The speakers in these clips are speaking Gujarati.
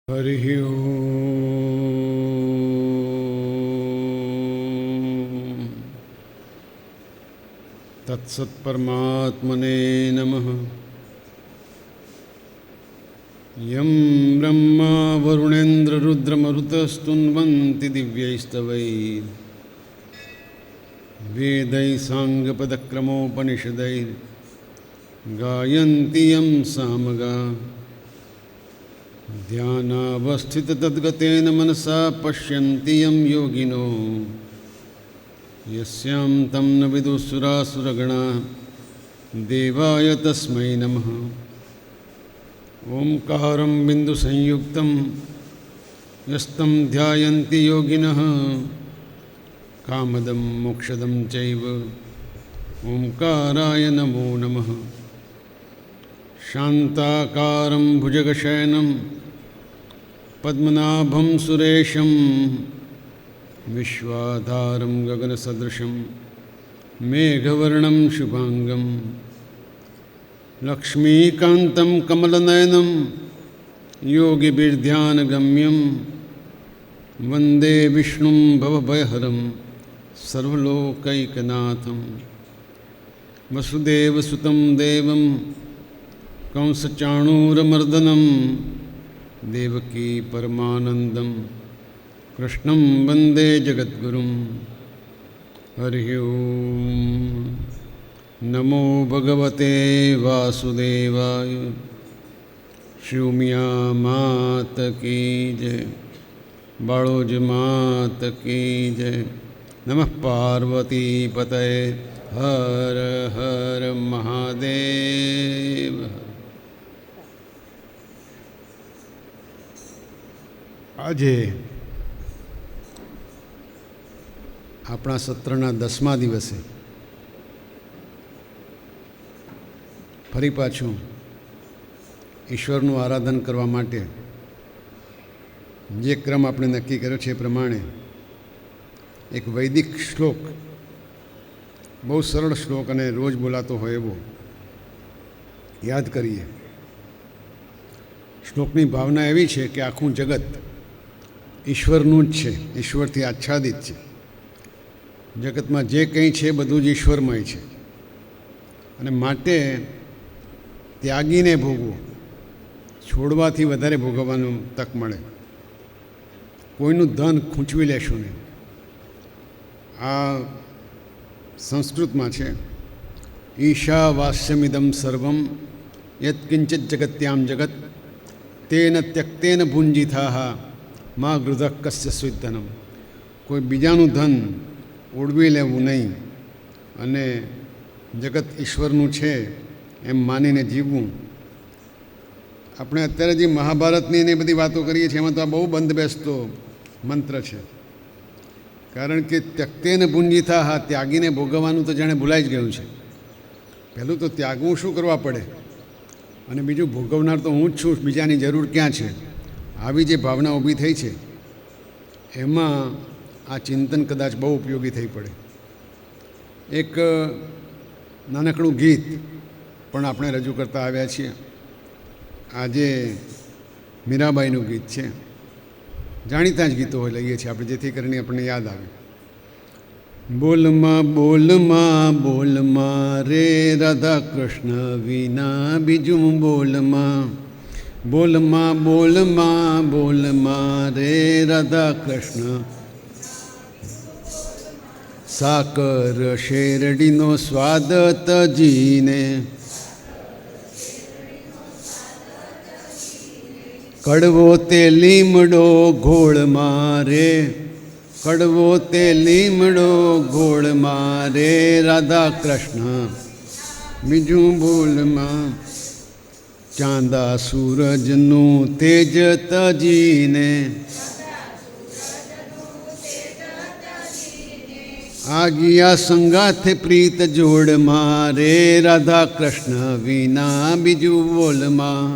हरिः ओम् तत्सत्परमात्मने नमः। यं ब्रह्मा वरुणेन्द्ररुद्रमरुतस्तुन्वन्ति दिव्यैस्तवैः वेदैः साङ्गपदक्रमोपनिषदैर्गायन्ति यं सामगा ध्यानावस्थिततद्गतेन मनसा पश्यन्ति यं योगिनो यस्यां तं न विदुःसुरासुरगणाः देवाय तस्मै नमः। ओंकारं बिन्दुसंयुक्तं यस्तं ध्यायन्ति योगिनः कामदं मोक्षदं चैव ओंकाराय नमो नमः। शान्ताकारं भुजगशयनं पद्मनाभं सुरेशं विश्वाधारं गगनसदृशं मेघवर्णं शुभांगं लक्ष्मीकान्तं कमलनयनं योगिभिर्ध्यानगम्यं वन्दे विष्णुं भवभयहरं सर्वलोकैकनाथं। वसुदेवसुतं देवं कंसचाणूरमर्दनं देवकी परमानन्दं कृष्णं वन्दे जगद्गुरुं। हरिः ओम् नमो भगवते वासुदेवाय। शिवमिया मात की जय, बाळोज मात की जय। नमः पार्वती पतये हर हर महादेव। આજે આપણા સત્રના 10મા દિવસે ફરી પાછું ઈશ્વરનું આરાધન કરવા માટે જે ક્રમ આપણે નક્કી કર્યો છે એ પ્રમાણે એક વૈદિક શ્લોક, બહુ સરળ શ્લોક અને રોજ બોલાતો હોય એવો યાદ કરીએ. શ્લોકની ભાવના એવી છે કે આખું જગત ઈશ્વરનું જ છે, ઈશ્વરથી આચ્છાદિત છે. જગતમાં જે કંઈ છે બધું જ ઈશ્વરમય છે અને માટે ત્યાગીને ભોગવું, છોડવાથી વધારે ભોગવવાનું તક મળે. કોઈનું ધન ખૂંચવી લેશું નહીં. આ સંસ્કૃતમાં છે, ઈશા વાસ્યમિદમ સર્વમ યત્કિંચિત જગત્યામ જગત તેન ત્યક્તેન ભુંજિથાઃ મા ગૃધઃ કસ્ય સ્વિદ્ધનમ. કોઈ બીજાનું ધન ઓળવી લેવું નહીં અને જગત ઈશ્વરનું છે એમ માનીને જીવવું. આપણે અત્યારે જે મહાભારતની ને બધી વાતો કરીએ છીએ એમાં તો આ બહુ બંધ બેસતો મંત્ર છે. કારણ કે ત્યક્તેન ભુંજિથાઃ, ત્યાગીને ભોગવવાનું તો જાણે ભૂલાઈ જ ગયું છે. પહેલું તો ત્યાગવું શું કરવા પડે અને બીજું ભોગવનાર તો હું જ છું, બીજાની જરૂર ક્યાં છે. આવી જે ભાવના ઊભી થઈ છે એમાં આ ચિંતન કદાચ બહુ ઉપયોગી થઈ પડે. એક નાનકડું ગીત પણ આપણે રજૂ કરતા આવ્યા છીએ. આજે મીરાબાઈનું ગીત છે. જાણીતા જ ગીતો હોય લઈએ છીએ આપણે, જેથી કરીને આપણને યાદ આવે. બોલમાં બોલમાં બોલમાં રે રાધા કૃષ્ણ વિના બીજું બોલમાં. બોલમાં બોલમાં બોલમાં રે રાધા કૃષ્ણ. સાકર શેરડીનો સ્વાદ તજીને કડવો તે લીમડો ઘોળમાં રે. કડવો તે લીમડો ઘોળમાં રે રાધા કૃષ્ણ બીજું બોલમાં. ચાંદા સૂરજનું તેજ તજીને આગિયા સંગાથે પ્રીત જોડમાં રે રાધા કૃષ્ણ વિના બીજું બોલમાં.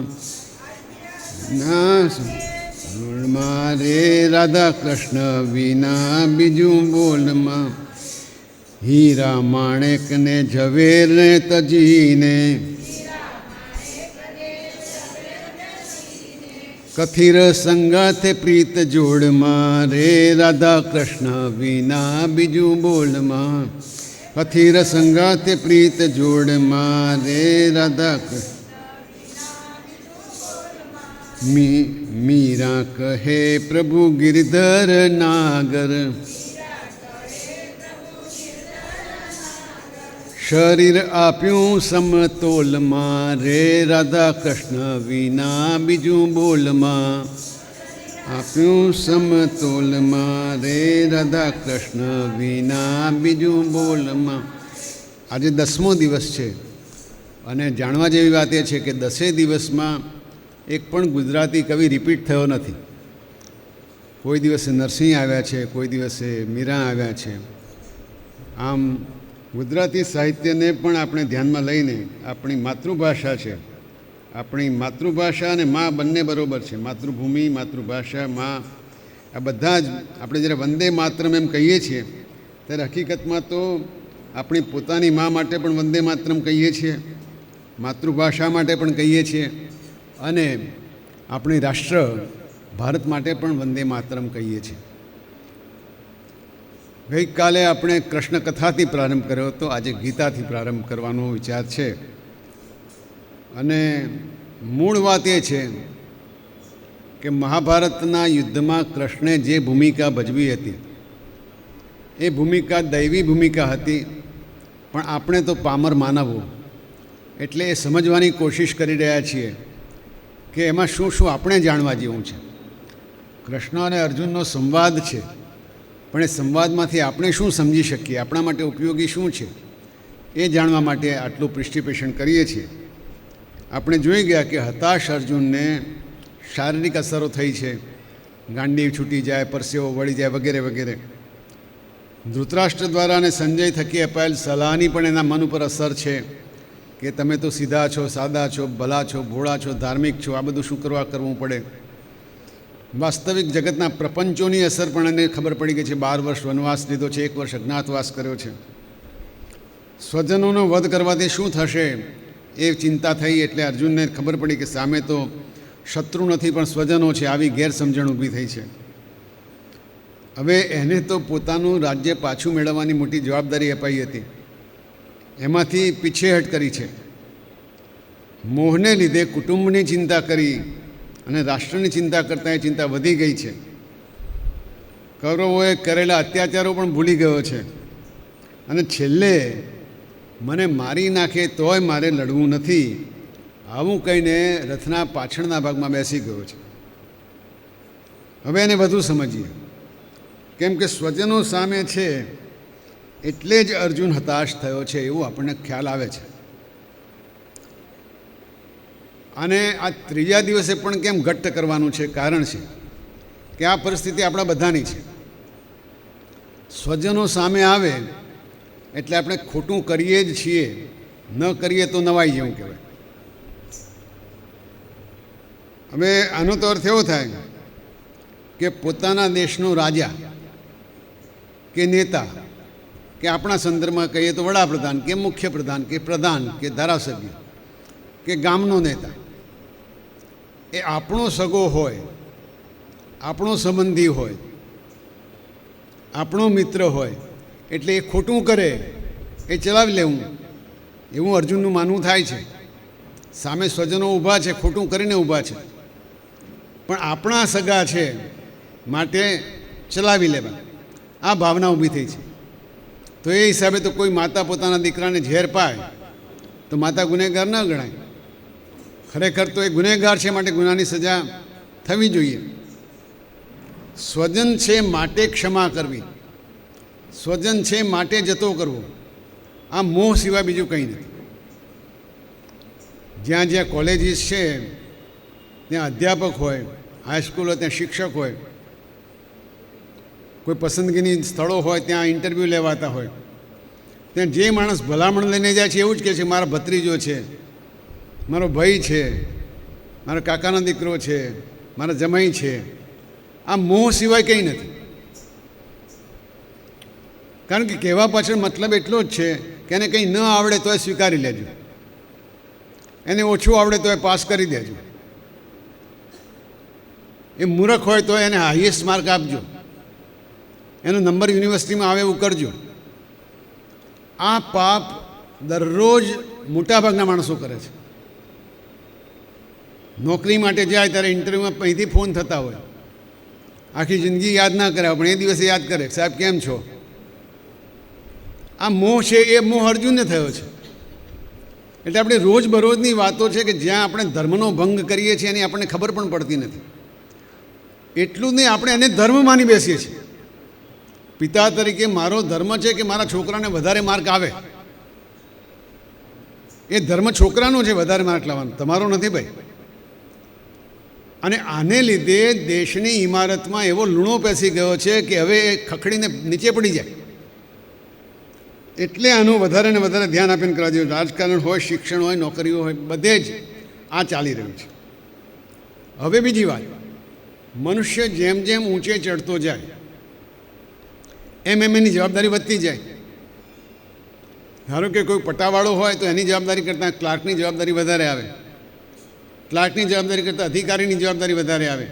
બોલમાં રે રાધા કૃષ્ણ વિના બીજું બોલમાં. હીરા માણેકને ઝવેરને તજીને કથિર સંગાથે પ્રીત જોડમાં રે રાધા કૃષ્ણ વિના બીજું બોલમાં. કથિર સંગાથે પ્રીત જોડમાં રે રાધા કૃષ્ણ. મીરા કહે પ્રભુ ગિરધર નાગર. શરીર આપ્યું સમતોલમાં રે રાધા કૃષ્ણ વિના બીજું બોલમાં. આપ્યું સમતોલમાં રે રાધા કૃષ્ણ વિના બીજું બોલમાં. આજે 10મો દિવસ છે અને જાણવા જેવી વાત એ છે કે 10 દિવસમાં એક પણ ગુજરાતી કવિ રિપીટ થયો નથી. કોઈ દિવસે નરસિંહ આવ્યા છે, કોઈ દિવસે મીરા આવ્યા છે. આમ ગુજરાતી સાહિત્યને પણ આપણે ધ્યાનમાં લઈને આપણી માતૃભાષા છે, આપણી માતૃભાષા અને મા બંને બરાબર છે. માતૃભૂમિ, માતૃભાષા, મા, આ બધા જ આપણે જ્યારે વંદે માતરમ એમ કહીએ છીએ ત્યારે હકીકતમાં તો આપણી પોતાની મા માટે પણ વંદે માતરમ કહીએ છીએ, માતૃભાષા માટે પણ કહીએ છીએ અને આપણી રાષ્ટ્ર ભારત માટે પણ વંદે માતરમ કહીએ છીએ. ગઈકાલે આપણે કૃષ્ણ કથાથી પ્રારંભ કર્યો હતો, આજે ગીતાથી પ્રારંભ કરવાનો વિચાર છે. અને મૂળ વાત એ છે કે મહાભારતના યુદ્ધમાં કૃષ્ણે જે ભૂમિકા ભજવી હતી એ ભૂમિકા દૈવી ભૂમિકા હતી, પણ આપણે તો પામર માનવો એટલે એ સમજવાની કોશિશ કરી રહ્યા છીએ કે એમાં શું શું આપણે જાણવા જેવું છે. કૃષ્ણ અને અર્જુનનો સંવાદ છે, પણ એ સંવાદમાંથી આપણે શું સમજી શકીએ, આપણા માટે ઉપયોગી શું છે એ જાણવા માટે આટલું પ્રિસ્ટિપેશન કરીએ છીએ. આપણે જોઈ ગયા કે હતાશ અર્જુનને શારીરિક અસરો થઈ છે, ગાંડી છૂટી જાય, પરસેવો વળી જાય વગેરે વગેરે. ધૃતરાષ્ટ્ર દ્વારા અને સંજય થકી અપાયેલ સલાહની પણ એના મન ઉપર અસર છે કે તમે તો સીધા છો, સાદા છો, ભલા છો, ભોળા છો, ધાર્મિક છો, આ બધું શું કરવું પડે. વાસ્તવિક જગતના પ્રપંચોની અસર પણ એને ખબર પડી ગઈ છે. 12 વર્ષ વનવાસ લીધો છે, 1 વર્ષ અજ્ઞાતવાસ કર્યો છે. સ્વજનોનો વધ કરવાથી શું થશે એ ચિંતા થઈ એટલે અર્જુનને ખબર પડી કે સામે તો શત્રુ નથી પણ સ્વજનો છે. આવી ગેરસમજણ ઊભી થઈ છે. હવે એને તો પોતાનું રાજ્ય પાછું મેળવવાની મોટી જવાબદારી અપાઈ હતી, એમાંથી પીછેહટ કરી છે. મોહને લીધે કુટુંબની ચિંતા કરી અને રાષ્ટ્રની ચિંતા કરતાં એ ચિંતા વધી ગઈ છે. કૌરવોએ કરેલા અત્યાચારો પણ ભૂલી ગયો છે અને છેલ્લે મને મારી નાખે તોય મારે લડવું નથી આવું કહીને રથના પાછળના ભાગમાં બેસી ગયો છે. હવે એને વધુ સમજીએ, કેમ કે સ્વજનો સામે છે એટલે જ અર્જુન હતાશ થયો છે એવું આપણને ખ્યાલ આવે છે. અને આ 3જા દિવસે પણ કેમ ઘટ્ટ કરવાનું છે, કારણ છે કે આ પરિસ્થિતિ આપણા બધાની છે. સ્વજનો સામે આવે એટલે આપણે ખોટું કરીએ જ છીએ, ન કરીએ તો નવાઈ જેવું કહેવાય. હવે આનો તો અર્થ એવો થાય કે પોતાના દેશનો રાજા કે નેતા કે આપણા સંદર્ભમાં કહીએ તો વડાપ્રધાન કે મુખ્યપ્રધાન કે પ્રધાન કે ધારાસભ્ય કે ગામનો નેતા એ આપણો સગો હોય, આપણો સંબંધી હોય, આપણો મિત્ર હોય એટલે એ ખોટું કરે એ ચલાવી લેવું એવું અર્જુનનું માનવું થાય છે. સામે સ્વજનો ઊભા છે, ખોટું કરીને ઊભા છે, પણ આપણા સગા છે માટે ચલાવી લેવા આ ભાવના ઊભી થઈ છે. તો એ હિસાબે તો કોઈ માતા પોતાના દીકરાને ઝેર પાય તો માતા ગુનેગાર ન ગણાય. ખરેખર તો એ ગુનેગાર છે માટે ગુનાની સજા થવી જોઈએ. સ્વજન છે માટે ક્ષમા કરવી, સ્વજન છે માટે જતો કરવો, આ મોહ સિવાય બીજું કંઈ નથી. જ્યાં જ્યાં કોલેજીસ છે ત્યાં અધ્યાપક હોય, હાઈસ્કૂલ હોય ત્યાં શિક્ષક હોય, કોઈ પસંદગીની સ્થળો હોય ત્યાં ઇન્ટરવ્યૂ લેવાતા હોય, ત્યાં જે માણસ ભલામણ લઈને જાય છે એવું જ કહે છે મારા ભત્રીજો છે, મારો ભાઈ છે, મારા કાકાનો દીકરો છે, મારા જમાઈ છે. આ મોહ સિવાય કંઈ નથી. કારણ કે કહેવા પાછળ મતલબ એટલો જ છે કે એને કંઈ ન આવડે તો એ સ્વીકારી લેજો, એને ઓછું આવડે તો એ પાસ કરી દેજો. એ મૂર્ખ હોય તો એને હાઈએસ્ટ માર્ક આપજો, એનો નંબર યુનિવર્સિટીમાં આવે એવું કરજો. આ પાપ દરરોજ મોટાભાગના માણસો કરે છે. નોકરી માટે જાય ત્યારે ઇન્ટરવ્યૂમાં અહીંથી ફોન થતા હોય, આખી જિંદગી યાદ ના કરે પણ એ દિવસે યાદ કરે, સાહેબ કેમ છો. આ મોહ છે એ મોહ અર્જુનને થયો છે. એટલે આપણે રોજબરોજની વાતો છે કે જ્યાં આપણે ધર્મનો ભંગ કરીએ છીએ એની આપણને ખબર પણ પડતી નથી. એટલું નહીં, આપણે એને ધર્મ માની બેસીએ છીએ. પિતા તરીકે મારો ધર્મ છે કે મારા છોકરાને વધારે માર્ક આવે. એ ધર્મ છોકરાનો છે વધારે માર્ક લાવવાનો, તમારો નથી ભાઈ. અને આને લીધે દેશની ઇમારતમાં એવો લૂણો પેસી ગયો છે કે હવે એ ખખડીને નીચે પડી જાય. એટલે આનું વધારે ને વધારે ધ્યાન આપીને કરવા જોઈએ. રાજકારણ હોય, શિક્ષણ હોય, નોકરીઓ હોય, બધે જ આ ચાલી રહ્યું છે. હવે બીજી વાત, મનુષ્ય જેમ જેમ ઊંચે ચડતો જાય એમ એની જવાબદારી વધતી જાય. ધારો કે કોઈ પટાવાળો હોય તો એની જવાબદારી કરતાં ક્લાર્કની જવાબદારી વધારે આવે, ક્લાર્કની જવાબદારી કરતાં અધિકારીની જવાબદારી વધારે આવે,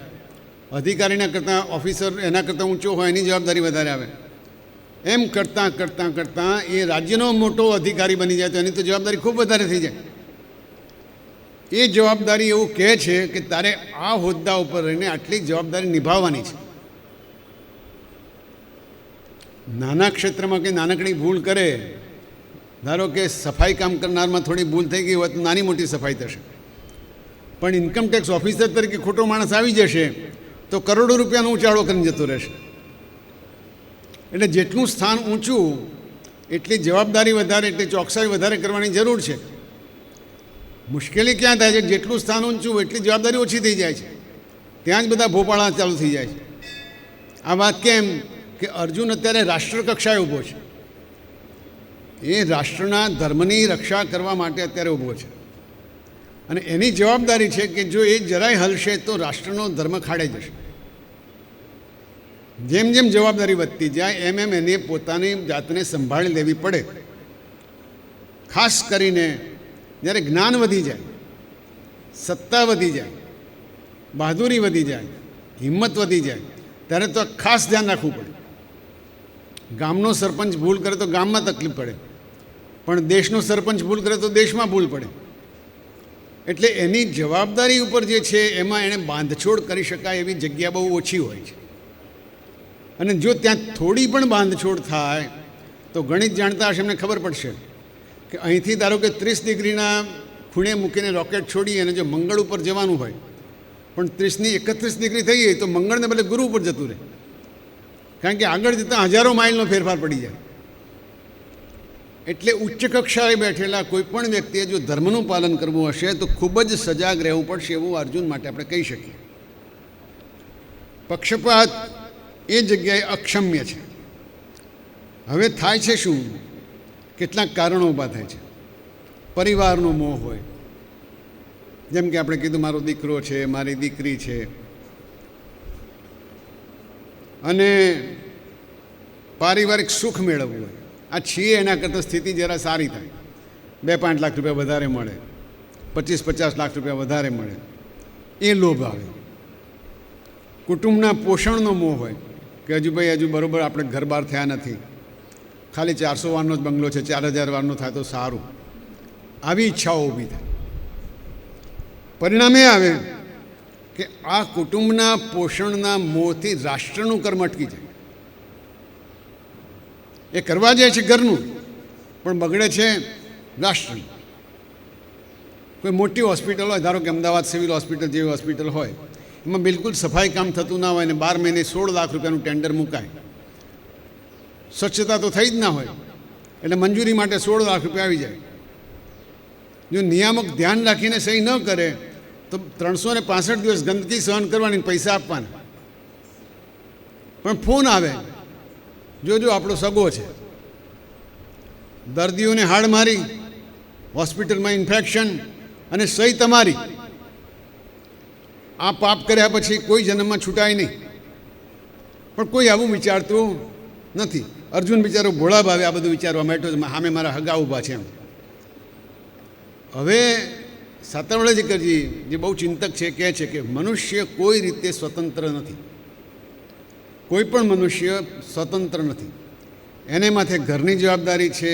અધિકારીના કરતાં ઓફિસર એના કરતાં ઊંચો હોય એની જવાબદારી વધારે આવે. એમ કરતાં કરતાં કરતાં એ રાજ્યનો મોટો અધિકારી બની જાય તો એની તો જવાબદારી ખૂબ વધારે થઈ જાય. એ જવાબદારી એવું કહે છે કે તારે આ હોદ્દા ઉપર રહીને આટલી જવાબદારી નિભાવવાની છે. નાના ક્ષેત્રમાં કંઈ નાનકડી ભૂલ કરે, ધારો કે સફાઈ કામ કરનારમાં થોડી ભૂલ થઈ ગઈ હોય તો નાની મોટી સફાઈ થશે, પણ ઇન્કમટેક્સ ઓફિસર તરીકે ખોટો માણસ આવી જશે તો કરોડો રૂપિયાનો ઉચાળો કરીને જતો રહેશે. એટલે જેટલું સ્થાન ઊંચું એટલી જવાબદારી વધારે, એટલી ચોકસાઈ વધારે કરવાની જરૂર છે. મુશ્કેલી ક્યાં થાય છે? જેટલું સ્થાન ઊંચું એટલી જવાબદારી ઓછી થઈ જાય છે, ત્યાં જ બધા ભોપાળા ચાલુ થઈ જાય છે. આ વાત કેમ કે અર્જુન અત્યારે રાષ્ટ્ર કક્ષાએ ઊભો છે. એ રાષ્ટ્રના ધર્મની રક્ષા કરવા માટે અત્યારે ઊભો છે અને એની જવાબદારી છે કે જો એ જરાય હલશે તો રાષ્ટ્રનો ધર્મ ખાડે જશે. જેમ જેમ જવાબદારી વધતી જાય એમ એમ એને પોતાની જાતને સંભાળી લેવી પડે. ખાસ કરીને જ્યારે જ્ઞાન વધી જાય, સત્તા વધી જાય, બહાદુરી વધી જાય, હિંમત વધી જાય ત્યારે તો ખાસ ધ્યાન રાખવું પડે. ગામનો સરપંચ ભૂલ કરે તો ગામમાં તકલીફ પડે, પણ દેશનો સરપંચ ભૂલ કરે તો દેશમાં ભૂલ પડે. એટલે એની જવાબદારી ઉપર જે છે એમાં એણે બાંધછોડ કરી શકાય એવી જગ્યા બહુ ઓછી હોય છે. અને જો ત્યાં થોડી પણ બાંધછોડ થાય તો ગણિત જાણતા હશે એમને ખબર પડશે કે અહીંથી ધારો કે 30 ડિગ્રીના ખૂણે મૂકીને રોકેટ છોડીએ અને જો મંગળ ઉપર જવાનું હોય પણ 30ની 31 ડિગ્રી થઈ ગઈ તો મંગળને બદલે ગુરુ ઉપર જતું રહે, કારણ કે આગળ જતાં હજારો માઇલનો ફેરફાર પડી જાય. એટલે ઉચ્ચ કક્ષાએ બેઠેલા કોઈ પણ વ્યક્તિએ જો ધર્મનું પાલન કરવું હશે તો ખૂબ જ સજાગ રહેવું પડશે એવું અર્જુન માટે આપણે કહી શકીએ. પક્ષપાત એ જગ્યાએ અક્ષમ્ય છે. હવે થાય છે શું? કેટલાક કારણો ઊભા થાય છે. પરિવારનો મોહ હોય, જેમ કે આપણે કીધું મારો દીકરો છે, મારી દીકરી છે, અને પારિવારિક સુખ મેળવવું હોય. આ છીએ એના કરતાં સ્થિતિ જરા સારી થાય, 2-5 લાખ રૂપિયા વધારે મળે, 25-50 લાખ રૂપિયા વધારે મળે, એ લોભ આવે. કુટુંબના પોષણનો મોહ હોય કે હજુ બરાબર આપણે ઘર બહાર થયા નથી, ખાલી 400 વારનો જ બંગલો છે, 4000 વારનો થાય તો સારું. આવી ઈચ્છાઓ ઊભી થાય. પરિણામે આવે કે આ કુટુંબના પોષણના મોહથી રાષ્ટ્રનું કર્મ અટકી જાય. એ કરવા જાય છે ઘરનું, પણ બગડે છે રાષ્ટ્રનું. કોઈ મોટી હોસ્પિટલ હોય, ધારો કે અમદાવાદ સિવિલ હોસ્પિટલ જેવી હોસ્પિટલ હોય, એમાં બિલકુલ સફાઈ કામ થતું ના હોય ને 12 મહિને 16 લાખ રૂપિયાનું ટેન્ડર મુકાય. સ્વચ્છતા તો થઈ જ ના હોય એટલે મંજૂરી માટે 16 લાખ રૂપિયા આવી જાય. જો નિયામક ધ્યાન રાખીને સહી ન કરે તો 365 દિવસ ગંદકી સહન કરવાની, પૈસા આપવાના. પણ ફોન આવે, જોજો આપણો સગો છે, દર્દીઓને હાડ મારી, હોસ્પિટલમાં ઇન્ફેક્શન, અને સહી તમારી. આ પાપ કર્યા પછી કોઈ જન્મમાં છૂટાય નહીં. પણ કોઈ આવું વિચારતું નથી. અર્જુન બિચારો ભોળા ભાવે આ બધું વિચારવા માંડ્યો, સામે મારા હગા ઊભા છે એમ. હવે સાતવળેજીકરજી જે બહુ ચિંતક છે કહે છે કે મનુષ્ય કોઈ રીતે સ્વતંત્ર નથી. કોઈ પણ મનુષ્ય સ્વતંત્ર નથી. એને માથે ઘરની જવાબદારી છે,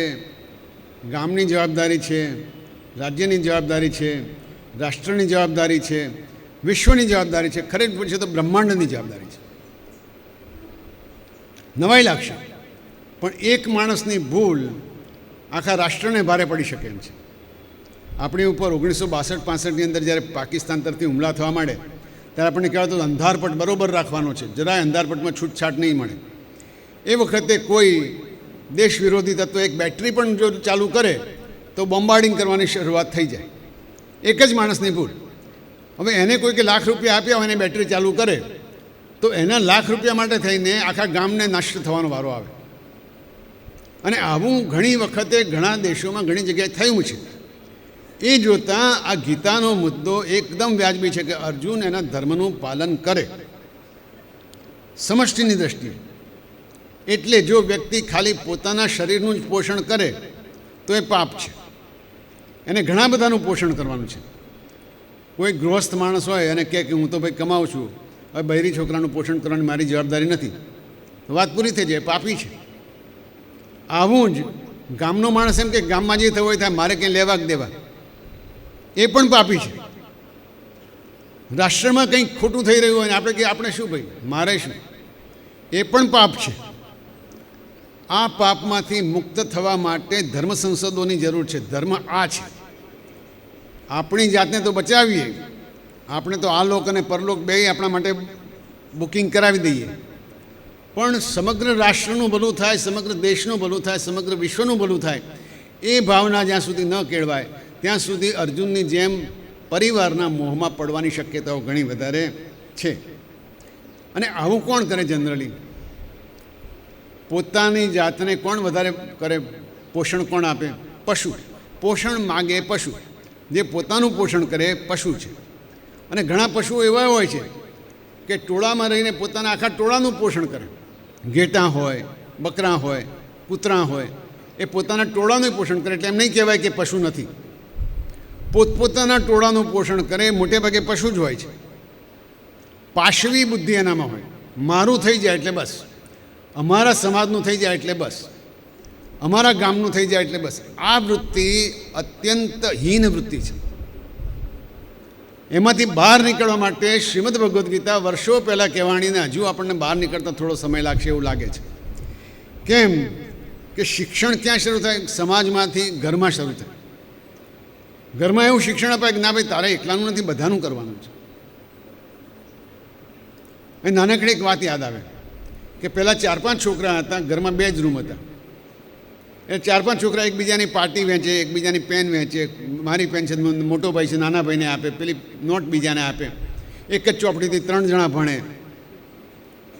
ગામની જવાબદારી છે, રાજ્યની જવાબદારી છે, રાષ્ટ્રની જવાબદારી છે, વિશ્વની જવાબદારી છે, ખરેખર પૂછે તો બ્રહ્માંડની જવાબદારી છે. નવાઈ લાગશે, પણ એક માણસની ભૂલ આખા રાષ્ટ્રને ભારે પડી શકે એમ છે. આપણી ઉપર 1962-65ની અંદર જ્યારે પાકિસ્તાન તરફથી હુમલા થવા માંડે ત્યારે આપણને કહેવાતું અંધારપટ બરાબર રાખવાનો છે, જરાય અંધારપટમાં છૂટછાટ નહીં મળે. એ વખતે કોઈ દેશ વિરોધી તત્વ એક બેટરી પણ જો ચાલુ કરે તો બોમ્બાર્ડિંગ કરવાની શરૂઆત થઈ જાય. એક જ માણસની ભૂલ. હવે એને કોઈ કે લાખ રૂપિયા આપ્યા હોય અને બેટરી ચાલુ કરે તો એના લાખ રૂપિયા માટે થઈને આખા ગામને નષ્ટ થવાનો વારો આવે. અને આવું ઘણી વખતે ઘણા દેશોમાં ઘણી જગ્યાએ થયું છે. એ જોતાં આ ગીતાનો મુદ્દો એકદમ વ્યાજબી છે કે અર્જુન એના ધર્મનું પાલન કરે સમષ્ટિની દ્રષ્ટિએ. એટલે જો વ્યક્તિ ખાલી પોતાના શરીરનું જ પોષણ કરે તો એ પાપ છે. એને ઘણા બધાનું પોષણ કરવાનું છે. કોઈ ગૃહસ્થ માણસ હોય અને કહે કે હું તો ભાઈ કમાઉં છું, હવે બૈરી છોકરાનું પોષણ કરવાની મારી જવાબદારી નથી, તો વાત પૂરી થઈ જાય, પાપી છે. આવું જ ગામનો માણસ એમ કે ગામમાં જે થવું હોય થાય, મારે કંઈ લેવા કે દેવા, એ પણ પાપી છે. રાષ્ટ્રમાં કંઈક ખોટું થઈ રહ્યું હોય ને આપણે કે આપણે શું ભાઈ મારે શું, એ પણ પાપ છે. આ પાપમાંથી મુક્ત થવા માટે ધર્મ સંસદોની જરૂર છે. ધર્મ આ છે. આપણી જાતને તો બચાવીએ, આપણે તો આ લોક અને પરલોક બેય આપણા માટે બુકિંગ કરાવી દઈએ, પણ સમગ્ર રાષ્ટ્રનું ભલું થાય, સમગ્ર દેશનું ભલું થાય, સમગ્ર વિશ્વનું ભલું થાય, એ ભાવના જ્યાં સુધી ન કેળવાય ત્યાં સુધી અર્જુનની જેમ પરિવારના મોહમાં પડવાની શક્યતાઓ ઘણી વધારે છે. અને આવું કોણ કરે જનરલી? પોતાની જાતને કોણ વધારે કરે? પોષણ કોણ આપે? પશુ. પોષણ માગે પશુ. જે પોતાનું પોષણ કરે પશુ છે. અને ઘણા પશુઓ એવા હોય છે કે ટોળામાં રહીને પોતાના આખા ટોળાનું પોષણ કરે. ઘેટાં હોય, બકરા હોય, કૂતરાં હોય, એ પોતાના ટોળાનું પોષણ કરે. એટલે એમ નહીં કહેવાય કે પશુ નથી. પોતપોતાના ટોળાનું પોષણ કરે, મોટે ભાગે પશુ જ હોય છે. પાશવી બુદ્ધિ એનામાં હોય. મારું થઈ જાય એટલે બસ, અમારા સમાજનું થઈ જાય એટલે બસ, અમારા ગામનું થઈ જાય એટલે બસ. આ વૃત્તિ અત્યંત હીન વૃત્તિ છે. એમાંથી બહાર નીકળવા માટે શ્રીમદ ભગવદ્ ગીતા વર્ષો પહેલાં કહેવાણીને હજુ આપણને બહાર નીકળતા થોડો સમય લાગશે એવું લાગે છે. કેમ કે શિક્ષણ ક્યાં શરૂ થાય? સમાજમાંથી, ઘરમાં શરૂ થાય. ઘરમાં એવું શિક્ષણ અપાય કે ના ભાઈ તારે એકલાનું નથી, બધાનું કરવાનું છે. એ નાનકડી એક વાત યાદ આવે કે પહેલાં 4-5 છોકરા હતા, ઘરમાં 2 જ રૂમ હતા. એ 4-5 છોકરા એકબીજાની પાર્ટી વહેંચે, એકબીજાની પેન વહેંચે. મારી પેન છે, મોટો ભાઈ છે નાના ભાઈને આપે, પેલી નોટ બીજાને આપે. એક જ ચોપડીથી 3 જણા ભણે.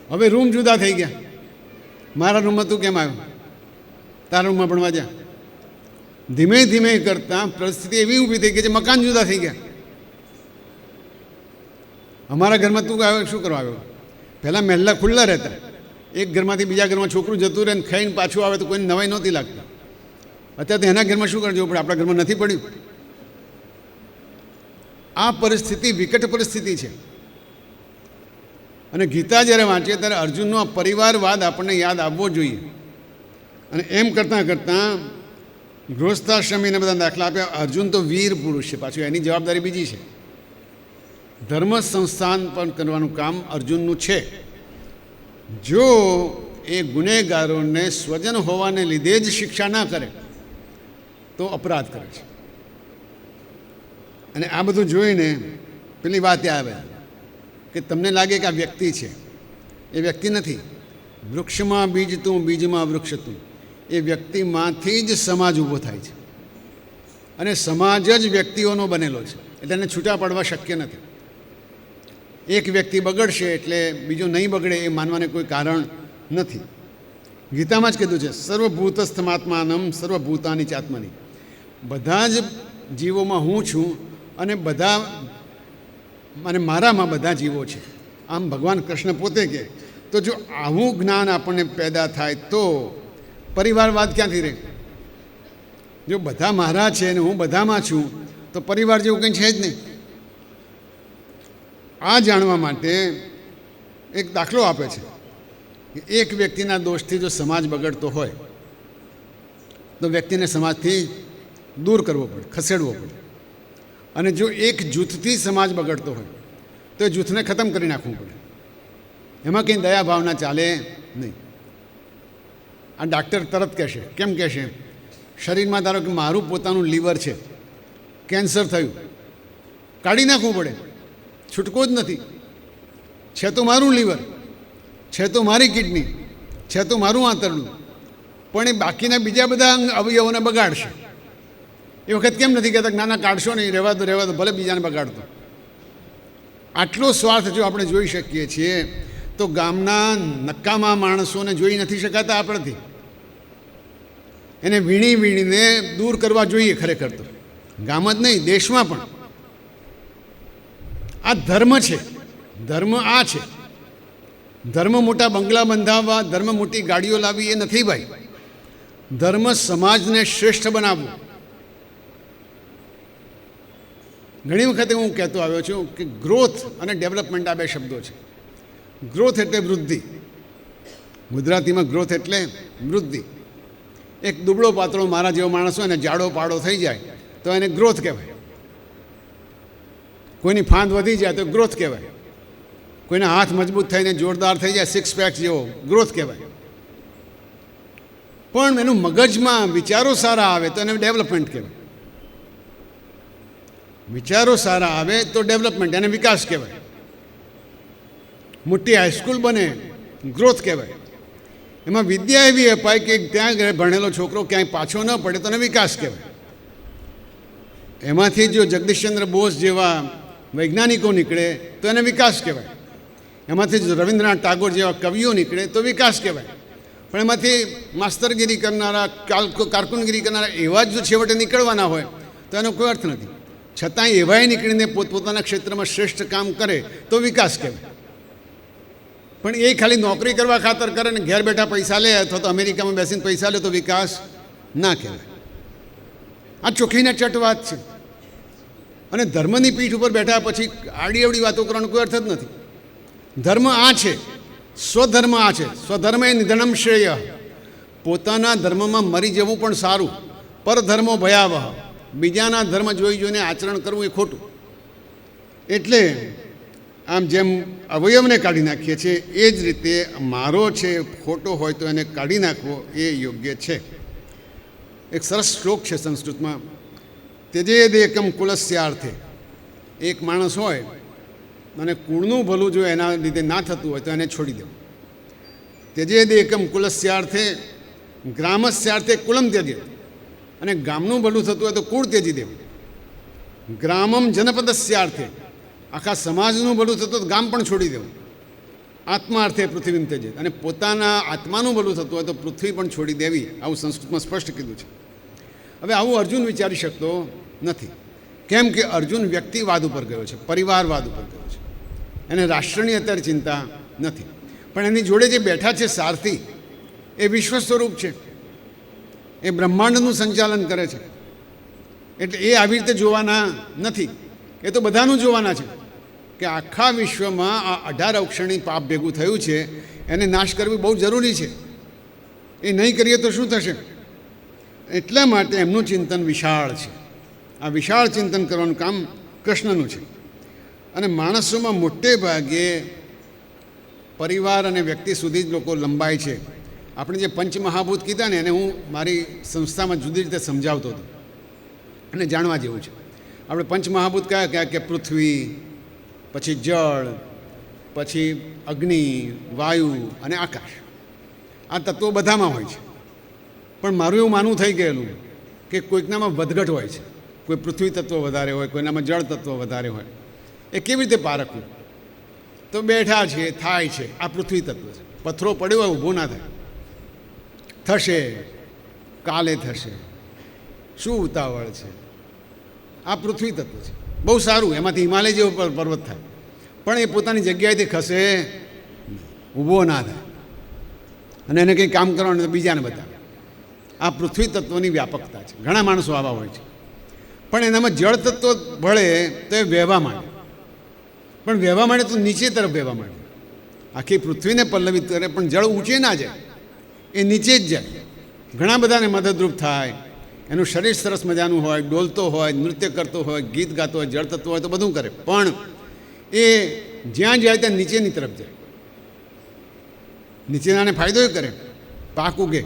હવે રૂમ જુદા થઈ ગયા. મારા રૂમમાં તું કેમ આવ્યો? તારા રૂમમાં ભણવા જા. ધીમે ધીમે કરતાં પરિસ્થિતિ એવી ઊભી થઈ ગઈ છે, મકાન જુદા થઈ ગયા. અમારા ઘરમાં તું આવ્યો શું કરવા આવ્યો? પહેલાં મહેલા ખુલ્લા રહેતા. એક ઘરમાંથી બીજા ઘરમાં છોકરું જતું રહે ને ખાઈને પાછું આવે તો કોઈને નવાઈ નહોતી લાગતી. અત્યારે તો એના ઘરમાં શું કરજો પણ આપણા ઘરમાં નથી પડ્યું. આ પરિસ્થિતિ વિકટ પરિસ્થિતિ છે. અને ગીતા જ્યારે વાંચીએ ત્યારે અર્જુનનો આ પરિવારવાદ આપણને યાદ આવવો જોઈએ. અને એમ કરતાં કરતાં ગૃહસ્થાશ્રમીને બધા દાખલા આપ્યા. અર્જુન તો વીર પુરુષ છે, પાછું એની જવાબદારી બીજી છે. ધર્મ સંસ્થાન પણ કરવાનું કામ અર્જુનનું છે. જો એ ગુનેગારોને સ્વજન હોવાને લીધે જ શિક્ષા ના કરે તો અપરાધ કરે છે. અને આ બધું જોઈને પેલી વાત આવે કે તમને લાગે કે આ વ્યક્તિ છે, એ વ્યક્તિ નથી. વૃક્ષમાં બીજ તું, બીજમાં વૃક્ષ તું. એ વ્યક્તિમાંથી જ સમાજ ઊભો થાય છે. અને સમાજ જ વ્યક્તિઓનો બનેલો છે, એટલે એને છૂટા પાડવા શક્ય નથી. એક વ્યક્તિ બગડશે એટલે બીજો નહીં બગડે એ માનવાને કોઈ કારણ નથી. ગીતામાં જ કીધું છે સર્વભૂતસ્થમાત્માનમ સર્વભૂતાની ચાત્મની. બધા જ જીવોમાં હું છું અને બધા અને મારામાં બધા જીવો છે. આમ ભગવાન કૃષ્ણ પોતે કહે. તો જો આવું જ્ઞાન આપણને પેદા થાય તો પરિવારવાદ ક્યાંથી રહે? જો બધા મારા છે અને હું બધામાં છું તો પરિવાર જેવું કંઈ છે જ નહીં. આ જાણવા માટે એક દાખલો આપે છે કે એક વ્યક્તિના દોષથી જો સમાજ બગડતો હોય તો વ્યક્તિને સમાજથી દૂર કરવો પડે, ખસેડવો પડે. અને જો એક જૂથથી સમાજ બગડતો હોય તો એ જૂથને ખતમ કરી નાખવું પડે. એમાં કંઈ દયા ભાવના ચાલે નહીં. આ ડાક્ટર તરત કહેશે, કેમ કહેશે? શરીરમાં ધારો કે મારું પોતાનું લીવર છે, કેન્સર થયું, કાઢી નાખવું પડે, છૂટકો જ નથી. છે તો મારું લીવર, છે તો મારી કિડની, છે તો મારું આંતરડું, પણ એ બાકીના બીજા બધા અવયવોને બગાડશે. એ વખત કેમ નથી કહેતા નાના કાઢશો નહીં, રહેવા દો, ભલે બીજાને બગાડતો. આટલો સ્વાર્થ જો આપણે જોઈ શકીએ છીએ તો ગામના નકામા માણસોને જોઈ નથી શકાતા આપણથી. એને વીણી વીણીને દૂર કરવા જોઈએ ખરેખર તો. ગામ જ નહીં, દેશમાં પણ આ ધર્મ છે. ધર્મ આ છે. ધર્મ મોટા બંગલા બંધાવવા, ધર્મ મોટી ગાડીઓ લાવી એ નથી ભાઈ. ધર્મ સમાજને શ્રેષ્ઠ બનાવવું. ઘણી વખતે હું કહેતો આવ્યો છું કે ગ્રોથ અને ડેવલપમેન્ટ આ બે શબ્દો છે. ગ્રોથ એટલે વૃદ્ધિ. ગુજરાતીમાં ગ્રોથ એટલે વૃદ્ધિ. એક દુબળો પાતળો મારા જેવો માણસ હોય ને જાડો પાડો થઈ જાય તો એને ગ્રોથ કહેવાય. કોઈની ફાંદ વધી જાય તો ગ્રોથ કહેવાય. કોઈના હાથ મજબૂત થઈને જોરદાર થઈ જાય, સિક્સ પેક જેવો, ગ્રોથ કહેવાય. પણ એનું મગજમાં વિચારો સારા આવે તો એને ડેવલપમેન્ટ કહેવાય. વિચારો સારા આવે તો ડેવલપમેન્ટ, એને વિકાસ કહેવાય. મોટી હાઈસ્કૂલ બને, ગ્રોથ કહેવાય. એમાં વિદ્યા એવી અપાય કે ત્યાં ભણેલો છોકરો ક્યાંય પાછો ન પડે તો એને વિકાસ કહેવાય. એમાંથી જો જગદીશચંદ્ર બોઝ જેવા વૈજ્ઞાનિકો નીકળે તો એને વિકાસ કહેવાય. એમાંથી જો રવિન્દ્રનાથ ટાગોર જેવા કવિઓ નીકળે તો વિકાસ કહેવાય. પણ એમાંથી માસ્તરગીરી કરનારા, કારકુનગીરી કરનારા એવા જ જો છેવટે નીકળવાના હોય તો એનો કોઈ અર્થ નથી. છતાંય એવાય નીકળીને પોતપોતાના ક્ષેત્રમાં શ્રેષ્ઠ કામ કરે તો વિકાસ કહેવાય. પણ એ ખાલી નોકરી કરવા ખાતર કરે ને ઘેર બેઠા પૈસા લે અથવા તો અમેરિકામાં બેસીને પૈસા લે તો વિકાસ ના કહેવાય. આ ચોખ્ખીના ચટ વાત છે. અને ધર્મની પીઠ ઉપર બેઠા પછી આડી અવડી વાતો કરવાનો કોઈ અર્થ જ નથી. ધર્મ આ છે, સ્વધર્મ આ છે. સ્વધર્મ એ નિધનમ શ્રેય. પોતાના ધર્મમાં મરી જવું પણ સારું. પરધર્મો ભયાવહ. બીજાના ધર્મ જોઈ જોઈને આચરણ કરવું એ ખોટું. એટલે આમ જેમ અવયવને કાઢી નાખીએ છીએ એ જ રીતે મારો છે ખોટો હોય તો એને કાઢી નાખવો એ યોગ્ય છે. એક સરસ શ્લોક છે સંસ્કૃતમાં, ત્યજેદેકમ કુલસ્યાર્થે. એક માણસ હોય અને કુળનું ભલું જો એના લીધે ના થતું હોય તો એને છોડી દેવું. ત્યજેદેકમ કુલસ્યાર્થે ગ્રામસ્યાર્થે કુલમ ત્યજેત. અને ગામનું ભલું થતું હોય તો કુળ ત્યજી દેવું. ગ્રામમ જનપદસ્યાર્થે. આખા સમાજનું ભલું થતું તો ગામ પણ છોડી દેવું. આત્માર્થે પૃથ્વીમ ત્યજેત. અને પોતાના આત્માનું ભલું થતું હોય તો પૃથ્વી પણ છોડી દેવી. આવું સંસ્કૃતમાં સ્પષ્ટ કીધું છે. હવે આવું અર્જુન વિચારી શકતો નથી. કેમ કે અર્જુન વ્યક્તિવાદ ઉપર ગયો છે, પરિવારવાદ ઉપર ગયો છે. એને રાષ્ટ્રની અત્યારે ચિંતા નથી. પણ એની જોડે જે બેઠા છે સારથી, એ વિશ્વ સ્વરૂપ છે. એ બ્રહ્માંડનું સંચાલન કરે છે. એટલે એ આવી રીતે જોવાના નથી. એ તો બધાનું જોવાના છે કે આખા વિશ્વમાં આ 18 અક્ષરણી પાપ ભેગું થયું છે, એને નાશ કરવી બહુ જરૂરી છે. એ નહીં કરીએ તો શું થશે? એટલા માટે એમનું ચિંતન વિશાળ છે. આ વિશાળ ચિંતન કરવાનું કામ કૃષ્ણનું છે. અને માણસોમાં મોટે ભાગે પરિવાર અને વ્યક્તિ સુધી જ લોકો લંબાય છે. આપણે જે પંચમહાભૂત કીધા ને એને હું મારી સંસ્થામાં જુદી રીતે સમજાવતો હતો અને જાણવા જેવું છે. આપણે પંચમહાભૂત કયા કયા કે પૃથ્વી, પછી જળ, પછી અગ્નિ, વાયુ અને આકાશ. આ તત્વો બધામાં હોય છે. પણ મારું એવું માનવું થઈ ગયેલું કે કોઈકનામાં વધઘટ હોય છે. કોઈ પૃથ્વી તત્વ વધારે હોય, કોઈનામાં જળ તત્વ વધારે હોય. એ કેવી રીતે પારખવું? તો બેઠા છે, થાય છે. આ પૃથ્વી તત્વ છે. પથ્થરો પડ્યો હોય ઊભો ના થાય. થશે, કાલે થશે, શું ઉતાવળ છે? આ પૃથ્વી તત્વ છે. બહુ સારું, એમાંથી હિમાલય જેવો પર્વત થાય. પણ એ પોતાની જગ્યાએથી ખસે, ઊભો ના થાય. અને એને કંઈ કામ કરવાનું તો બીજાને બતાવે. આ પૃથ્વી તત્વની વ્યાપકતા છે. ઘણા માણસો આવા હોય છે. પણ એનામાં જળ તત્વ ભળે તો એ વહેવા માંડે, પણ વહેવા માંડે તો નીચે તરફ વહેવા માંડે, આખી પૃથ્વીને પલ્લવિત કરે, પણ જળ ઊંચે ના જાય, એ નીચે જ જાય. ઘણા બધાને મદદરૂપ થાય, એનું શરીર સરસ મજાનું હોય, ડોલતો હોય, નૃત્ય કરતો હોય, ગીત ગાતો હોય, જળ તત્વ હોય તો બધું કરે, પણ એ જ્યાં જાય ત્યાં નીચેની તરફ જાય. નીચેનાને ફાયદો એ કરે, પાક ઉગે.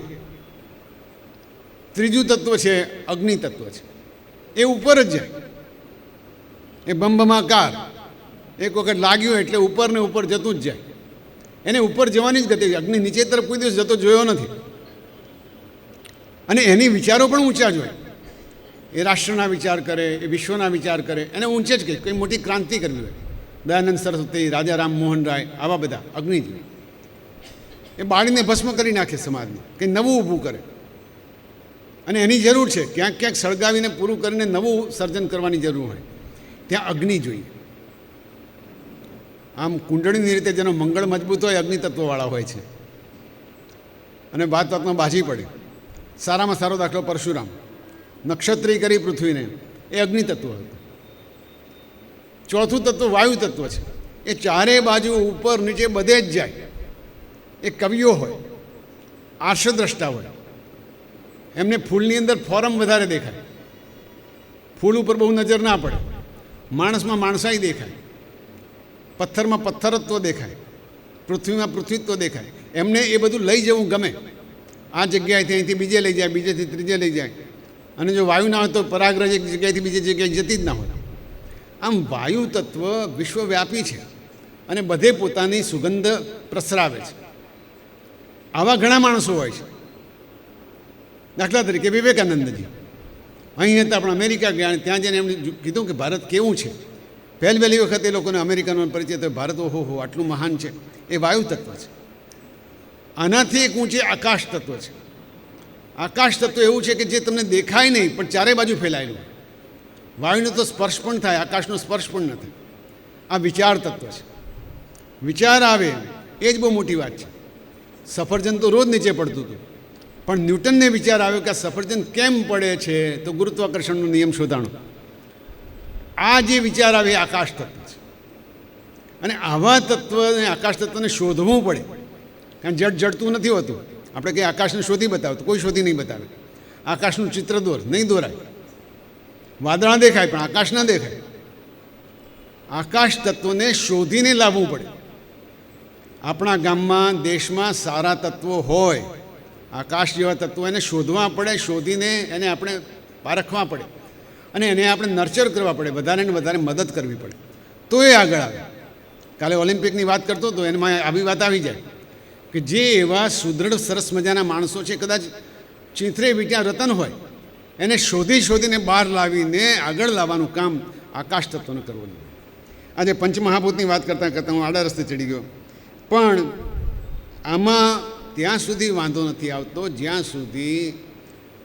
ત્રીજું તત્વ છે અગ્નિ તત્વ છે, એ ઉપર જ જાય, એ બમબમાકાર એક વખત લાગ્યું એટલે ઉપર ને ઉપર જતું જ જાય, એને ઉપર જવાની જ ગતિ. અગ્નિ નીચે તરફ કોઈ દિવસ જતો જોયો નથી. અને એની વિચારો પણ ઊંચા જ હોય. એ રાષ્ટ્રના વિચાર કરે, એ વિશ્વના વિચાર કરે, એને ઊંચે જ કંઈ મોટી ક્રાંતિ કરવી હોય. દયાનંદ સરસ્વતી, રાજા રામ મોહન રાય, આવા બધા અગ્નિ જ એ બાળીને ભસ્મ કરી નાખે સમાજને, કંઈ નવું ઊભું કરે. અને એની જરૂર છે, ક્યાંક ક્યાંક સળગાવીને પૂરું કરીને નવું સર્જન કરવાની જરૂર હોય, ત્યાં અગ્નિ જોઈએ. આમ કુંડળીની રીતે જેનો મંગળ મજબૂત હોય અગ્નિ તત્વવાળા હોય છે. અને વાત વાતમાં બાજી પડે. સારામાં સારો દાખલો પરશુરામ, નક્ષત્રી કરી પૃથ્વીને, એ અગ્નિ તત્વ હતું. ચોથું તત્વ વાયુ તત્વ છે, એ ચારે બાજુ ઉપર નીચે બધે જ જાય. એ કવિઓ હોય, આર્ષદ્રષ્ટા હોય, એમને ફૂલની અંદર ફોરમ વધારે દેખાય, ફૂલ ઉપર બહુ નજર ના પડે, માણસમાં માણસાઈ દેખાય, પથ્થરમાં પથ્થરત્વ દેખાય, પૃથ્વીમાં પૃથ્વીત્વ દેખાય. એમને એ બધું લઈ જવું ગમે. આ જગ્યાએથી અહીંથી બીજે લઈ જાય, બીજેથી ત્રીજે લઈ જાય. અને જો વાયુ ના હોય તો પરાગરજ એક જગ્યાએથી બીજી જગ્યાએ જતી જ ના હોય. આમ વાયુ તત્વ વિશ્વવ્યાપી છે અને બધે પોતાની સુગંધ પ્રસરાવે છે. આવા ઘણા માણસો હોય છે. દાખલા તરીકે વિવેકાનંદજી અહીં હતા, પણ અમેરિકા ગયા, ત્યાં જઈને એમણે કીધું કે ભારત કેવું છે. પહેલી વખત એ લોકોને અમેરિકાનો પરિચય થયો. ભારત ઓહો આટલું મહાન છે. એ વાયુ તત્વ છે. આનાથી એક ઊંચે આકાશ તત્વ છે. આકાશ તત્વ એવું છે કે જે તમને દેખાય નહીં પણ ચારે બાજુ ફેલાયેલું. વાયુનો તો સ્પર્શ પણ થાય, આકાશનો સ્પર્શ પણ નથી. આ વિચાર તત્વ છે. વિચાર આવે એ જ બહુ મોટી વાત છે. સફરજન તો રોજ નીચે પડતું હતું, પણ ન્યૂટનને વિચાર આવ્યો કે આ સફરજન કેમ પડે છે, તો ગુરુત્વાકર્ષણનો નિયમ શોધાણો. આ જે વિચાર આવે એ આકાશ તત્વ છે. અને આવા તત્વને, આકાશ તત્વને શોધવું પડે, કારણ જડતું નથી હોતું. આપણે કંઈ આકાશને શોધી બતાવો તો કોઈ શોધી નહીં બતાવે. આકાશનું ચિત્ર દોર, નહીં દોરાય. વાદળા દેખાય પણ આકાશ ના દેખાય. આકાશ તત્વને શોધીને લાવવું પડે. આપણા ગામમાં, દેશમાં સારા તત્વો હોય, આકાશ જેવા તત્વો, એને શોધવા પડે, શોધીને એને આપણે પારખવા પડે અને એને આપણે નર્ચર કરવા પડે, વધારે ને વધારે મદદ કરવી પડે, તો એ આગળ આવે. કાલે ઓલિમ્પિકની વાત કરતો હતો, એમાં આવી વાત આવી જાય કે જે એવા સુદૃઢ સરસ મજાના માણસો છે, કદાચ ચીંથરે વીંટ્યા રતન હોય, એને શોધીને બહાર લાવીને આગળ લાવવાનું કામ આકાશ તત્વને કરવું. આજે પંચમહાભૂતની વાત કરતાં હું આડા રસ્તે ચડી ગયો. પણ આમાં ત્યાં સુધી વાંધો નથી આવતો જ્યાં સુધી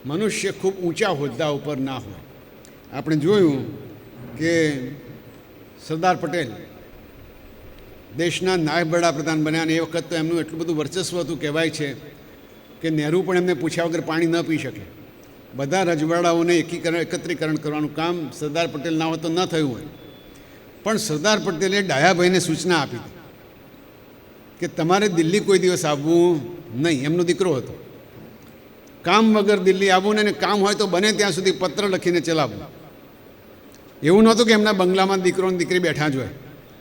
મનુષ્ય ખૂબ ઊંચા હોદ્દા ઉપર ના હોય. આપણે જોયું કે સરદાર પટેલ દેશના નાયબ વડાપ્રધાન બન્યા, અને એ વખત તો એમનું એટલું બધું વર્ચસ્વ હતું, કહેવાય છે કે નહેરુ પણ એમને પૂછ્યા વગર પાણી ન પી શકે. બધા રજવાડાઓને એકત્રીકરણ કરવાનું કામ સરદાર પટેલ ના હોય તો ન થયું હોય. પણ સરદાર પટેલે ડાયાભાઈને સૂચના આપી હતી કે તમારે દિલ્હી કોઈ દિવસ આવવું નહીં. એમનો દીકરો હતો. કામ વગર દિલ્હી આવવું ને, કામ હોય તો બને ત્યાં સુધી પત્ર લખીને ચલાવવું. એવું નહોતું કે એમના બંગલામાં દીકરો અને દીકરી બેઠા જ હોય,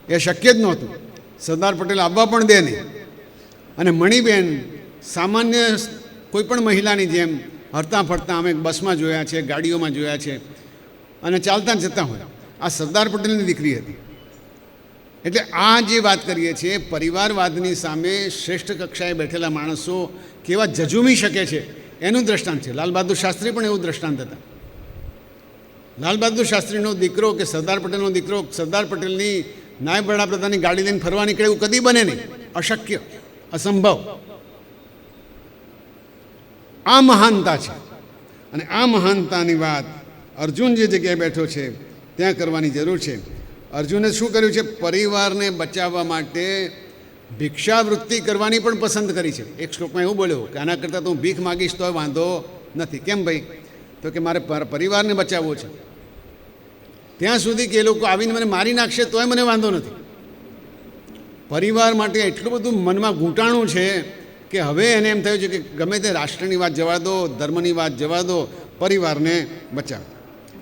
એ શક્ય જ નહોતું. સરદાર પટેલ આવવા પણ દે નહીં. અને મણીબેન સામાન્ય કોઈ પણ મહિલાની જેમ હરતા ફરતા અમે બસમાં જોયા છે, ગાડીઓમાં જોયા છે, અને ચાલતા જતા હોય. આ સરદાર પટેલની દીકરી હતી. એટલે આ જે વાત કરીએ છીએ, પરિવારવાદની સામે શ્રેષ્ઠ કક્ષાએ બેઠેલા માણસો કેવા ઝઝૂમી શકે છે એનું દ્રષ્ટાંત છે. લાલ બહાદુર શાસ્ત્રી પણ એવું દ્રષ્ટાંત હતા. લાલ બહાદુર શાસ્ત્રીનો દીકરો કે સરદાર પટેલનો દીકરો સરદાર પટેલની નાયબ વડાપ્રધાનની ગાડી લઈને ફરવા નીકળે એવું કદી બને નહીં. અશક્ય, અસંભવ. આ મહાનતા છે. અને આ મહાનતાની વાત અર્જુન જે જગ્યાએ બેઠો છે ત્યાં કરવાની જરૂર છે. અર્જુને શું કર્યું છે? પરિવારને બચાવવા માટે ભિક્ષાવૃત્તિ કરવાની પણ પસંદ કરી છે. એક શ્લોકમાં એવું બોલ્યો કે આના કરતાં તો હું ભીખ માગીશ તો વાંધો નથી. કેમ ભાઈ? તો કે મારે પરિવારને બચાવવો છે. ત્યાં સુધી કે એ લોકો આવીને મને મારી નાખશે તોય મને વાંધો નથી. પરિવાર માટે એટલું બધું મનમાં ઘૂંટાણું છે કે હવે એને એમ થયું છે કે ગમે તે રાષ્ટ્રની વાત જવા દો, ધર્મની વાત જવા દો, પરિવારને બચાવો.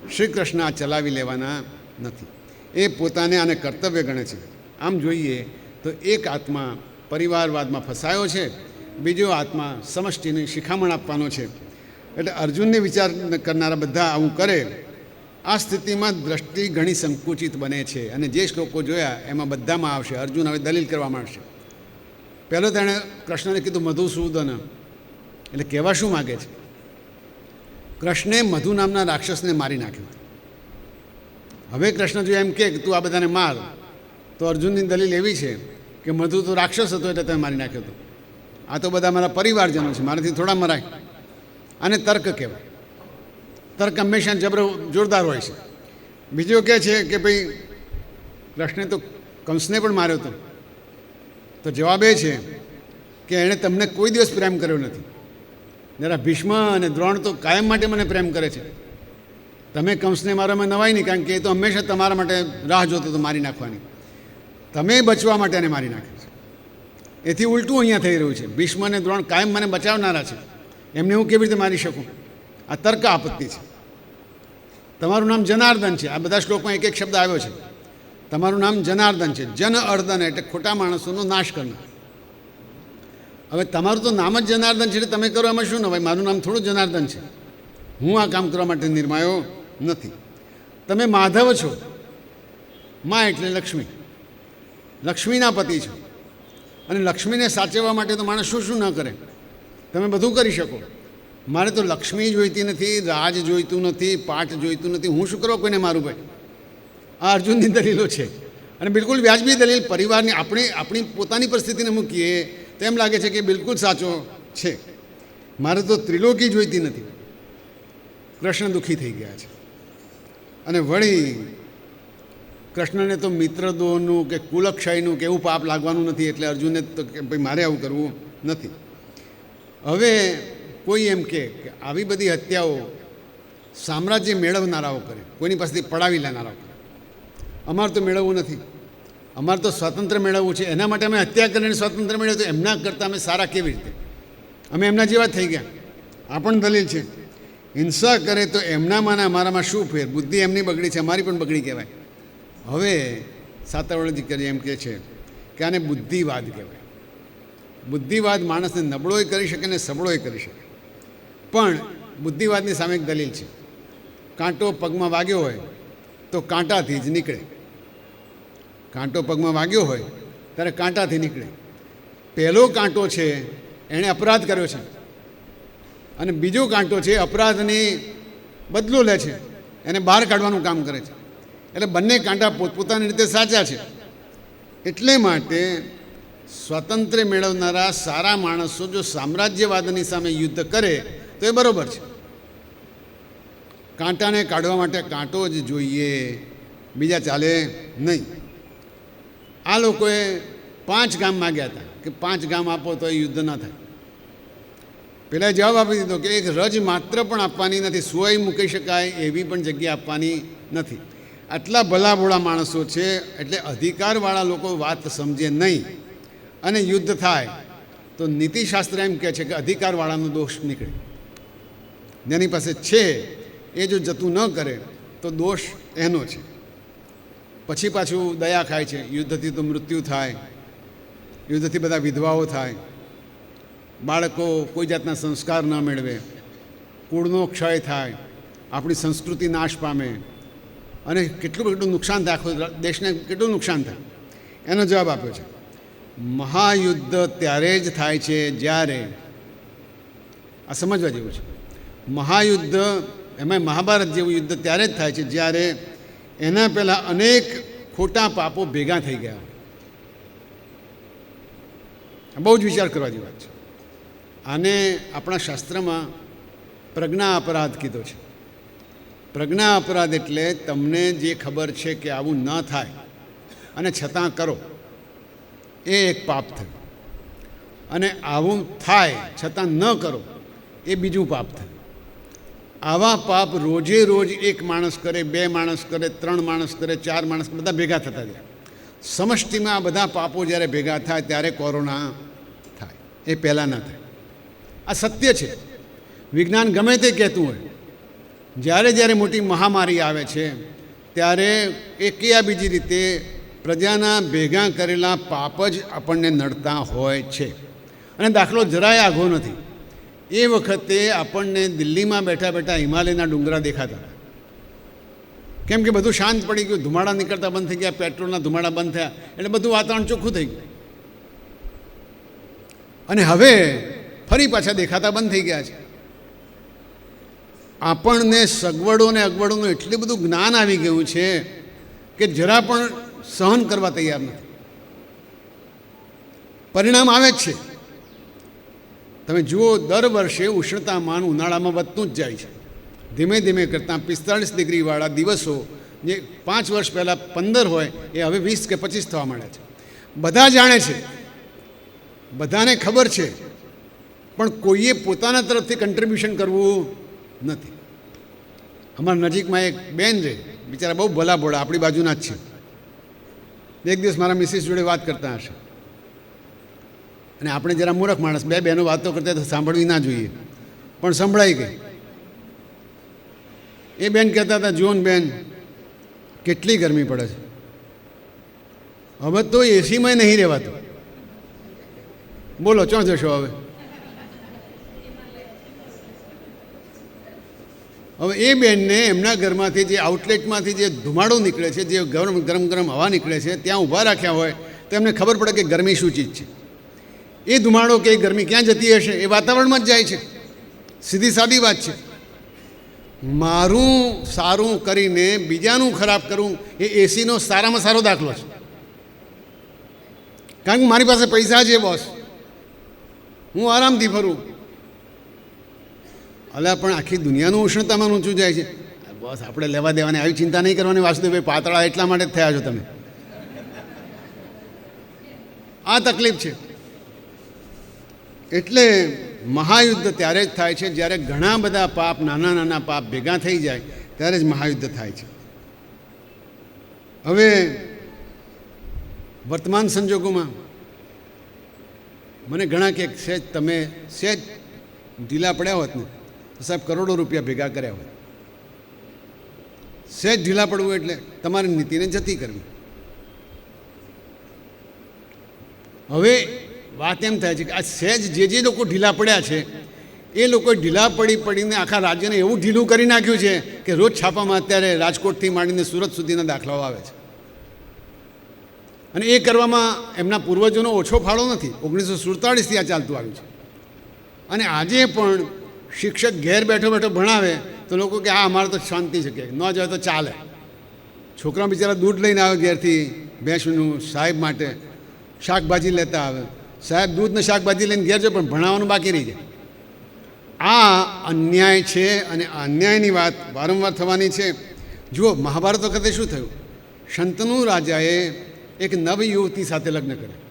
શ્રી કૃષ્ણ આ ચલાવી લેવાના નથી. એ પોતાને આને કર્તવ્ય ગણે છે. આમ જોઈએ તો એક આત્મા પરિવારવાદમાં ફસાયો છે, બીજો આત્મા સમષ્ટિની શિખામણ આપવાનો છે. એટલે અર્જુનને વિચાર કરનારા બધા આવું કરે. આ સ્થિતિમાં દ્રષ્ટિ ઘણી સંકુચિત બને છે અને જે શ્લોકો જોયા એમાં બધામાં આવશે. અર્જુન હવે દલીલ કરવા માંડશે. પહેલો તેણે કૃષ્ણને કીધું મધુસૂદન, એટલે કહેવા શું માગે છે? કૃષ્ણે મધુ નામના રાક્ષસને મારી નાખ્યો. હવે કૃષ્ણ જો એમ કે તું આ બધાને માર, તો અર્જુનની દલીલ એવી છે કે મધુ તો રાક્ષસ હતો એટલે તમે મારી નાખ્યો હતો. આ તો બધા મારા પરિવારજનો છે, મારાથી થોડા મરાય. આને તર્ક કહેવાય. તર્ક હંમેશા જોરદાર હોય છે. બીજો કહે છે કે ભાઈ કૃષ્ણે તો કંસને પણ માર્યો હતો. તો જવાબ એ છે કે એણે તમને કોઈ દિવસ પ્રેમ કર્યો નથી. જરા ભીષ્મ અને દ્રોણ તો કાયમ માટે મને પ્રેમ કરે છે. તમે કંસને મારવામાં નવાય નહીં, કારણ કે એ તો હંમેશા તમારા માટે રાહ જોતો હતો મારી નાખવાની. તમે બચવા માટે એને મારી નાખે છે. એથી ઉલટું અહીંયા થઈ રહ્યું છે. ભીષ્મ અને દ્રોણ કાયમ મને બચાવનારા છે, એમને હું કેવી રીતે મારી શકું? આ તર્ક આપત્તિ છે. તમારું નામ જનાર્દન છે. આ બધા શ્લોકમાં એક એક શબ્દ આવ્યો છે. તમારું નામ જનાર્દન છે. જન અર્દન એટલે ખોટા માણસોનો નાશ કરનાર. હવે તમારું તો નામ જ જનાર્દન છે એટલે તમે કરો એમાં શું ને ભાઈ? મારું નામ થોડું જનાર્દન છે. હું આ કામ કરવા માટે નિર્માયો નથી. તમે માધવ છો. મા એટલે લક્ષ્મી, લક્ષ્મીના પતિ છો. અને લક્ષ્મીને સાચવવા માટે તો માણસ શું શું ન કરે. તમે બધું કરી શકો. મારે તો લક્ષ્મી જોઈતી નથી, રાજ જોઈતું નથી, પાઠ જોઈતું નથી. હું શું કરવા કોઈને મારું ભાઈ? આ અર્જુનની દલીલો છે અને બિલકુલ વ્યાજબી દલીલ. પરિવારની આપણી પોતાની પરિસ્થિતિને મૂકીએ તો એમ લાગે છે કે બિલકુલ સાચો છે. મારે તો ત્રિલોકી જોઈતી નથી. કૃષ્ણ દુઃખી થઈ ગયા છે. અને વળી કૃષ્ણને તો મિત્રદોહનું કે કુલક્ષયનું કે એવું પાપ લાગવાનું નથી, એટલે અર્જુનને તો કે ભાઈ મારે આવું કરવું નથી. હવે કોઈ એમ કે આવી બધી હત્યાઓ સામ્રાજ્ય મેળવનારાઓ કરે, કોઈની પાસેથી પડાવી લેનારાઓ કરે. અમારે તો મેળવવું નથી. અમારે તો સ્વાતંત્ર્ય મેળવવું છે. એના માટે અમે હત્યા કરીને સ્વાતંત્ર્ય મેળવ્યું. તો એમના કરતાં અમે સારા કેવી રીતે? અમે એમના જેવા જ થઈ ગયા. આ પણ દલીલ છે. હિંસા કરે તો એમનામાં અમારામાં શું ફેર? બુદ્ધિ એમની બગડી છે, અમારી પણ બગડી કહેવાય. હવે સાતવળજી કરી એમ કહે છે કે આને બુદ્ધિવાદ કહેવાય. બુદ્ધિવાદ માણસને નબળોય કરી શકે ને સબળોય કરી શકે. પણ બુદ્ધિવાદની સામે એક દલીલ છે. કાંટો પગમાં વાગ્યો હોય તો કાંટાથી જ નીકળે. કાંટો પગમાં વાગ્યો હોય ત્યારે કાંટાથી નીકળે. પહેલો કાંટો છે એણે અપરાધ કર્યો છે અને બીજો કાંટો છે અપરાધની બદલો લે છે, એને બહાર કાઢવાનું કામ કરે છે. એટલે બંને કાંટા પોતપોતાની રીતે સાચા છે. એટલે માટે સ્વાતંત્ર્ય મેળવનારા સારા માણસો જો સામ્રાજ્યવાદની સામે યુદ્ધ કરે તો એ બરાબર છે. કાંટાને કાઢવા માટે કાંટો જ જોઈએ, બીજા ચાલે નહીં. આ લોકોએ 5 ગામ માગ્યા હતા કે 5 ગામ આપો તો એ યુદ્ધ ન થાય. પહેલાં જવાબ આપી દીધો કે એક રજ માત્ર પણ આપવાની નથી, સુવાઈ મૂકી શકાય એવી પણ જગ્યા આપવાની નથી. આટલા ભલાભોળા માણસો છે એટલે અધિકારવાળા લોકો વાત સમજે નહીં અને યુદ્ધ થાય તો નીતિશાસ્ત્ર એમ કહે છે કે અધિકારવાળાનો દોષ નીકળે. જેની પાસે છે એ જો જતું ન કરે તો દોષ એનો છે. પછી પાછું દયા ખાય છે. યુદ્ધથી તો મૃત્યુ થાય, યુદ્ધથી બધા વિધવાઓ થાય, બાળકો કોઈ જાતના સંસ્કાર ન મેળવે, કુળનો ક્ષય થાય, આપણી સંસ્કૃતિ નાશ પામે અને કેટલું નુકસાન થાય, આખો દેશને કેટલું નુકસાન થાય. એનો જવાબ આપ્યો છે મહાયુદ્ધ ત્યારે જ થાય છે જ્યારે, આ સમજવા જેવું છે, મહાયુદ્ધ એમાં મહાભારત જેવું યુદ્ધ ત્યારે જ થાય છે જ્યારે એના પહેલાં અનેક ખોટા પાપો ભેગા થઈ ગયા. બહુ જ વિચાર કરવા જેવી વાત છે. આને આપણા શાસ્ત્રમાં પ્રજ્ઞા અપરાધ કીધો છે. પ્રજ્ઞા અપરાધ એટલે તમને જે ખબર છે કે આવું ન થાય અને છતાં કરો, એ એક પાપ થયું. અને આવું થાય છતાં ન કરો, એ બીજું પાપ થયું. આવા પાપ રોજે રોજ એક માણસ કરે, 2 માણસ કરે, 3 માણસ કરે, 4 માણસ, બધા ભેગા થતા જાય. સમષ્ટિમાં આ બધા પાપો જ્યારે ભેગા થાય ત્યારે કોરોના થાય, એ પહેલાં ના થાય. આ સત્ય છે. વિજ્ઞાન ગમે તે કહેતું હોય, જ્યારે જ્યારે મોટી મહામારી આવે છે ત્યારે એક યા બીજી રીતે પ્રજાના ભેગા કરેલા પાપ જ આપણને નડતા હોય છે. અને દાખલો જરાય આઘો નથી. એ વખતે આપણને દિલ્હીમાં બેઠા બેઠા હિમાલયના ડુંગરા દેખાતા, કેમ કે બધું શાંત પડી ગયું, ધુમાડા નીકળતા બંધ થઈ ગયા, પેટ્રોલના ધુમાડા બંધ થયા, એટલે બધું વાતાવરણ ચોખ્ખું થઈ ગયું. અને હવે ફરી પાછા દેખાતા બંધ થઈ ગયા છે. આપણને સગવડો ને અગવડોનું એટલું બધું જ્ઞાન આવી ગયું છે કે જરા પણ સહન કરવા તૈયાર નથી. પરિણામ આવે જ છે. તમે જુઓ, દર વર્ષે ઉષ્ણતામાન ઉનાળામાં વધતું જ જાય છે. ધીમે ધીમે કરતાં 45 ડિગ્રીવાળા દિવસો જે 5 વર્ષ પહેલાં 15 હોય એ હવે 20 કે 25 થવા માંડ્યા છે. બધા જાણે છે, બધાને ખબર છે, પણ કોઈએ પોતાના તરફથી કન્ટ્રીબ્યુશન કરવું નથી. અમારા નજીકમાં એક બેન છે, બિચારા બહુ ભલા ભોળા, આપણી બાજુના જ છે. એક દિવસ મારા મિસિસ જોડે વાત કરતા હશે, અને આપણે જરા મૂર્ખ માણસ, 2 બહેનો વાતો કરતા તો સાંભળવી ના જોઈએ, પણ સંભળાઈ ગઈ. એ બેન કહેતા હતા, જુઓ ને બેન, કેટલી ગરમી પડે છે, હવે તો એસીમાં નહીં રહેવાતું. બોલો, ચોં જશો હવે? હવે એ બેનને એમના ઘરમાંથી જે આઉટલેટમાંથી જે ધુમાડો નીકળે છે, જે ગરમ ગરમ ગરમ હવા નીકળે છે, ત્યાં ઊભા રાખ્યા હોય તો એમને ખબર પડે કે ગરમી શું ચીજ છે. એ ધુમાડો કે એ ગરમી ક્યાં જતી હશે? એ વાતાવરણમાં જ જાય છે. સીધી સાદી વાત છે. મારું સારું કરીને બીજાનું ખરાબ કરવું એ એસીનો સારામાં સારો દાખલો છે. કારણ કે મારી પાસે પૈસા છે બોસ, હું આરામથી ફરું. અલા, પણ આખી દુનિયાનું ઉષ્ણતામાન ઊંચું જાય છે. બોસ, આપણે લેવા દેવાની આવી ચિંતા નહીં કરવાની. વાસુદેવભાઈ પાતળા એટલા માટે જ થયા છો તમે. આ તકલીફ છે. એટલે મહાયુદ્ધ ત્યારે જ થાય છે જ્યારે ઘણા બધા પાપ, નાના નાના પાપ ભેગા થઈ જાય ત્યારે જ મહાયુદ્ધ થાય છે. હવે વર્તમાન સંજોગોમાં મને ઘણા કે સહેજ તમે સહેજ ઢીલા પડ્યા હોત ને તો સાહેબ કરોડો રૂપિયા ભેગા કર્યા હોત. સહેજ ઢીલા પડવું એટલે તમારી નીતિને જતી કરવી. હવે વાત એમ થાય છે કે આ સહેજ જે લોકો ઢીલા પડ્યા છે એ લોકો ઢીલા પડીને આખા રાજ્યને એવું ઢીલું કરી નાખ્યું છે કે રોજ છાપામાં અત્યારે રાજકોટથી માંડીને સુરત સુધીના દાખલાઓ આવે છે. અને એ કરવામાં એમના પૂર્વજોનો ઓછો ફાળો નથી. 1947થી આ ચાલતું આવ્યું છે. અને આજે પણ શિક્ષક ઘેર બેઠો બેઠો ભણાવે તો લોકો કે આ અમારે તો શાંતિ છે, કે ન જાય તો ચાલે. છોકરા બિચારા દૂધ લઈને આવે ઘેરથી ભેંસનું સાહેબ માટે, શાકભાજી લેતા આવે, સાહેબ દૂધ ને શાકભાજી લઈને ઘેર જાય, પણ ભણાવવાનું બાકી રહી જાય. આ અન્યાય છે. અને આ અન્યાયની વાત વારંવાર થવાની છે. જુઓ, મહાભારત વખતે શું થયું? શંતનુ રાજાએ એક નવ યુવતી સાથે લગ્ન કર્યા.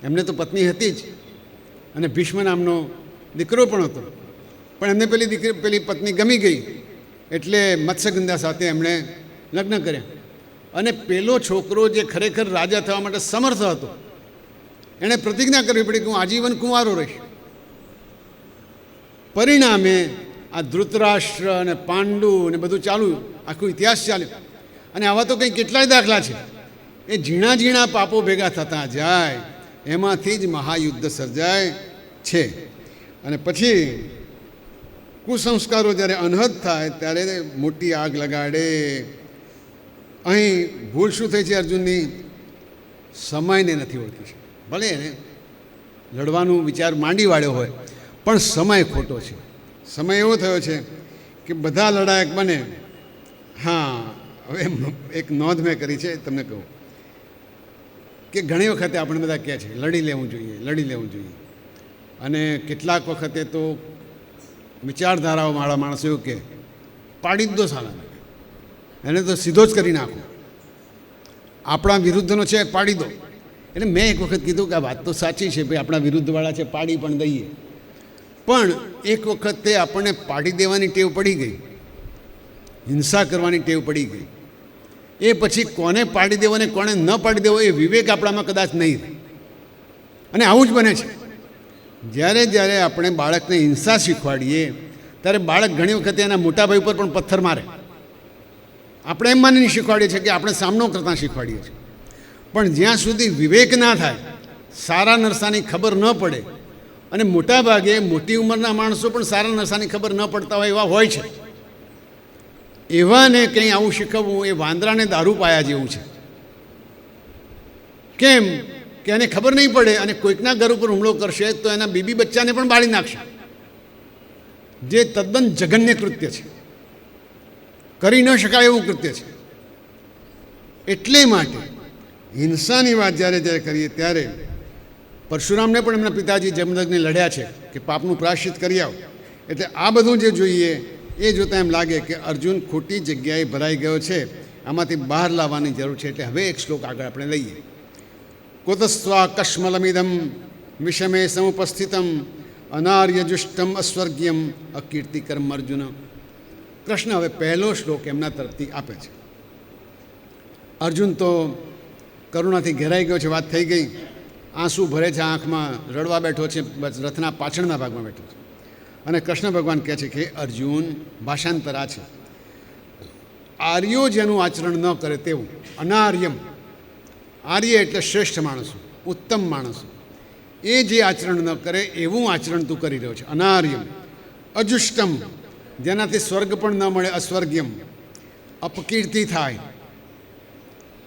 એમને તો પત્ની હતી જ, અને ભીષ્મ નામનો દીકરો પણ હતો, પણ એમને પેલી પત્ની ગમી ગઈ એટલે મત્સ્યગંધા સાથે એમણે લગ્ન કર્યા. અને પેલો છોકરો જે ખરેખર રાજા થવા માટે સમર્થ હતો, એણે પ્રતિજ્ઞા કરવી પડી કે હું આજીવન કુંવારો રહીશ. પરિણામે આ ધૃતરાષ્ટ્ર અને પાંડુ અને બધું ચાલુ, આખું ઇતિહાસ ચાલ્યો. અને આવા તો કંઈ કેટલાય દાખલા છે. એ ઝીણા ઝીણા પાપો ભેગા થતા જાય, એમાંથી જ મહાયુદ્ધ સર્જાય છે. અને પછી કુસંસ્કારો જ્યારે અનહદ થાય ત્યારે મોટી આગ લગાડે. અહીં ભૂલ શું થઈ છે અર્જુનની? સમયને નથી ઓળખી છે. ભલે એને લડવાનું વિચાર માંડી વાળ્યો હોય, પણ સમય ખોટો છે. સમય એવો થયો છે કે બધા લડાયક બને. હા, હવે એક નોંધ મેં કરી છે, તમને કહું કે ઘણી વખતે આપણે બધા કહે છે લડી લેવું જોઈએ. અને કેટલાક વખતે તો વિચારધારાઓવાળા માણસો એવું કહે પાડી જ દો સાલાને, એને તો સીધો જ કરી નાખો, આપણા વિરુદ્ધનો છે પાડી દો. એટલે મેં એક વખત કીધું કે આ વાત તો સાચી છે ભાઈ, આપણા વિરુદ્ધવાળા છે પાડી પણ દઈએ. પણ એક વખતે આપણને પાડી દેવાની ટેવ પડી ગઈ હિંસા કરવાની ટેવ પડી ગઈ. એ પછી કોને પાડી દેવો અને કોને ન પાડી દેવો એ વિવેક આપણામાં કદાચ નહીં રહે. અને આવું જ બને છે. જ્યારે જ્યારે આપણે બાળકને હિંસા શીખવાડીએ ત્યારે બાળક ઘણી વખતે એના મોટા ભાઈ ઉપર પણ પથ્થર મારે. આપણે એમ માનીને શીખવાડીએ છીએ કે આપણે સામનો કરતાં શીખવાડીએ છીએ. પણ જ્યાં સુધી વિવેક ના થાય, સારા નરસાની ખબર ન પડે, અને મોટા ભાગે મોટી ઉંમરના માણસો પણ સારા નરસાની ખબર ન પડતા હોય એવા હોય છે, એવાને કંઈ આવું શીખવવું એ વાંદરાને દારૂ પાયા જેવું છે. કેમ કે એને ખબર નહીં પડે અને કોઈકના ઘર ઉપર હુમલો કરશે તો એના બીબી બચ્ચાને પણ બાળી નાખશે, જે તદ્દન જઘન્ય કૃત્ય છે, કરી ન શકાય એવું કૃત્ય છે. એટલે માટે હિંસાની વાત જ્યારે જ્યારે કરીએ ત્યારે પરશુરામને પણ એમના પિતાજી જમદગ્નિ લડ્યા છે કે પાપનું પ્રાયશ્ચિત કરી આવો. એટલે આ બધું જે જોઈએ એ જોતાં એમ લાગે કે અર્જુન ખોટી જગ્યાએ ભરાઈ ગયો છે, આમાંથી બહાર લાવવાની જરૂર છે. એટલે હવે એક શ્લોક આગળ આપણે લઈએ. કુતસ્વા કશ્મલમિદમ વિષમે સમુપસ્થિતમ અનાર્યજુષ્ટમ અસ્વર્ગ્યમ અકીર્તિકરમ અર્જુન. કૃષ્ણ હવે પહેલો શ્લોક એમના તરફથી આપે છે. અર્જુન તો કરુણાથી ઘેરાઈ ગયો છે, વાત થઈ ગઈ, આંસુ ભરે છે આંખમાં, રડવા બેઠો છે, રથના પાછળના ભાગમાં બેઠો છે. અને કૃષ્ણ ભગવાન કહે છે કે અર્જુન, ભાષાંતર આ છે, આર્યો જેનું આચરણ ન કરે તેવું, અનાર્યમ, આર્ય એટલે શ્રેષ્ઠ માણસો, ઉત્તમ માણસો, એ જે આચરણ ન કરે એવું આચરણ તું કરી રહ્યો છે. અનાર્યમ, અજુષ્ટમ, જેનાથી સ્વર્ગ પણ ન મળે, અસ્વર્ગ્યમ, અપકીર્તિ થાય,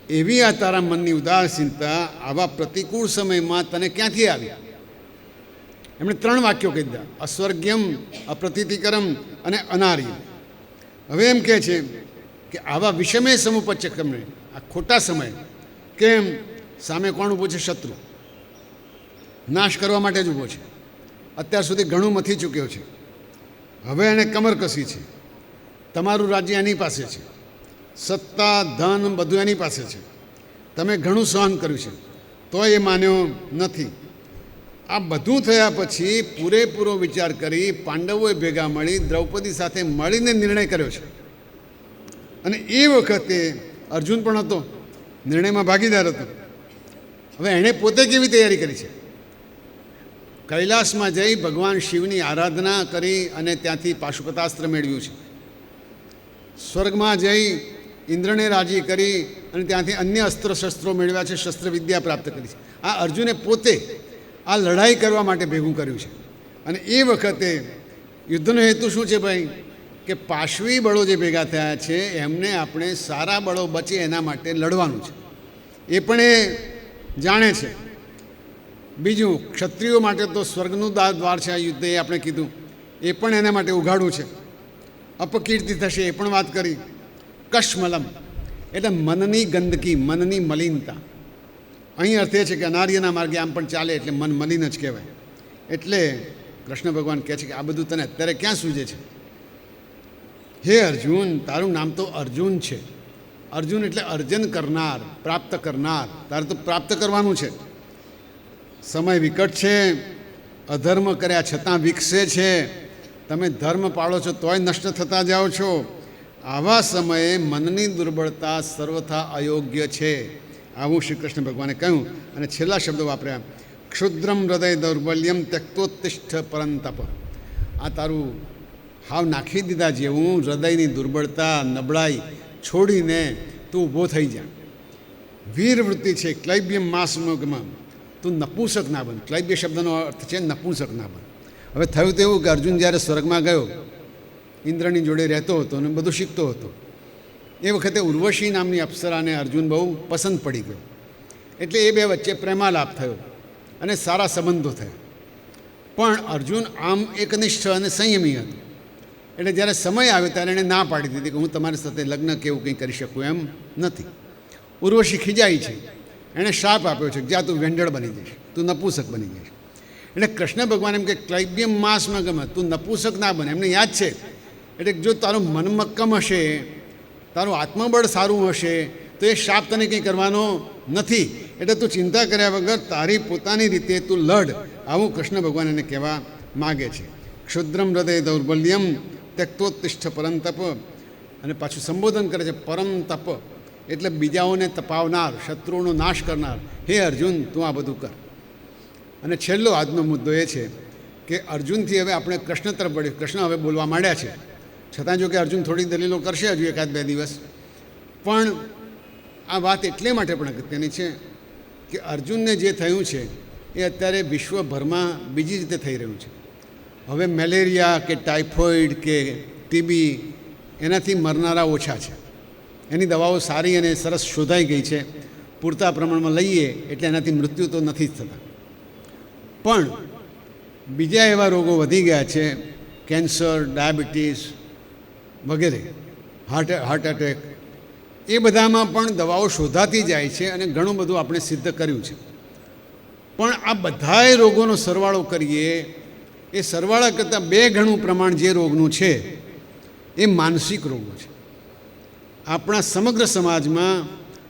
એવી આ તારા મનની ઉદાસીનતા આવા પ્રતિકૂળ સમયમાં તને ક્યાંથી આવી? એમણે 3 વાક્યો કહી દીધા: અસ્વર્ગ્યમ, અપ્રતીતિકરમ અને અનાર્યમ. હવે એમ કહે છે કે આવા વિષમે સમુપચક્રમને, આ ખોટા સમય, કેમ? સામે કોણ ઊભું છે? શત્રુ, નાશ કરવા માટે જ ઊભો છે. અત્યાર સુધી ઘણું મથી ચૂક્યો છે, હવે એણે કમર કસી છે. તમારું રાજ્ય એની પાસે છે, સત્તા, ધન બધું એની પાસે છે. તમે ઘણું સહન કર્યું છે, તોય એ માન્યો નથી. આ બધું થયા પછી પૂરેપૂરો વિચાર કરી પાંડવોએ ભેગા મળી દ્રૌપદી સાથે મળીને નિર્ણય કર્યો છે. અને એ વખતે અર્જુન પણ હતો, નિર્ણયમાં ભાગીદાર હતો. હવે એણે પોતે કેવી તૈયારી કરી છે? કૈલાસમાં જઈ ભગવાન શિવની આરાધના કરી અને ત્યાંથી પાશુપતાસ્ત્ર મેળવ્યું છે. સ્વર્ગમાં જઈ ઇન્દ્રને રાજી કરી અને ત્યાંથી અન્ય અસ્ત્ર શસ્ત્રો મેળવ્યા છે, શસ્ત્ર વિદ્યા પ્રાપ્ત કરી છે. આ અર્જુને પોતે આ લડાઈ કરવા માટે ભેગું કર્યું છે. અને એ વખતે યુદ્ધનો હેતુ શું છે ભાઈ? કે પાશવી બળો જે ભેગા થયા છે એમને આપણે સારા બળો બચે એના માટે લડવાનું છે. એ પણ એ જાણે છે. બીજું, ક્ષત્રિયો માટે તો સ્વર્ગનું દ્વાર છે આ યુદ્ધ, એ આપણે કીધું, એ પણ એના માટે ઉઘાડું છે. અપકીર્તિ થશે એ પણ વાત કરી. કશ્મલમ એટલે મનની ગંદકી, મનની મલિનતા. અહીં અર્થ એ છે કે અનાર્યના માર્ગે આમ પણ ચાલે એટલે મન મલિન જ કહેવાય. એટલે કૃષ્ણ ભગવાન કહે છે કે આ બધું તને અત્યારે ક્યાં સૂઝે છે? હે અર્જુન, તારું નામ તો અર્જુન છે. અર્જુન એટલે અર્જન કરનાર, પ્રાપ્ત કરનાર. તારે તો પ્રાપ્ત કરવાનું છે. સમય વિકટ છે, અધર્મ કર્યા છતાં વિકસે છે, તમે ધર્મ પાળો છો તોય નષ્ટ થતા જાઓ છો. આવા સમયે મનની દુર્બળતા સર્વથા અયોગ્ય છે. આવું શ્રી કૃષ્ણ ભગવાને કહ્યું. અને છેલ્લા શબ્દો વાપર્યા: ક્ષુદ્રમ હૃદય દૌર્બલ્યમ ત્યક્તોત્તિષ્ઠ પરંતપ. આ તારું હાવ નાખી દીધા જેવું હૃદયની દુર્બળતા, નબળાઈ છોડીને તું ઊભો થઈ જા. વીર વૃત્તિ છે, ક્લૈબ્યમ માસમગમાં, તું નપુંસક ના બન. ક્લૈબ્ય શબ્દનો અર્થ છે નપુંસક ના બન. હવે થયું તેવું કે અર્જુન જ્યારે સ્વર્ગમાં ગયો, ઇન્દ્રની જોડે રહેતો હતો અને બધું શીખતો હતો. એ વખતે ઉર્વશી નામની અપ્સરાને અર્જુન બહુ પસંદ પડી ગયો. એટલે એ બે વચ્ચે પ્રેમાલાપ થયો અને સારા સંબંધો થયા. પણ અર્જુન આમ એકનિષ્ઠ અને સંયમી હતો. એટલે જ્યારે સમય આવ્યો ત્યારે એણે ના પાડી દીધી કે હું તમારી સાથે લગ્ન કે એવું કંઈ કરી શકું એમ નથી. ઉર્વશી ખીજાઈ છે, એણે શાપ આપ્યો છે કે જ્યાં તું વેંડળ બની જઈશ, તું નપુંસક બની જઈશ. એટલે કૃષ્ણ ભગવાન એમ કે ક્લૈબ્યમ માસમાં ગમે, તું નપુંસક ના બને. એમને યાદ છે. એટલે જો તારું મન મક્કમ હશે, તારું આત્મબળ સારું હશે તો એ શાપ તને કંઈ કરવાનો નથી. એટલે તું ચિંતા કર્યા વગર તારી પોતાની રીતે તું લડ. આવું કૃષ્ણ ભગવાન એને કહેવા માગે છે. ક્ષુદ્રમ હૃદય દૌર્બલ્યમ ત્યક્તોત્તિષ્ઠ પરંતપ અને પાછું સંબોધન કરે છે પરમ તપ, એટલે બીજાઓને તપાવનાર, શત્રુઓનો નાશ કરનાર. હે અર્જુન, તું આ બધું કર. અને છેલ્લો આજનો મુદ્દો એ છે કે અર્જુનથી હવે આપણે કૃષ્ણ તરફ વળીએ. કૃષ્ણ હવે બોલવા માંડ્યા છે, છતાં જો કે અર્જુન થોડી દલીલો કરશે હજુ એકાદ બે દિવસ. પણ આ વાત એટલે માટે પણ અગત્યની છે કે અર્જુનને જે થયું છે એ અત્યારે વિશ્વભરમાં બીજી રીતે થઈ રહ્યું છે. હવે મેલેરિયા કે ટાઇફોઇડ કે ટીબી એનાથી મરનારા ઓછા છે. એની દવાઓ સારી અને સરસ શોધાઈ ગઈ છે. પૂરતા પ્રમાણમાં લઈએ એટલે એનાથી મૃત્યુ તો નથી જ થતા. પણ બીજા એવા રોગો વધી ગયા છે, કેન્સર, ડાયાબિટીસ વગેરે, હાર્ટ એટેક, એ બધામાં પણ દવાઓ શોધાતી જાય છે અને ઘણું બધું આપણે સિદ્ધ કર્યું છે. પણ આ બધાય રોગોનો સરવાળો કરીએ, એ સરવાળા કરતાં 2 ગણું પ્રમાણ જે રોગનું છે એ માનસિક રોગો છે. આપણા સમગ્ર સમાજમાં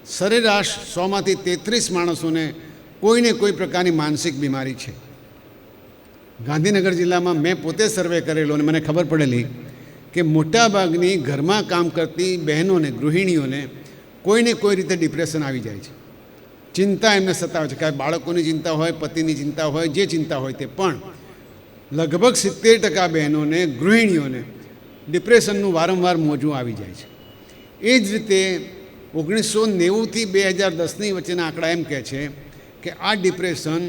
સરેરાશ 100માંથી 33 માણસોને કોઈને કોઈ પ્રકારની માનસિક બીમારી છે. ગાંધીનગર જિલ્લામાં મેં પોતે સર્વે કરેલો અને મને ખબર પડેલી કે મોટાભાગની ઘરમાં કામ કરતી બહેનોને, ગૃહિણીઓને કોઈને કોઈ રીતે ડિપ્રેશન આવી જાય છે. ચિંતા એમને સતાવે છે, કાંઈ બાળકોની ચિંતા હોય, પતિની ચિંતા હોય, જે ચિંતા હોય તે. પણ લગભગ 70% બહેનોને, ગૃહિણીઓને ડિપ્રેશનનું વારંવાર મોજું આવી જાય છે. એ જ રીતે 1990થી 2010ની વચ્ચેના આંકડા એમ કહે છે કે આ ડિપ્રેશન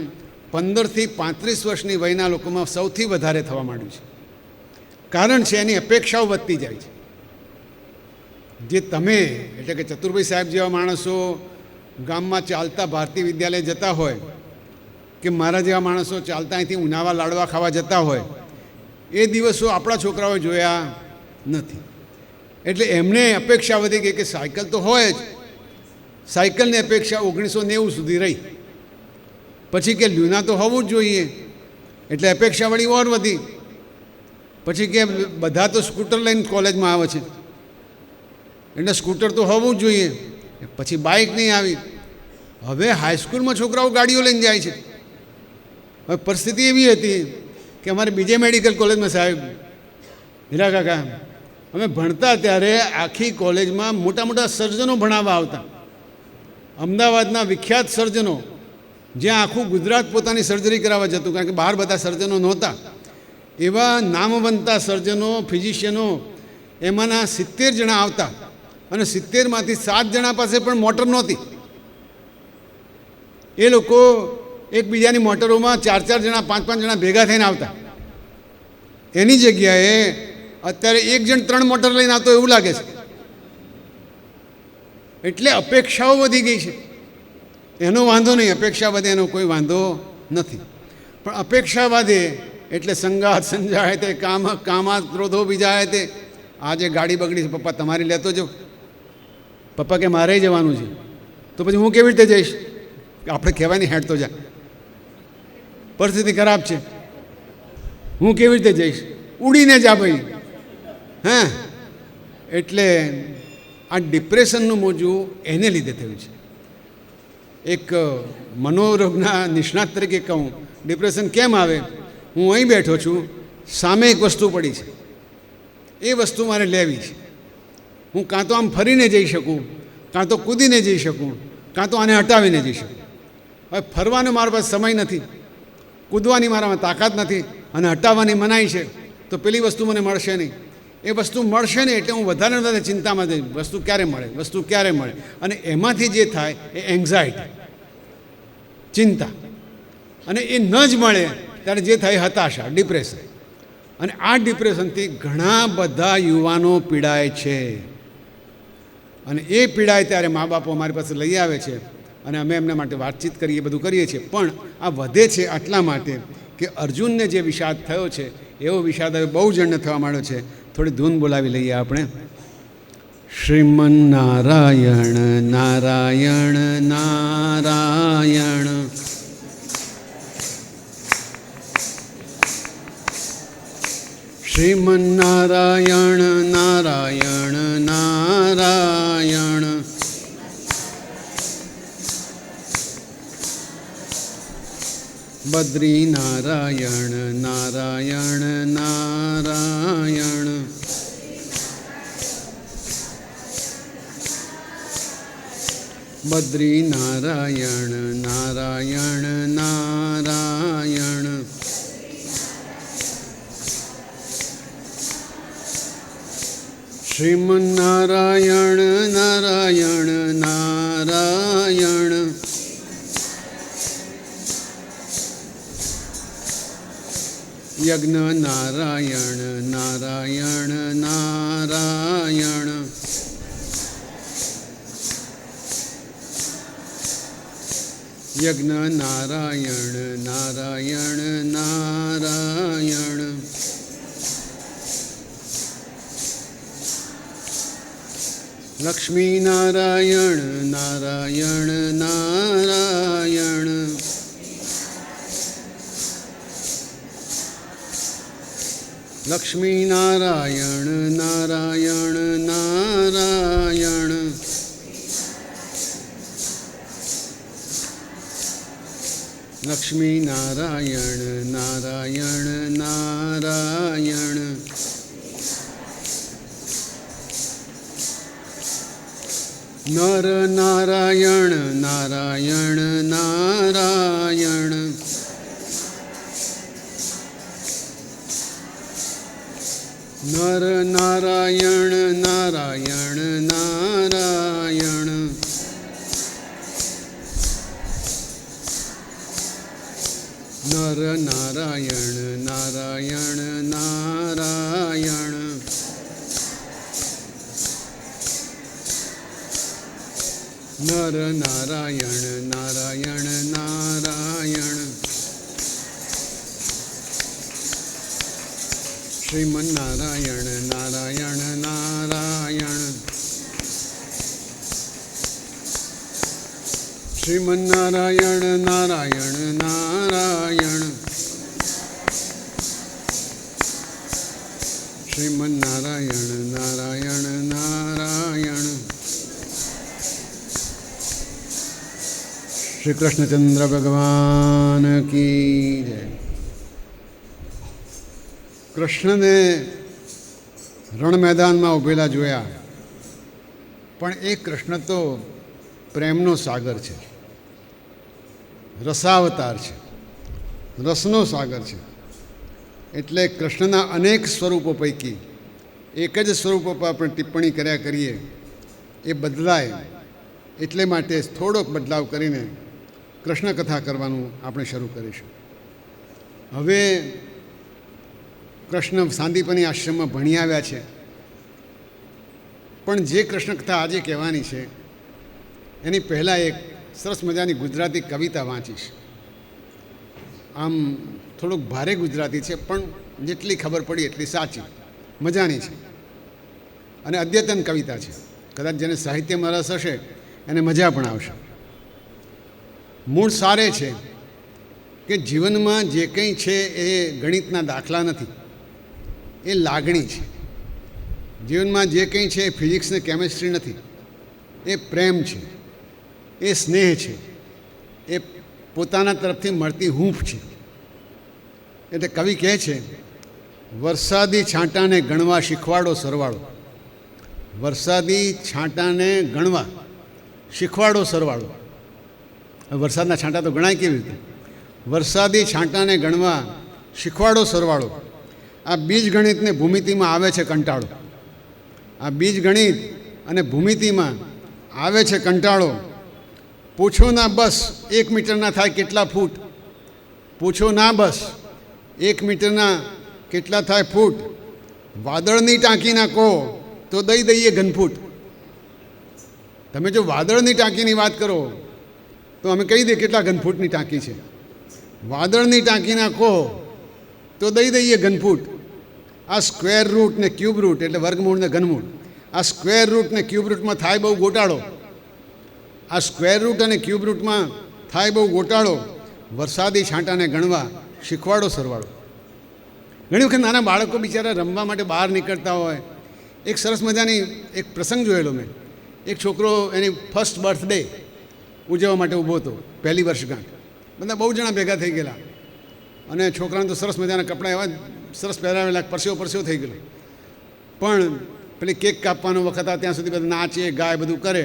15થી 35 વર્ષની વયના લોકોમાં સૌથી વધારે થવા માંડ્યું છે. કારણ છે એની અપેક્ષાઓ વધતી જાય છે. જે તમે એટલે કે ચતુરભાઈ સાહેબ જેવા માણસો ગામમાં ચાલતા ભારતીય વિદ્યાલય જતા હોય કે મારા જેવા માણસો ચાલતા અહીંથી ઉનાવા લાડવા ખાવા જતા હોય, એ દિવસો આપણા છોકરાઓએ જોયા નથી. એટલે એમને અપેક્ષા વધી ગઈ કે સાયકલ તો હોય જ. સાયકલની અપેક્ષા 1990 સુધી રહી. પછી કે લ્યુના તો હોવું જ જોઈએ, એટલે અપેક્ષા વળી ઓર વધી. પછી કે બધા તો સ્કૂટર લઈને કોલેજમાં આવે છે, એટલે સ્કૂટર તો હોવું જ જોઈએ. પછી બાઇક નહીં આવી. હવે હાઈસ્કૂલમાં છોકરાઓ ગાડીઓ લઈને જાય છે. હવે પરિસ્થિતિ એવી હતી કે અમારે બીજે મેડિકલ કોલેજમાં સાહેબ હીરા કાકા, અમે ભણતા ત્યારે આખી કોલેજમાં મોટા મોટા સર્જનો ભણાવવા આવતા. અમદાવાદના વિખ્યાત સર્જનો, જ્યાં આખું ગુજરાત પોતાની સર્જરી કરાવવા જતું, કારણ કે બહાર બધા સર્જનો નહોતા. એવા નામવંતા સર્જનો, ફિઝિશિયનો, એમાંના 70 જણા આવતા. અને 70માંથી 7 જણા પાસે પણ મોટર નહોતી. એ લોકો એકબીજાની મોટરોમાં 4-4 જણા, 5-5 જણા ભેગા થઈને આવતા. એની જગ્યાએ અત્યારે એક જણ 3 મોટર લઈને આવતો એવું લાગે છે. એટલે અપેક્ષાઓ વધી ગઈ છે. એનો વાંધો નહીં, અપેક્ષા વધે એનો કોઈ વાંધો નથી. પણ અપેક્ષા વધે એટલે સંગાત સંજાય તે, કામાત ક્રોધો બીજાય તે. આજે ગાડી બગડી છે, પપ્પા તમારી લેતો જાઓ. પપ્પા કે મારે જવાનું છે. તો પછી હું કેવી રીતે જઈશ? આપણે કહેવાય નહીં હેડ તો જા, પરિસ્થિતિ ખરાબ છે, હું કેવી રીતે જઈશ? ઉડીને જા ભાઈ. હા, એટલે આ ડિપ્રેશનનું મોજું એને લીધે થયું છે. એક મનોરોગના નિષ્ણાત તરીકે કહું, ડિપ્રેશન કેમ આવે? હું અહીં બેઠો છું, સામે એક વસ્તુ પડી છે, એ વસ્તુ મારે લેવી છે. હું કાં તો આમ ફરીને જઈ શકું, કાં તો કૂદીને જઈ શકું, કાં તો આને હટાવીને જઈ શકું. હવે ફરવાનો મારા પાસે સમય નથી, કૂદવાની મારામાં તાકાત નથી, અને હટાવવાની મનાઈ છે, તો પેલી વસ્તુ મને મળશે નહીં. એ વસ્તુ મળશે નહીં એટલે હું વધારે વધારે ચિંતામાં જઈશ, વસ્તુ ક્યારે મળે, વસ્તુ ક્યારે મળે. અને એમાંથી જે થાય એ એન્ઝાયટી, ચિંતા. અને એ ન જ મળે ત્યારે જે થાય હતાશા, ડિપ્રેશન. અને આ ડિપ્રેશનથી ઘણા બધા યુવાનો પીડાય છે. અને એ પીડાય ત્યારે મા બાપો અમારી પાસે લઈ આવે છે અને અમે એમના માટે વાતચીત કરીએ, બધું કરીએ છીએ. પણ આ વધે છે આટલા માટે કે અર્જુનને જે વિષાદ થયો છે એવો વિષાદ હવે બહુ જણને થવા માંડ્યો છે. થોડી ધૂન બોલાવી લઈએ આપણે. શ્રીમન નારાયણ નારાયણ નારાયણ, શ્રીમન નારાયણ નારાયણ નારાયણ, બદ્રી નારાયણ નારાયણ નારાયણ, બદ્રી નારાયણ નારાયણ નારાયણ, શ્રીમન્નારાયણ નારાયણ નારાયણ, યજ્ઞ નારાયણ નારાયણ નારાયણ, યજ્ઞ નારાયણ નારાયણ નારાયણ, લક્ષ્મી નારાયણ નારાયણ નારાયણ, લક્ષ્મી નારાયણ નારાયણ નારાયણ, લક્ષ્મી નારાયણ નારાયણ નારાયણ, નર નારાયણ નારાયણ નારાયણ, નર નારાયણ નારાયણ નારાયણ, નર નારાયણ નારાયણ નારાયણ, નર નારાયણ નારાયણ નારાયણ, શ્રીમન્નારાયણ નારાયણ નારાયણ, શ્રીમન્નારાયણ નારાયણ નારાયણ, શ્રીમન્નારાયણ નારાયણ નારાયણ. શ્રી કૃષ્ણચંદ્ર ભગવાન કી જય. કૃષ્ણને રણ મેદાનમાં ઊભેલા જોયા, પણ એ કૃષ્ણ તો પ્રેમનો સાગર છે, રસાવતાર છે, રસનો સાગર છે. એટલે કૃષ્ણના અનેક સ્વરૂપો પૈકી એક જ સ્વરૂપ પર આપણે ટિપ્પણી કર્યા કરીએ એ બદલાય, એટલે માટે થોડોક બદલાવ કરીને કૃષ્ણ કથા કરવાનું આપણે શરૂ કરીશું. હવે કૃષ્ણ સાંદીપની આશ્રમમાં ભણી આવ્યા છે, પણ જે કૃષ્ણ કથા આજે કહેવાની છે એની પહેલાં એક સરસ મજાની ગુજરાતી કવિતા વાંચીશ. આમ થોડુંક ભારે ગુજરાતી છે, પણ જેટલી ખબર પડી એટલી સાચી, મજાની છે અને અદ્યતન કવિતા છે. કદાચ જેને સાહિત્યમાં રસ હશે એને મજા પણ આવશે. મૂળ સારે છે કે જીવનમાં જે કંઈ છે એ ગણિતના દાખલા નથી, એ લાગણી છે. જીવનમાં જે કંઈ છે એ ફિઝિક્સ ને કેમેસ્ટ્રી નથી, એ પ્રેમ છે, એ સ્નેહ છે, એ પોતાના તરફથી મળતી હૂંફ છે. એટલે કવિ કહે છે, વરસાદી છાંટાને ગણવા શીખવાડો સરવાળો, વરસાદી છાંટાને ગણવા શીખવાડો સરવાળો. વરસાદના છાંટા તો ગણાય કેવી રીતે? વરસાદી છાંટાને ગણવા શીખવાડો સરવાળો. આ બીજ ગણિતને ભૂમિતિમાં આવે છે કંટાળો, આ બીજ ગણિત અને ભૂમિતિમાં આવે છે કંટાળો. પૂછો ના બસ 1 મીટરના થાય કેટલા ફૂટ, પૂછો ના બસ 1 મીટરના કેટલા થાય ફૂટ. વાદળની ટાંકીના કહો તો દઈ દઈએ ઘનફૂટ. તમે જો વાદળની ટાંકીની વાત કરો તો અમે કહી દઈએ કેટલા ઘનફૂટની ટાંકી છે. વાદળની ટાંકીના કહો તો દઈ દઈએ ઘનફૂટ. આ સ્ક્વેર રૂટ ને ક્યુબ રૂટ એટલે વર્ગમૂળ ને ઘનમૂળ, આ સ્ક્વેર રૂટ ને ક્યુબ રૂટમાં થાય બહુ ગોટાળો. આ સ્ક્વેર રૂટ અને ક્યુબ રૂટમાં થાય બહુ ગોટાળો. વરસાદી છાંટાને ગણવા શીખવાડો સરવાળો. ઘણી વખત નાના બાળકો બિચારા રમવા માટે બહાર નીકળતા હોય. એક સરસ મજાની એક પ્રસંગ જોયેલો મેં. એક છોકરો એની ફર્સ્ટ બર્થડે ઉજવવા માટે ઊભો હતો, પહેલી વર્ષગાંઠ. બધા બહુ જણા ભેગા થઈ ગયેલા અને છોકરાને તો સરસ મજાના કપડાં એવા સરસ પહેરાવેલા, પરસ્યો થઈ ગયેલો. પણ પેલી કેક કાપવાનો વખત આ ત્યાં સુધી બધા નાચે ગાય બધું કરે.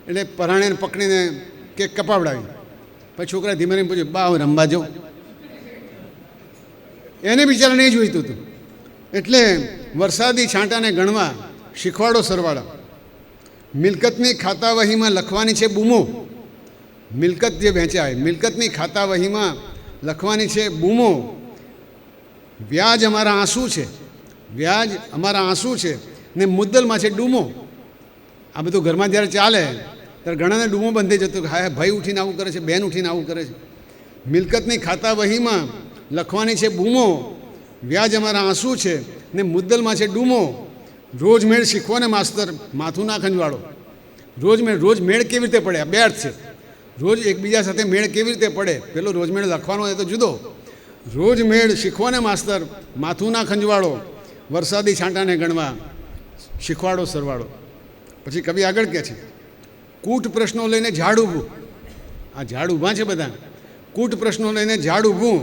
એટલે પરાણે પકડીને કેક કપાવડાવી. પછી છોકરા ધીમે ધીમે પૂછ્યું, બા હું રમવા જાઉં? એને બિચારાને એ જોઈતું હતું. એટલે વરસાદી છાંટાને ગણવા શીખવાડો સરવાળો. મિલકતની ખાતાવહીમાં લખવાની છે બૂમો. મિલકત જે વહેંચાય, મિલકતની ખાતાવહીમાં લખવાની છે બૂમો. વ્યાજ અમારા આંસુ છે, વ્યાજ અમારા આંસુ છે, ને મુદ્દલમાં છે ડૂમો. આ બધું ઘરમાં જ્યારે ચાલે ત્યારે ઘણાને ડૂમો બંધાઈ જતો કે હા ભાઈ ઉઠીને આવું કરે છે, બેન ઉઠીને આવું કરે છે. મિલકતની ખાતાવહીમાં લખવાની છે બૂમો. વ્યાજ અમારા આંસુ છે, ને મુદ્દલમાં છે ડૂમો. રોજ મેળ શીખવો ને માસ્તર, માથું ના ખંજવાળો. રોજ મેળ કેવી રીતે પડે? આ બે અર્થ છે. રોજ એકબીજા સાથે મેળ કેવી રીતે પડે? પેલો રોજ મેળ લખવાનો એ તો જુદો. રોજ મેળ શીખવો ને માસ્તર, માથું ના ખંજવાળો. વરસાદી છાંટાને ગણવા શીખવાડો સરવાળો. પછી કવિ આગળ કહે છે, કૂટ પ્રશ્નો લઈને ઝાડ ઊભું. આ ઝાડ ઊભા છે બધા. કૂટ પ્રશ્નો લઈને ઝાડ ઊભું,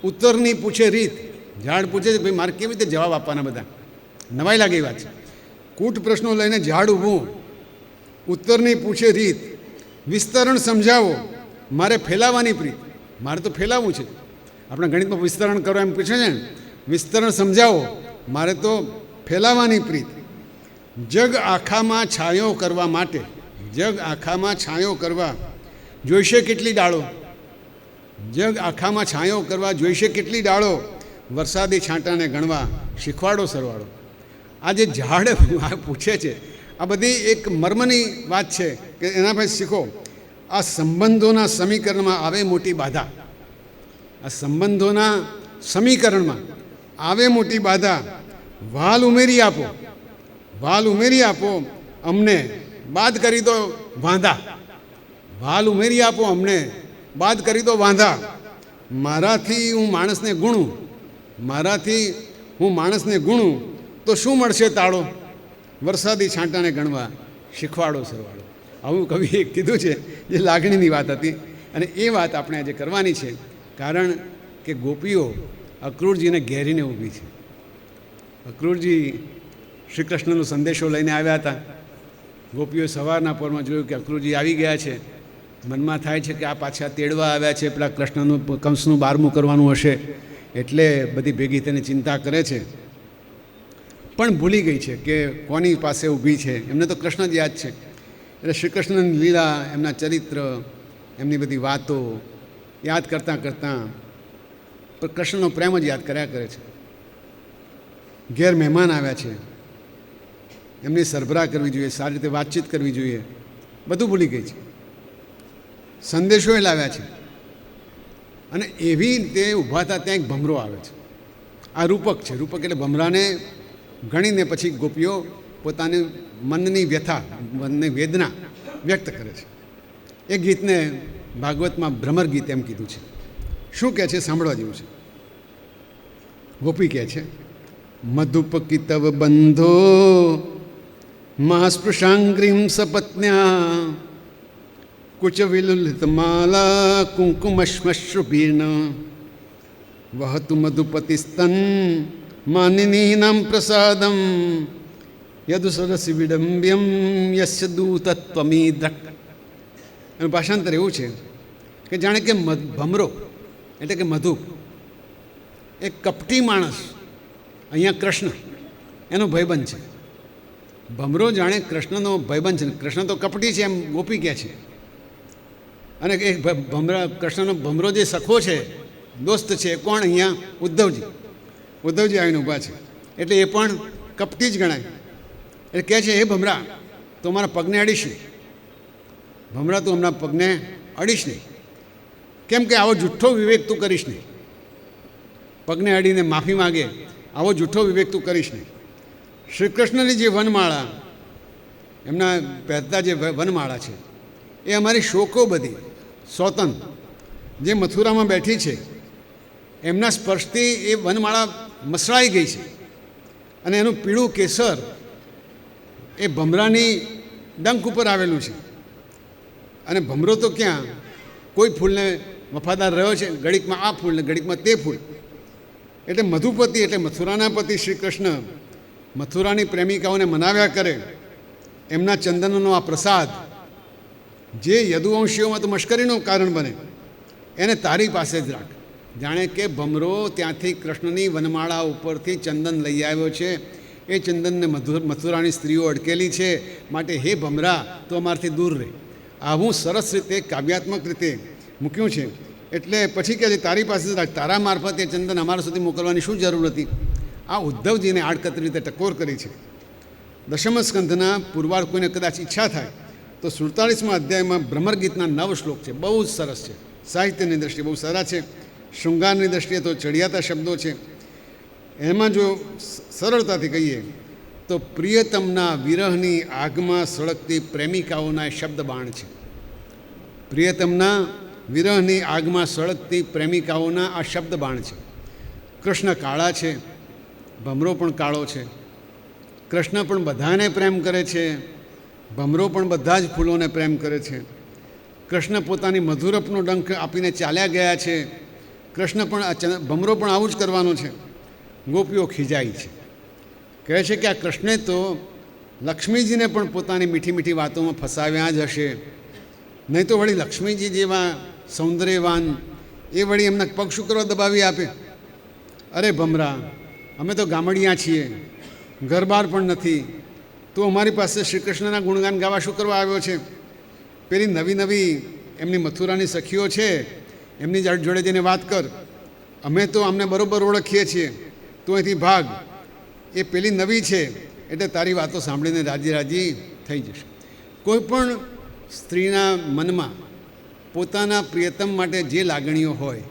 ઉત્તરની પૂછે રીત. ઝાડ પૂછે છે ભાઈ મારે કેવી રીતે જવાબ આપવાના? બધા નવાઈ લાગે એ વાત છે. કૂટ પ્રશ્નો લઈને ઝાડ ઊભું, ઉત્તરની પૂછે રીત. વિસ્તરણ સમજાવો, મારે ફેલાવાની પ્રીત. મારે તો ફેલાવવું છે. આપણા ગણિતમાં વિસ્તરણ કરો એમ પૂછે છે ને. વિસ્તરણ સમજાવો, મારે તો ફેલાવાની પ્રીત. જગ આખામાં છાંયો કરવા માટે, જગ આખામાં છાંયો કરવા જોઈશે કેટલી ડાળો. જગ આખામાં છાંયો કરવા જોઈશે કેટલી ડાળો. વરસાદી છાંટાને ગણવા શીખવાડો સરવાળો. આ જે ઝાડ પૂછે છે આ બધી એક મર્મની વાત છે કે એના પછી શીખો. આ સંબંધોના સમીકરણમાં આવે મોટી બાધા. આ સંબંધોના સમીકરણમાં આવે મોટી બાધા. વાલ ઉમેરી આપો, વાલ ઉમેરી આપો અમને, બાદ કરી દો વાંધા. વાલ ઉમેરી આપો અમને, બાદ કરી દો વાંધા. મારાથી હું માણસને ગુણું, મારાથી હું માણસને ગુણું તો શું મળશે તાળો. વરસાદી છાંટાને ગણવા શીખવાડો સરવાળો. આવું કવિએ કીધું છે જે લાગણીની વાત હતી. અને એ વાત આપણે આજે કરવાની છે, કારણ કે ગોપીઓ અક્રૂરજીને ઘેરીને ઊભી છે. અક્રૂરજી શ્રી કૃષ્ણનો સંદેશો લઈને આવ્યા હતા. ગોપીઓ સવારના પરમાં જોયું કે અક્રૂરજી આવી ગયા છે. મનમાં થાય છે કે આ પાછા તેડવા આવ્યા છે, પેલા કૃષ્ણનું કંસનું 12મું કરવાનું હશે, એટલે બધી ભેગી થઈને ચિંતા કરે છે. પણ ભૂલી ગઈ છે કે કોની પાસે ઊભી છે. એમને તો કૃષ્ણ જ યાદ છે. એટલે શ્રી કૃષ્ણની લીલા, એમના ચરિત્ર, એમની બધી વાતો યાદ કરતાં કરતાં પણ કૃષ્ણનો પ્રેમ જ યાદ કર્યા કરે છે. ઘેર મહેમાન આવ્યા છે, એમની સરભરા કરવી જોઈએ, સારી રીતે વાતચીત કરવી જોઈએ, બધું ભૂલી ગઈ છે. સંદેશો એ લાવ્યા છે. અને એવી રીતે ઊભા હતા ત્યાં એક ભમરો આવે છે. આ રૂપક છે. રૂપક એટલે ભમરાને ગણીને પછી ગોપીઓ પોતાની મનની વ્યથા, મનની વેદના વ્યક્ત કરે છે. એ ગીતને ભાગવતમાં ભ્રમર ગીત એમ કીધું છે. શું કહે છે સાંભળવા જેવું છે. ગોપી કહે છે, મધુપકી તવ બંધો મહાસ્પૃશાંગ્રીમ સપત્ન્યા કુચ વિલુલિત માલા કુંકુમશ્મશ્રુભીર્ન વહતુ મધુપતિ સ્તન માનિનીનામ પ્રસાદમ યદુ સરસી વિડંબ્યમ યસ્ય દૂતત્વમીદ્રક. એનું ભાષાંતર એવું છે કે જાણે કે ભમરો એટલે કે મધુ એક કપટી માણસ, અહીંયા કૃષ્ણ એનો ભાઈબંધ છે. ભમરો જાણે કૃષ્ણનો ભાઈબંધ છે. કૃષ્ણ તો કપટી છે એમ ગોપી કહે છે. અને એ કૃષ્ણનો ભમરો જે સખો છે, દોસ્ત છે, કોણ? અહીંયા ઉદ્ધવજી. ઉદ્ધવજી આવીને ઊભા છે એટલે એ પણ કપટી જ ગણાય. એટલે કહે છે, હે ભમરા, તો મારા પગને અડીશ નહીં. ભમરા, તું હમણાં પગને અડીશ નહીં. કેમ કે આવો જૂઠ્ઠો વિવેક તું કરીશ નહીં. પગને અડીને માફી માગે આવો જૂઠ્ઠો વિવેક તું કરીશ નહીં. શ્રી કૃષ્ણની જે વનમાળા, એમના પહેરતા જે વનમાળા છે એ અમારી શોકો બધી સોતન જે મથુરામાં બેઠી છે એમના સ્પર્શથી એ વનમાળા મસળાઈ ગઈ છે. અને એનું પીળું કેસર એ ભમરાની ડંક ઉપર આવેલું છે. અને ભમરો તો ક્યાં કોઈ ફૂલને વફાદાર રહ્યો છે, ઘડીકમાં આ ફૂલ ને ઘડીકમાં તે ફૂલ. એટલે મધુપતિ એટલે મથુરાના પતિ શ્રી કૃષ્ણ મથુરાની પ્રેમિકાઓને મનાવ્યા કરે. એમના ચંદનનો આ પ્રસાદ જે યદુવંશીઓમાં તો મશ્કરીનું કારણ બને એને તારી પાસે જ રાખ. જાણે કે ભમરો ત્યાંથી કૃષ્ણની વનમાળા ઉપરથી ચંદન લઈ આવ્યો છે, એ ચંદનને મથુરાની સ્ત્રીઓ અડકેલી છે, માટે હે ભમરા તો અમારાથી દૂર રહે. આવું સરસ રીતે કાવ્યાત્મક રીતે મૂક્યું છે. એટલે પછી કહે છે તારી પાસે જ રાખ, તારા મારફતે ચંદન અમારા સુધી મોકલવાની શું જરૂર હતી. આ ઉદ્ધવજીને આડકતરી રીતે ટકોર કરી છે. દશમ સ્કંધના પુરવાર કોઈને કદાચ ઈચ્છા થાય તો 47મા અધ્યાયમાં ભ્રમર ગીતના 9 શ્લોક છે, બહુ જ સરસ છે. સાહિત્યની દૃષ્ટિએ બહુ સારા છે, શૃંગારની દૃષ્ટિએ તો ચડિયાતા શબ્દો છે. એમાં જો સરળતાથી કહીએ તો પ્રિયતમના વિરહની આગમાં સળગતી પ્રેમિકાઓના શબ્દ બાણ છે. પ્રિયતમના વિરહની આગમાં સળગતી પ્રેમિકાઓના આ શબ્દ બાણ છે. કૃષ્ણ કાળા છે, ભમરો પણ કાળો છે. કૃષ્ણ પણ બધાને પ્રેમ કરે છે, ભમરો પણ બધા જ ફૂલોને પ્રેમ કરે છે. કૃષ્ણ પોતાની મધુરપનો ડંખ આપીને ચાલ્યા ગયા છે. કૃષ્ણ પણ ભમરો પણ આવું જ કરવાનો છે. ગોપીઓ ખીજાઈ છે, કહે છે કે આ કૃષ્ણે તો લક્ષ્મીજીને પણ પોતાની મીઠી મીઠી વાતોમાં ફસાવ્યા જ હશે, નહીં તો વળી લક્ષ્મીજી જેવા સૌંદર્યવાન એ વળી એમના પગ શું કરવા દબાવી આપે. અરે ભમરા, અમે તો ગામડિયા છીએ, ઘરબાર પણ નથી, તો અમારી પાસે શ્રી કૃષ્ણના ગુણગાન ગાવા શું કરવા આવ્યો છે. પેલી નવી નવી એમની મથુરાની સખીઓ છે, એમની જોડે જઈને વાત કર, અમે તો અમને બરાબર ઓળખીએ છીએ, તું અહીંથી ભાગ. એ પેલી નવી છે એટલે તારી વાતો સાંભળીને રાજી રાજી થઈ જશે. કોઈ પણ સ્ત્રીના મનમાં પોતાના પ્રિયતમ માટે જે લાગણીઓ હોય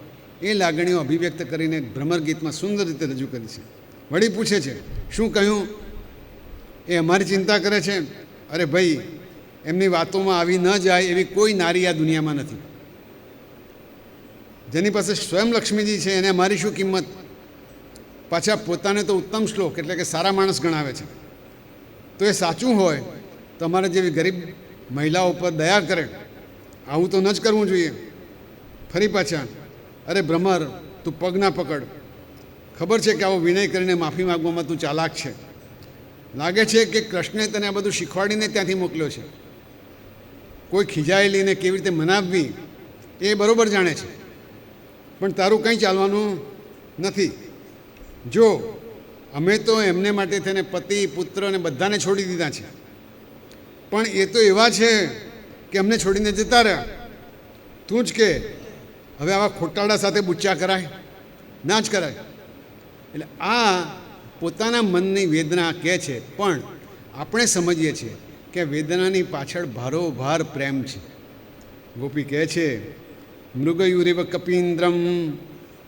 એ લાગણીઓ અભિવ્યક્ત કરીને ભ્રમર ગીતમાં સુંદર રીતે રજૂ કરી છે. વળી પૂછે છે શું કહ્યું, એ અમારી ચિંતા કરે છે. અરે ભાઈ, એમની વાતોમાં આવી ન જાય એવી કોઈ નારી આ દુનિયામાં નથી. જેની પાસે સ્વયં લક્ષ્મીજી છે એને અમારી શું કિંમત. પાછા પોતાને તો ઉત્તમ શ્લોક એટલે કે સારા માણસ ગણાવે છે. તો એ સાચું હોય તો અમારા જેવી ગરીબ મહિલાઓ પર દયા કરે, આવું તો ન જ કરવું જોઈએ. ફરી પાછા, અરે ભ્રમર, તું પગ ના પકડ, ખબર છે કે આવો વિનય કરીને માફી માગવામાં તું ચાલાક છે. લાગે છે કે કૃષ્ણે તને આ બધું શીખવાડીને ત્યાંથી મોકલ્યો છે. કોઈ ખીજાયેલીને કેવી રીતે મનાવવી એ બરાબર જાણે છે, પણ તારું કંઈ ચાલવાનું નથી. જો અમે તો એમને માટે થઈને પતિ પુત્ર અને બધાને છોડી દીધા છે, પણ એ તો એવા છે કે અમને છોડીને જતા રહ્યા. તું જ કે હવે આવા ખોટાડા સાથે બુચ્ચા કરાય? ના જ કરાય. એટલે આ પોતાના મનની વેદના કહે છે, પણ આપણે સમજીએ છીએ કે વેદનાની પાછળ ભારોભાર પ્રેમ છે. ગોપી કહે છે મૃગયુરિવ કપીન્દ્રમ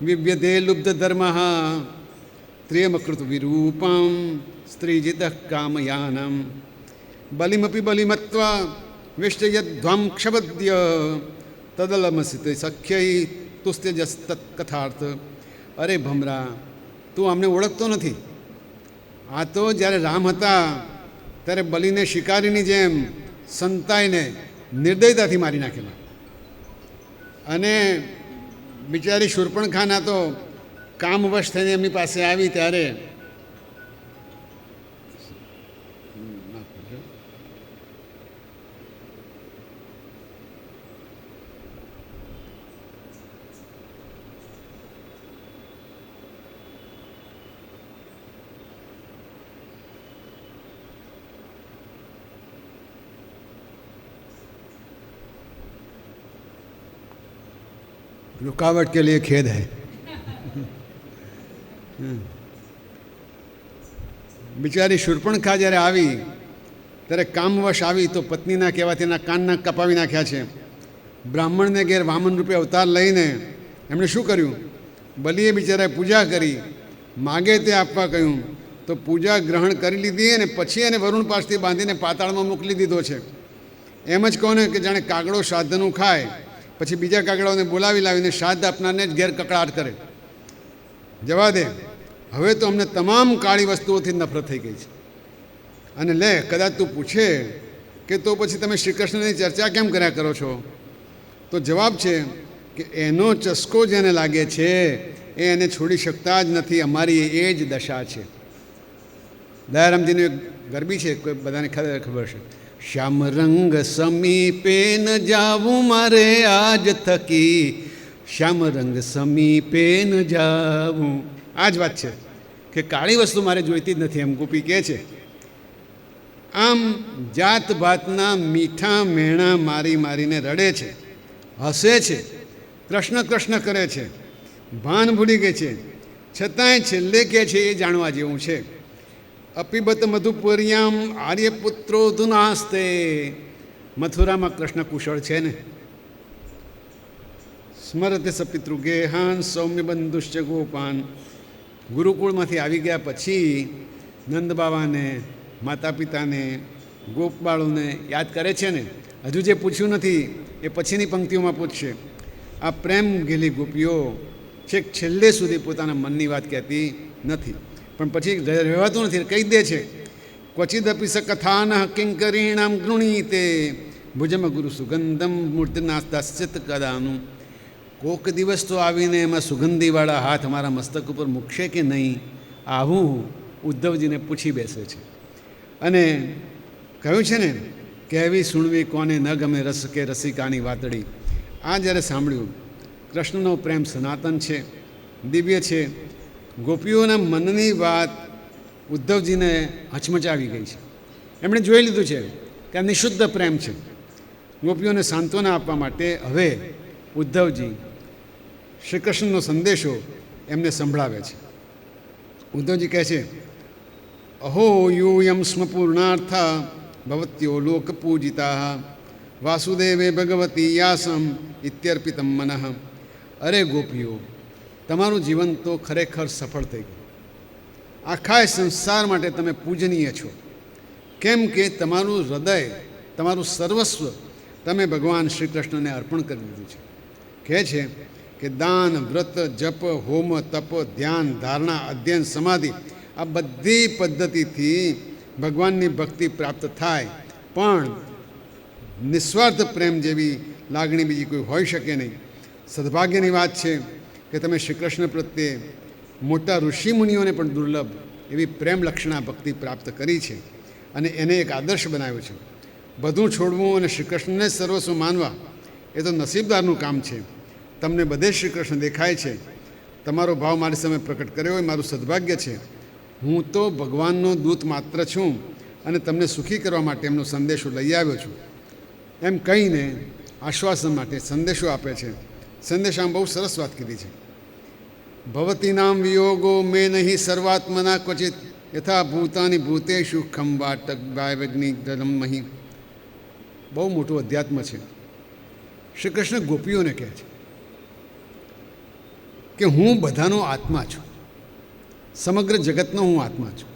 વિવ્યધે લુબ્ધ ધર્મ ત્રિયમકૃત વિરૂપમ સ્ત્રીજિત કામયાનમ બલિમપી બલિમત્વા વિષ્ટયધ્વમ ક્ષબદ્ય તદલમસિત સખ્ય તુસ્ત્યજસ્તત કથાર્થ. અરે ભમરા, તું અમને ઓળખતો નથી. આ તો જ્યારે રામ હતા ત્યારે બલિને શિકારીની જેમ સંતાઈને નિર્દયતાથી મારી નાખેલા, અને બિચારી શૂર્પણખાના તો કામવશ થઈને એમની પાસે આવી ત્યારે रुकावट के लिए खेद है. બિચારી શૂર્પણખા જ્યારે આવી ત્યારે કામવશ આવી તો પત્નીના કહેવાથી એના કાનના કપાવી નાખ્યા છે. બ્રાહ્મણને ઘેર વામન રૂપે અવતાર લઈને એમણે શું કર્યું, બલિએ બિચારાએ પૂજા કરી, માગે તે આપવા કહ્યું તો પૂજા ગ્રહણ કરી લીધી અને પછી એને વરુણ પાસથી બાંધીને પાતાળમાં મોકલી દીધો છે. એમ જ કહો ને કે જાણે કાગડો શ્રાદ્ધનું ખાય પછી બીજા કાગડાઓને બોલાવી લાવીને શ્રાદ્ધ આપનારને જ ઘેર કકડાટ કરે. જવા દે, હવે તો અમને તમામ કાળી વસ્તુઓથી નફરત થઈ ગઈ છે. અને લે, કદાચ તું પૂછે કે તો પછી તમે શ્રી કૃષ્ણની ચર્ચા કેમ કર્યા કરો છો, તો જવાબ છે કે એનો ચસ્કો જેને લાગે છે એ એને છોડી શકતા જ નથી. અમારી એ જ દશા છે. દયારામજીનું એક ગરબી છે, કોઈ બધાને ખબર છે. શ્યામ રંગ સમીપે ન જાવું મારે આજ થકી, શ્યામ રંગ સમીપે ન જાવું. આ જ વાત છે કે કાળી વસ્તુ મારે જોઈતી જ નથી, એમ ગોપી કહે છે. આમ જાત ભાતના મીઠા મેણા મારી મારીને રડે છે, હસે છે, કૃષ્ણ કૃષ્ણ કરે છે, ભાન ભૂલી ગઈ છે, છતાંય છેલ્લે કહે છે એ જાણવા જેવું છે. અપિબત મધુપુર્યામ આર્યપુત્રો ધુનાસ્તે. મથુરામાં કૃષ્ણ કુશળ છે ને. સ્મરતે સપિતૃગેહાન સૌમ્ય બંધુશ્ચ ગોપાન. ગુરુકુળમાંથી આવી ગયા પછી નંદ બાવાને, માતા પિતાને, ગોપબાળોને યાદ કરે છે ને. હજુ જે પૂછ્યું નથી એ પછીની પંક્તિઓમાં પૂછશે. આ પ્રેમ ગેલી ગોપીઓ છેક છેલ્લે સુધી પોતાના મનની વાત કહેતી નથી, પણ પછી રહેવાતું નથી, કહી દે છે. ક્વચિદપી સકથાન કિંકરીણામ ગૃણીતે ભુજમ ગુરુ સુગંધમ મૂર્તિનાસ્તાસ્યત કદાનું. કોક દિવસ તો આવીને એમાં સુગંધીવાળા હાથ અમારા મસ્તક ઉપર મૂકશે કે નહીં, આવું ઉદ્ધવજીને પૂછી બેસે છે. અને કહ્યું છે ને, કહેવી સુણવી કોને ન ગમે રસ કે રસિકાની વાતડી. આ જ્યારે સાંભળ્યું, કૃષ્ણનો પ્રેમ સનાતન છે, દિવ્ય છે. ગોપીઓના મનની વાત ઉદ્ધવજીને હચમચાવી ગઈ છે. એમણે જોઈ લીધું છે કે આ નિશુદ્ધ પ્રેમ છે. ગોપીઓને સાંત્વના આપવા માટે હવે ઉદ્ધવજી શ્રી કૃષ્ણનો સંદેશો એમને સંભળાવે છે. ઉદ્ધવજી કહે છે, અહો યુયમ સ્મ પૂર્ણાર્થા ભવત્યો લોક પૂજિતા વાસુદેવે ભગવતી યાસમ ઇત્યર્પિતમ મનઃ. અરે ગોપીઓ, તમારું જીવન તો ખરેખર સફળ થઈ ગયું. આખા સંસાર માટે તમે પૂજનીય છો, કેમ કે તમારું હૃદય, તમારું સર્વસ્વ તમે ભગવાન શ્રી કૃષ્ણને અર્પણ કરી દીધું છે. કહે છે કે દાન, વ્રત, જપ, હોમ, તપ, ધ્યાન, ધારણા, અધ્યયન, સમાધિ, આ બધી પદ્ધતિથી ભગવાનની ભક્તિ પ્રાપ્ત થાય, પણ નિસ્વાર્થ પ્રેમ જેવી લાગણી બીજી કોઈ હોઈ શકે નહીં. સદભાગ્યની વાત છે કે તમે શ્રી કૃષ્ણ પ્રત્યે મોટા ઋષિમુનિઓને પણ દુર્લભ એવી પ્રેમ લક્ષણા ભક્તિ પ્રાપ્ત કરી છે અને એને એક આદર્શ બનાવ્યો છે. બધું છોડવું અને શ્રી કૃષ્ણને સર્વસ્વ માનવા એ તો નસીબદારનું કામ છે. તમને બધે શ્રી કૃષ્ણ દેખાય છે. તમારો ભાવ મારી સામે પ્રકટ કર્યો એ મારું સદભાગ્ય છે. હું તો ભગવાનનો દૂત માત્ર છું અને તમને સુખી કરવા માટે એમનો સંદેશો લઈ આવ્યો છું, એમ કહીને આશ્વાસન માટે સંદેશો આપે છે. સંદેશામાં બહુ સરસ વાત કીધી છે. ભવતી નામ વિયોગો મે નહીં સર્વાત્મના ક્વચિત યથા ભૂતાની ભૂતેષુ ખંબાટક વાયવગ્નિ જલમહી. બહુ મોટું અધ્યાત્મ છે. શ્રી કૃષ્ણ ગોપીઓને કહે છે કે હું બધાનો આત્મા છું, સમગ્ર જગતનો હું આત્મા છું,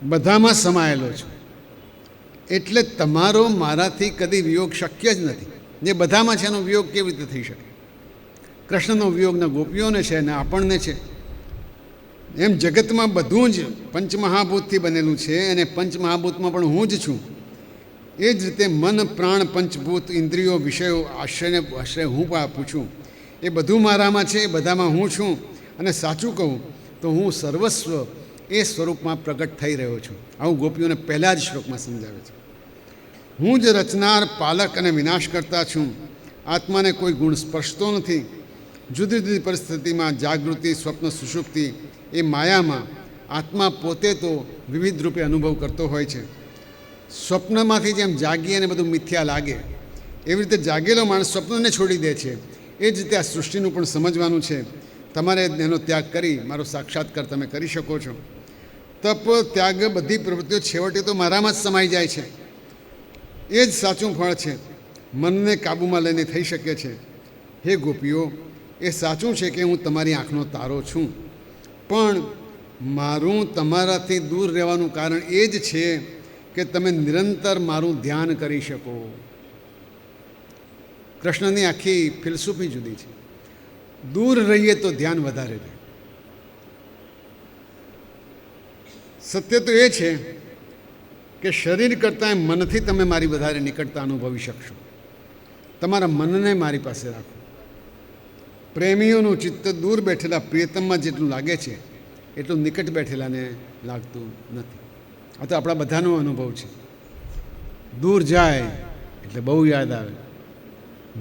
બધામાં સમાયેલો છું. એટલે તમારો મારાથી કદી વિયોગ શક્ય જ નથી. જે બધામાં છે એનો વિયોગ કેવી રીતે થઈ શકે? કૃષ્ણનો વિયોગના ગોપીઓને છે ને આપણને છે. એમ જગતમાં બધું જ પંચમહાભૂતથી બનેલું છે અને પંચમહાભૂતમાં પણ હું જ છું. એ જ રીતે મન, પ્રાણ, પંચભૂત, ઇન્દ્રિયો, વિષયો, આશ્રય હું આપું છું. એ બધું મારામાં છે, એ બધામાં હું છું. અને સાચું કહું તો હું સર્વસ્વ એ સ્વરૂપમાં પ્રગટ થઈ રહ્યો છું. આવું ગોપીઓને પહેલાં જ શ્લોકમાં સમજાવે છે. હું જ રચનાર, પાલક અને વિનાશ કરતા છું. આત્માને કોઈ ગુણ સ્પર્શતો નથી. જુદી જુદી પરિસ્થિતિમાં જાગૃતિ, સ્વપ્ન, સુષુપ્તિ, એ માયામાં આત્મા પોતે તો વિવિધ રૂપે અનુભવ કરતો હોય છે. સ્વપ્નમાંથી જેમ જાગીએ અને બધું મિથ્યા લાગે, એવી રીતે જાગેલો માણસ સ્વપ્નને છોડી દે છે. એ જ રીતે આ સૃષ્ટિનું પણ સમજવાનું છે. તમારે એનો ત્યાગ કરી મારો સાક્ષાત્કાર તમે કરી શકો છો. તપ, ત્યાગ, બધી પ્રવૃત્તિઓ છેવટે તો મારામાં જ સમાઈ જાય છે. એ જ સાચું ફળ છે. મનને કાબૂમાં લઈને થઈ શકે છે. હે ગોપીઓ, એ સાચું છે કે હું તમારી આંખનો તારો છું, પણ મારું તમારાથી દૂર રહેવાનું કારણ એ જ છે કે તમે નિરંતર મારું ધ્યાન કરી શકો. કૃષ્ણની આખી ફિલસૂફી જુદી છે. દૂર રહીએ તો ધ્યાન વધારે રહે. સત્ય તો એ છે કે શરીર કરતાં મનથી તમે મારી વધારે નિકટતા અનુભવી શકશો. તમારા મનને મારી પાસે રાખો. પ્રેમીઓનું ચિત્ત દૂર બેઠેલા પ્રિયતમમાં જેટલું લાગે છે એટલું નિકટ બેઠેલાને લાગતું નથી. આ તો આપણા બધાનો અનુભવ છે. દૂર જાય એટલે બહુ યાદ આવે.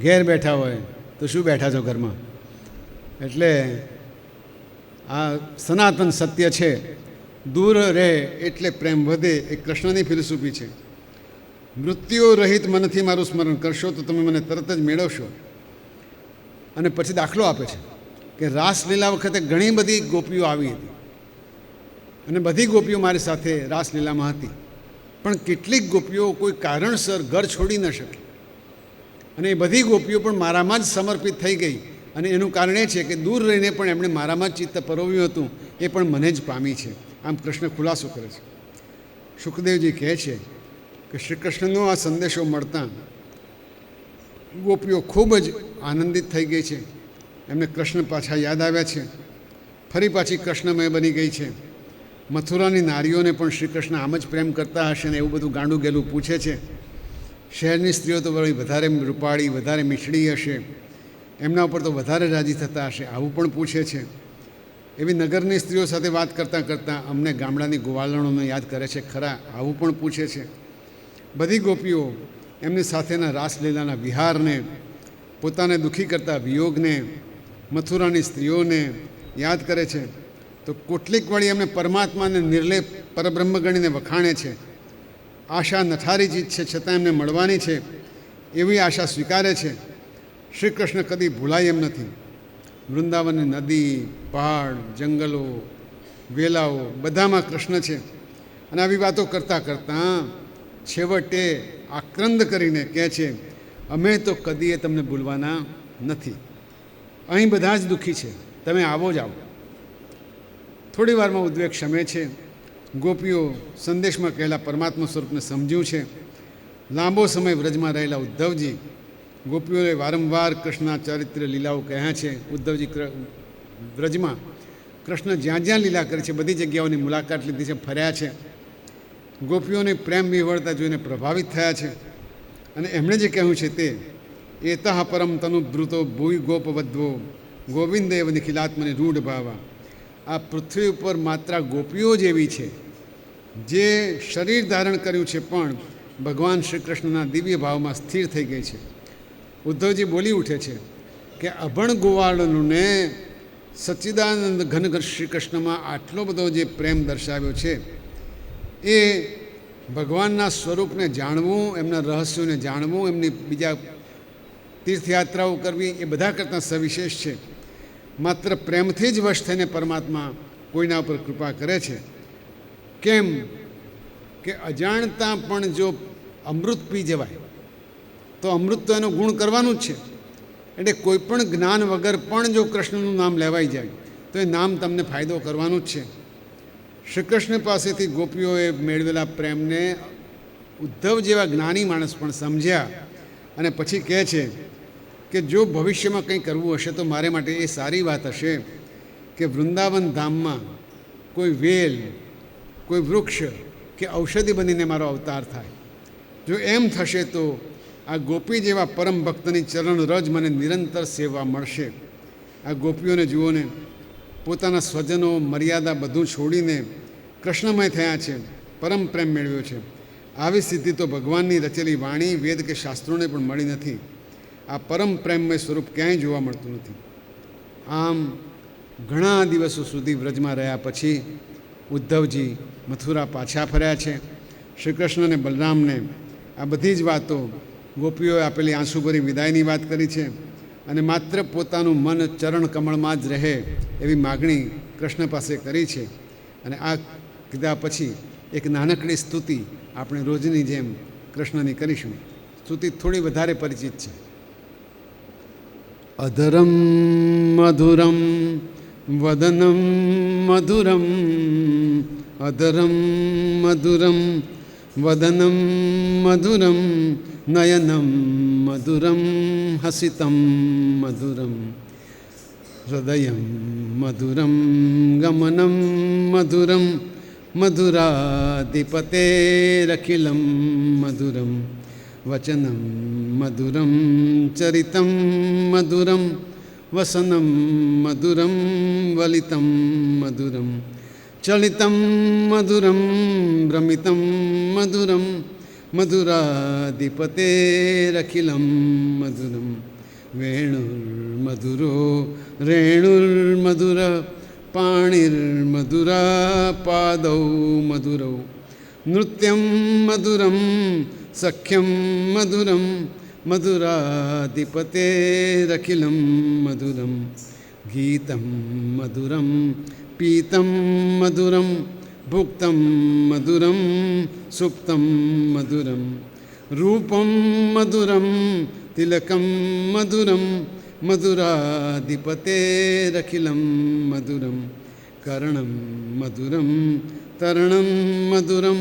ઘેર બેઠા હોય તો શું બેઠા છો ઘરમાં. એટલે આ સનાતન સત્ય છે. દૂર રહે એટલે પ્રેમ વધે, એ કૃષ્ણની ફિલોસોફી છે. મૃત્યુ રહિત મનથી મારું સ્મરણ કરશો તો તમે મને તરત જ મેળવશો. અને પછી દાખલો આપે છે કે રાસલીલા વખતે ઘણી બધી ગોપીઓ આવી હતી અને બધી ગોપીઓ મારી સાથે રાસલીલામાં હતી, પણ કેટલીક ગોપીઓ કોઈ કારણસર ઘર છોડી ન શકી અને એ બધી ગોપીઓ પણ મારામાં જ સમર્પિત થઈ ગઈ. અને એનું કારણ એ છે કે દૂર રહીને પણ એમણે મારામાં જ ચિત્ત પરોવ્યું હતું, એ પણ મને જ પામી છે. આમ કૃષ્ણ ખુલાસો કરે છે. સુખદેવજી કહે છે કે શ્રી કૃષ્ણનો આ સંદેશો મળતા ગોપીઓ ખૂબ જ આનંદિત થઈ ગઈ છે. એમને કૃષ્ણ પાછા યાદ આવ્યા છે, ફરી પાછી કૃષ્ણમય બની ગઈ છે. મથુરાની નારીઓને પણ શ્રી કૃષ્ણ આમ જ પ્રેમ કરતા હશે ને એવું બધું ગાંડું ગેલું પૂછે છે. શહેરની સ્ત્રીઓ તો વળી વધારે રૂપાળી, વધારે મીઠડી હશે, એમના ઉપર તો વધારે રાજી થતા હશે, આવું પણ પૂછે છે. એવી નગરની સ્ત્રીઓ સાથે વાત કરતાં કરતાં અમને ગામડાની ગોવાળણોને યાદ કરે છે ખરા, આવું પણ પૂછે છે. બધી ગોપીઓ એમની સાથેના રાસલીલાના વિહારને, પોતાને દુઃખી કરતા વિયોગને, મથુરાની સ્ત્રીઓને યાદ કરે છે. તો કેટલીક વળી એમને પરમાત્માને નિર્લેપ પરબ્રહ્મ ગણીને વખાણે છે. આશા નઠારી ચીજ છે છતાં એમને મળવાની છે એવી આશા સ્વીકારે છે. શ્રી કૃષ્ણ કદી ભૂલાય એમ નથી. વૃંદાવનની નદી, પહાડ, જંગલો, વેલાઓ બધામાં કૃષ્ણ છે. અને આવી વાતો કરતાં કરતાં છેવટે આક્રંદ કરીને કહે છે, અમે તો કદીએ તમને ભૂલવાના નથી. અહીં બધા જ દુઃખી છે, તમે આવો જ આવો. થોડી વારમાં ઉદ્વેગ શમે છે. ગોપીઓ સંદેશમાં કહેલા પરમાત્મા સ્વરૂપને સમજ્યું છે. લાંબો સમય વ્રજમાં રહેલા ઉદ્ધવજી ગોપીઓએ વારંવાર કૃષ્ણના ચારિત્ર્ય લીલાઓ કહ્યા છે. ઉદ્ધવજી વ્રજમાં કૃષ્ણ જ્યાં જ્યાં લીલા કરે છે બધી જગ્યાઓની મુલાકાત લીધી છે, ફર્યા છે. ગોપીઓની પ્રેમ વિહવળતા જોઈને પ્રભાવિત થયા છે. અને એમણે જે કહ્યું છે તે એતઃ પરમ તનુદ્રુતો ભૂય ગોપવદ્વો ગોવિંદેવ નિખિલાત્મને રૂઢ ભાવા. આ પૃથ્વી ઉપર માત્ર ગોપીઓ જ એવી છે જે શરીર ધારણ કર્યું છે પણ ભગવાન શ્રી કૃષ્ણના દિવ્ય ભાવમાં સ્થિર થઈ ગઈ છે. ઉદ્ધવજી બોલી ઉઠે છે કે અભણ ગોવાળનોને સચ્ચિદાનંદ ઘન શ્રી કૃષ્ણમાં આટલો બધો જે પ્રેમ દર્શાવ્યો છે એ ભગવાનના સ્વરૂપને જાણવું, એમના રહસ્યોને જાણવું, એમની બીજા તીર્થયાત્રાઓ કરવી એ બધા કરતાં સવિશેષ છે. માત્ર પ્રેમથી જ વશ થઈને પરમાત્મા કોઈના ઉપર કૃપા કરે છે. કેમ કે અજાણતા પણ જો અમૃત પી જવાય તો અમૃત તો એનો ગુણ કરવાનું જ છે. એટલે કોઈ પણ જ્ઞાન વગર પણ જો કૃષ્ણનું નામ લેવાઈ જાય તો એ નામ તમને ફાયદો કરવાનું જ છે. શ્રી કૃષ્ણ પાસેથી ગોપીઓએ મેળવેલા પ્રેમને ઉદ્ધવ જેવા જ્ઞાની માણસ પણ સમજ્યા અને પછી કહે છે કે જો ભવિષ્યમાં કંઈ કરવું હશે તો મારે માટે એ સારી વાત હશે કે વૃંદાવન ધામમાં કોઈ વેલ, કોઈ વૃક્ષ કે ઔષધિ બનીને મારો અવતાર થાય. જો એમ થશે તો આ ગોપી જેવા પરમ ભક્તની ચરણ રજ મને નિરંતર સેવા મળશે. આ ગોપીઓને જુઓને, પોતાના સ્વજનો, મર્યાદા બધું છોડીને કૃષ્ણમય થયા છે, પરમ પ્રેમ મેળવ્યો છે. આવી સિદ્ધિ તો ભગવાનની રચેલી વાણી, વેદ કે શાસ્ત્રોને પણ મળી નથી. આ પરમ પ્રેમમય સ્વરૂપ ક્યાંય જોવા મળતું નથી. આમ ઘણા દિવસો સુધી વ્રજમાં રહ્યા પછી ઉદ્ધવજી મથુરા પાછા ફર્યા છે. શ્રી કૃષ્ણ અને બલરામને આ બધી જ વાતો, ગોપીઓએ આપેલી આંસુભરી વિદાયની વાત કરી છે અને માત્ર પોતાનું મન ચરણ કમળમાં જ રહે એવી માગણી કૃષ્ણ પાસે કરી છે. અને આ કીધા પછી એક નાનકડી સ્તુતિ આપણે રોજની જેમ કૃષ્ણની કરીશું. સ્તુતિ થોડી વધારે પરિચિત છે. અધરમ મધુરમ વદનમ મધુરમ, અધરમ મધુરમ વદનમ મધુરમ, નયનમ મધુરમ હસિતમ મધુરમ, હૃદયમ મધુરમ ગમનમ મધુરમ, મધુરાધિપતેરખિલમ મધુરમ, વચનમ મધુરમ ચરિતમ મધુરમ, વસનમ મધુરમ વલિતમ મધુરમ, ચલિતમ મધુરમ ભ્રમિતમ મધુરમ, मधुराधिपतेरखिलं मधुरं वेणुर्मधुरो रेणुर्मधुर पाणिर्मधुरा पादौ मधुरौ नृत्यं मधुरं सख्यं मधुरं मधुराधिपतेरखिलं मधुरं गीतं मधुरं पीतं मधुरं भुक्तं मधुरं सुप्तं मधुरं रूपं मधुरं तिलकं मधुरं मधुराधिपतेरखिलं मधुरं कर्णं मधुरं तरणं मधुरं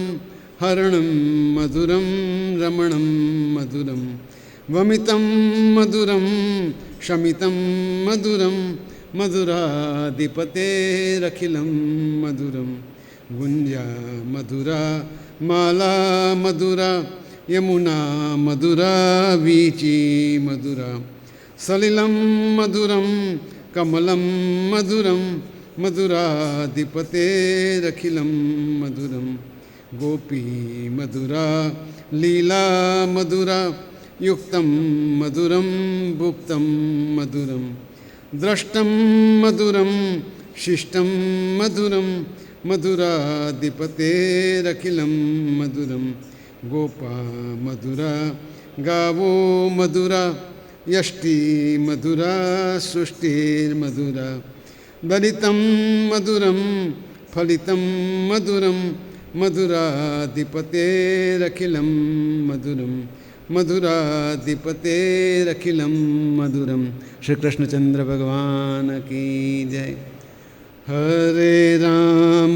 हरणं मधुरं रमणं मधुरं वमितं मधुरं शमितं मधुरं मधुराधिपतेरखिलं मधुरं गुञ्जा मधुरा माला मधुरा यमुना मधुरा वीची मधुरा सलिलं मधुरं कमलं मधुरं मधुराधिपतेरखिलं मधुरं गोपी मधुरा लीला मधुरा युक्तं मधुरं भुक्तं मधुरं द्रष्टं मधुरं शिष्टं मधुरं मधुराधिपतेरखिलं मधुरं गोपा मधुरा गावो मधुरा यष्टि मधुरा सृष्टिर्मधुरा दलितं मधुरं फलितं मधुरं मधुराधिपतेरखिलं मधुरं मधुराधिपतेरखिलं मधुरं। श्री कृष्णचंद्र भगवान की जय। हरे राम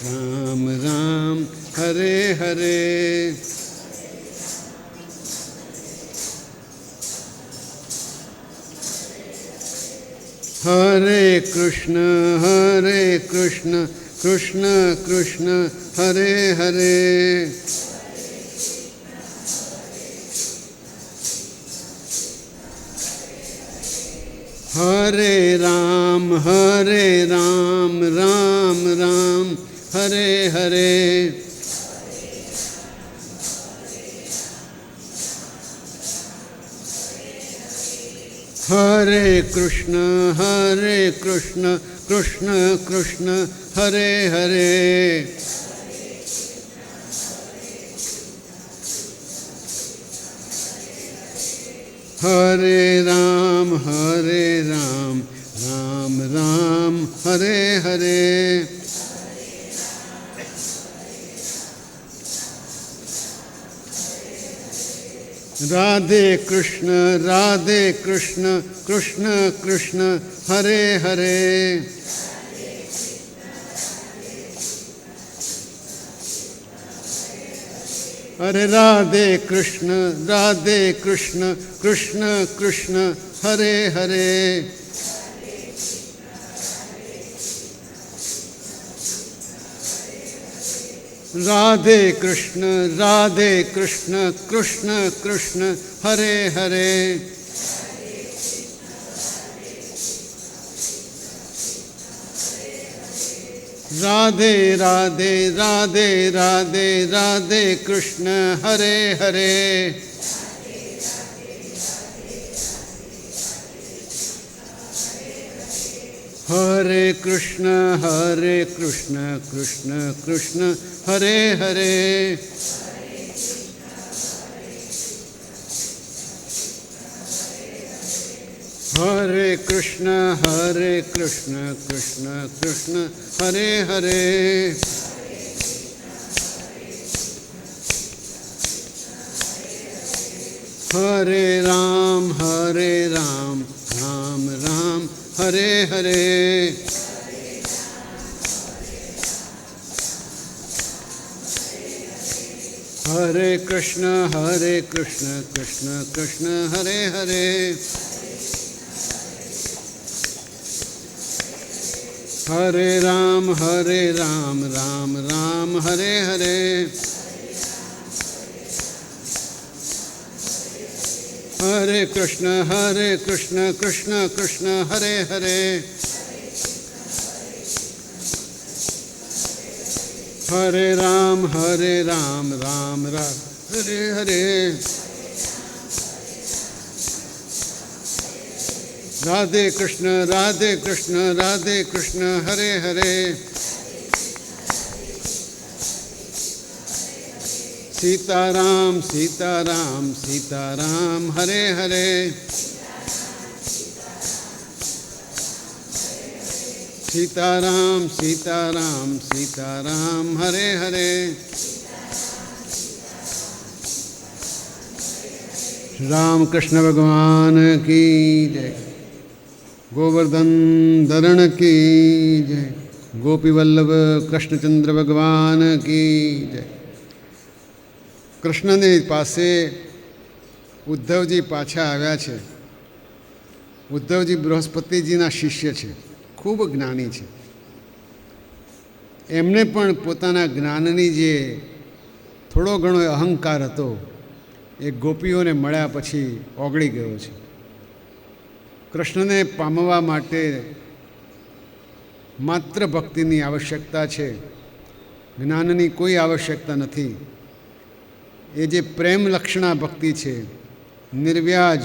राम राम हरे हरे। हरे कृष्ण कृष्ण कृष्ण हरे हरे। हरे राम राम राम हरे हरे। हरे कृष्ण कृष्ण कृष्ण हरे हरे। हरे राम राम राम हरे हरे। राधे कृष्ण कृष्ण कृष्ण हरे हरे। हरे राधे कृष्ण कृष्ण कृष्ण हरे हरे। राधे कृष्ण कृष्ण कृष्ण हरे हरे। राधे राधे राधे राधे राधे कृष्ण हरे हरे। हरे कृष्ण कृष्ण कृष्ण हरे हरे। हरे कृष्ण कृष्ण कृष्ण हरे हरे। हरे राम राम राम हरे हरे। हरे कृष्ण कृष्ण कृष्ण हरे हरे। हरे राम राम राम हरे हरे। हरे कृष्ण कृष्ण कृष्ण हरे हरे। હરે રામ રામ રામ હરે હરે, રાધે કૃષ્ણ રાધે કૃષ્ણ હરે હરે, સીતારામ સીતારામ સીતારામ હરે હરે, સીતારામ સીતારામ સીતારામ હરે હરે, રામ કૃષ્ણ ભગવાન કી જય, ગોવર્ધન ધરણ કી જય, ગોપી વલ્લભ કૃષ્ણચંદ્ર ભગવાન કી જય. કૃષ્ણની પાસે ઉદ્ધવજી પાછા આવ્યા છે. ઉદ્ધવજી બૃહસ્પતિજીના શિષ્ય છે, ખૂબ જ્ઞાની છે. એમને પણ પોતાના જ્ઞાનની જે થોડો ઘણો અહંકાર હતો એ ગોપીઓને મળ્યા પછી ઓગળી ગયો છે. કૃષ્ણને પામવા માટે માત્ર ભક્તિની આવશ્યકતા છે, જ્ઞાનની કોઈ આવશ્યકતા નથી. એ જે પ્રેમ લક્ષણા ભક્તિ છે, નિર્વ્યાજ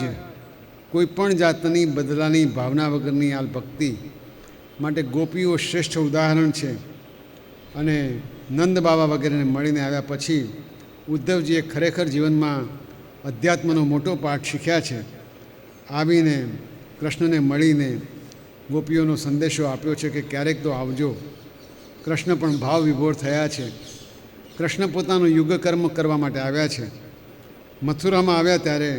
કોઈ પણ જાતની બદલાની ભાવના વગરની આ ભક્તિ માટે ગોપીઓ શ્રેષ્ઠ ઉદાહરણ છે. અને નંદ બાબા વગેરેને મળીને આવ્યા પછી ઉદ્ધવજીએ ખરેખર જીવનમાં અધ્યાત્મનો મોટો પાઠ શીખ્યા છે. આવીને કૃષ્ણને મળીને ગોપીઓનો સંદેશો આપ્યો છે કે ક્યારેક તો આવજો. કૃષ્ણ પણ ભાવ વિભોર થયા છે. કૃષ્ણ પોતાનું યુગકર્મ કરવા માટે આવ્યા છે. મથુરામાં આવ્યા ત્યારે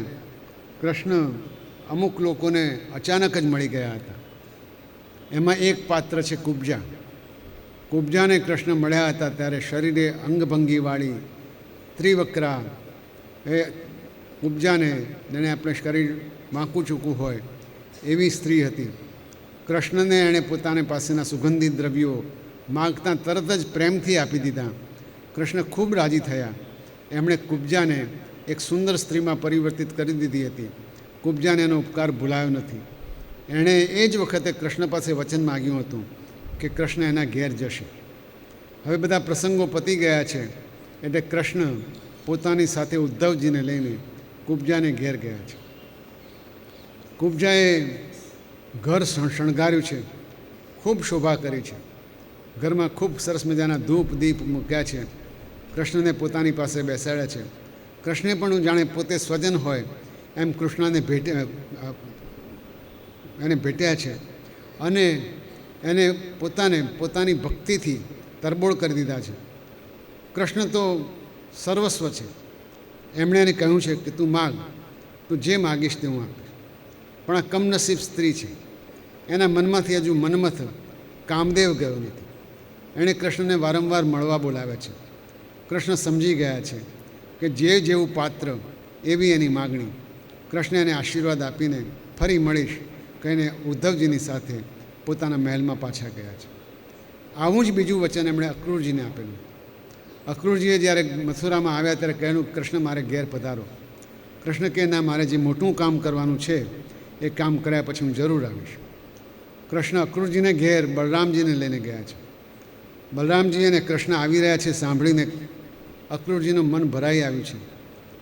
કૃષ્ણ અમુક લોકોને અચાનક જ મળી ગયા હતા. એમાં એક પાત્ર છે કુબ્જા. કુબ્જાને કૃષ્ણ મળ્યા હતા ત્યારે શરીરે અંગભંગીવાળી ત્રિવક્રા એ કુબ્જાને જેને આપણે શરીર વાંકું ચૂકું હોય એવી સ્ત્રી હતી. કૃષ્ણને એણે પોતાની પાસેના સુગંધિત દ્રવ્યો માગતા તરત જ પ્રેમથી આપી દીધા. કૃષ્ણ ખૂબ રાજી થયા. એમણે કુબ્જાને એક સુંદર સ્ત્રીમાં પરિવર્તિત કરી દીધી હતી. કુબ્જાને એનો ઉપકાર ભૂલાયો નથી. એણે એ જ વખતે કૃષ્ણ પાસે વચન માગ્યું હતું કે કૃષ્ણ એના ઘેર જશે. હવે બધા પ્રસંગો પતી ગયા છે એટલે કૃષ્ણ પોતાની સાથે ઉદ્ધવજીને લઈને કુબ્જાને ઘેર ગયા છે. કુબ્જાએ ઘર શણગાર્યું છે, ખૂબ શોભા કરી છે. ઘરમાં ખૂબ સરસ મજાના ધૂપ દીપ મૂક્યા છે. કૃષ્ણને પોતાની પાસે બેસાડ્યા છે. કૃષ્ણે પણ જાણે પોતે સ્વજન હોય એમ કૃષ્ણને એને ભેટ્યા છે અને એને પોતાની ભક્તિથી તરબોળ કરી દીધા છે. કૃષ્ણ તો સર્વસ્વ છે. એમણે એને કહ્યું છે કે તું માગ, તું જે માગીશ તે હું આપીશ. પણ આ કમનસીબ સ્ત્રી છે. એના મનમાંથી હજુ મન્મથ કામદેવ ગયો નથી. એણે કૃષ્ણને વારંવાર મળવા બોલાવ્યા છે. કૃષ્ણ સમજી ગયા છે કે જે જેવું પાત્ર એવી એની માગણી. કૃષ્ણ એને આશીર્વાદ આપીને ફરી મળીશ કહીને ઉદ્ધવજીની સાથે પોતાના મહેલમાં પાછા ગયા છે. આવું જ બીજું વચન એમણે અક્રૂરજીને આપેલું. અક્રૂરજીએ જ્યારે મથુરામાં આવ્યા ત્યારે કહ્યું કૃષ્ણ મારે ઘેર પધારો. કૃષ્ણ કહે ના, મારે જે મોટું કામ કરવાનું છે એ કામ કર્યા પછી હું જરૂર આવીશ. કૃષ્ણ અક્રૂરજીને ઘેર બલરામજીને લઈને ગયા છે. બલરામજી અને કૃષ્ણ આવી રહ્યા છે સાંભળીને અક્રૂરજીનું મન ભરાઈ આવ્યું છે.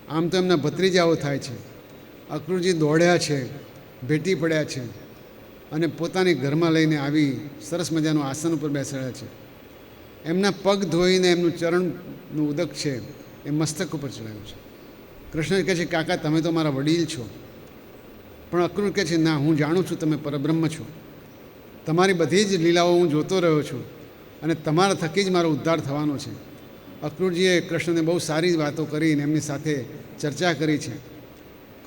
આમ તો એમના ભત્રીજાઓ થાય છે. અક્રૂરજી દોડ્યા છે, ભેટી પડ્યા છે અને પોતાની ઘરમાં લઈને આવી સરસ મજાનું આસન ઉપર બેસાડ્યા છે. એમના પગ ધોઈને એમનું ચરણનું ઉદક છે એ મસ્તક ઉપર ચડાવ્યું છે. કૃષ્ણ કહે છે કાકા તમે તો મારા વડીલ છો. પણ અક્રૂર કહે છે ના, હું જાણું છું તમે પરબ્રહ્મ છો. તમારી બધી જ લીલાઓ હું જોતો રહ્યો છું અને તમારા થકી જ મારો ઉદ્ધાર થવાનો છે. અક્રૂરજીએ કૃષ્ણને બહુ સારી વાતો કરીને એમની સાથે ચર્ચા કરી છે.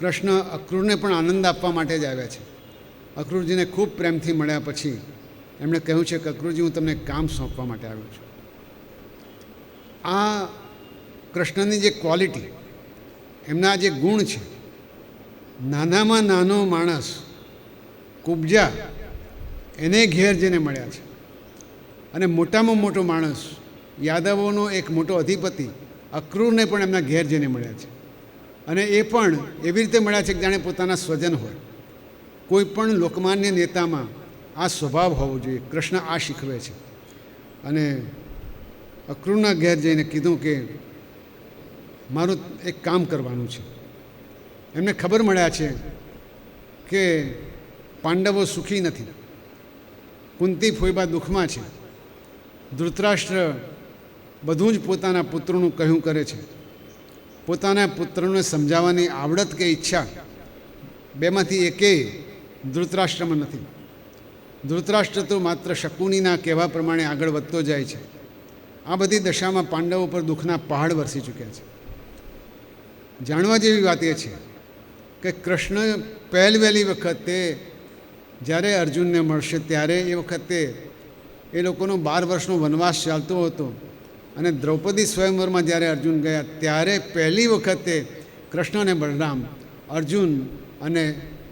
કૃષ્ણ અક્રૂરને પણ આનંદ આપવા માટે જ આવ્યા છે. અક્રૂરજીને ખૂબ પ્રેમથી મળ્યા પછી એમણે કહ્યું છે કે અક્રૂરજી હું તમને કામ સોંપવા માટે આવ્યો છું. આ કૃષ્ણની જે ક્વોલિટી, એમના જે ગુણ છે, નાનામાં નાનો માણસ કુબ્જા એને ઘેર જઈને મળ્યા છે અને મોટામાં મોટો માણસ યાદવોનો એક મોટો અધિપતિ અક્રૂરને પણ એમના ઘેર જઈને મળ્યા છે. અને એ પણ એવી રીતે મળ્યા છે કે જાણે પોતાના સ્વજન હોય. કોઈ પણ લોકમાન્ય નેતામાં આ સ્વભાવ હોવો જોઈએ. કૃષ્ણ આ શીખવે છે. અને અક્રૂરના ઘેર જઈને કીધું કે મારું એક કામ કરવાનું છે. એમને ખબર મળ્યા છે કે પાંડવો સુખી નથી, કુંતી ફોઈબા દુઃખમાં છે, ધૃતરાષ્ટ્ર બધું જ પોતાના પુત્રોનું કહ્યું કરે છે, પોતાના પુત્રોને સમજાવવાની આવડત કે ઈચ્છા બેમાંથી એકેય ધૃતરાષ્ટ્રમાં નથી. ધૃતરાષ્ટ્ર તો માત્ર શકુનીના કહેવા પ્રમાણે આગળ વધતો જાય છે. આ બધી દશામાં પાંડવો પર દુઃખના પહાડ વરસી ચૂક્યા છે. જાણવા જેવી વાત એ છે કે કૃષ્ણ પહેલી વખતે જ્યારે અર્જુનને મળશે ત્યારે એ વખતે એ લોકોનો 12 વર્ષનો વનવાસ ચાલતો હતો અને દ્રૌપદી સ્વયંવરમાં જ્યારે અર્જુન ગયા ત્યારે પહેલી વખતે કૃષ્ણ અને બલરામ અર્જુન અને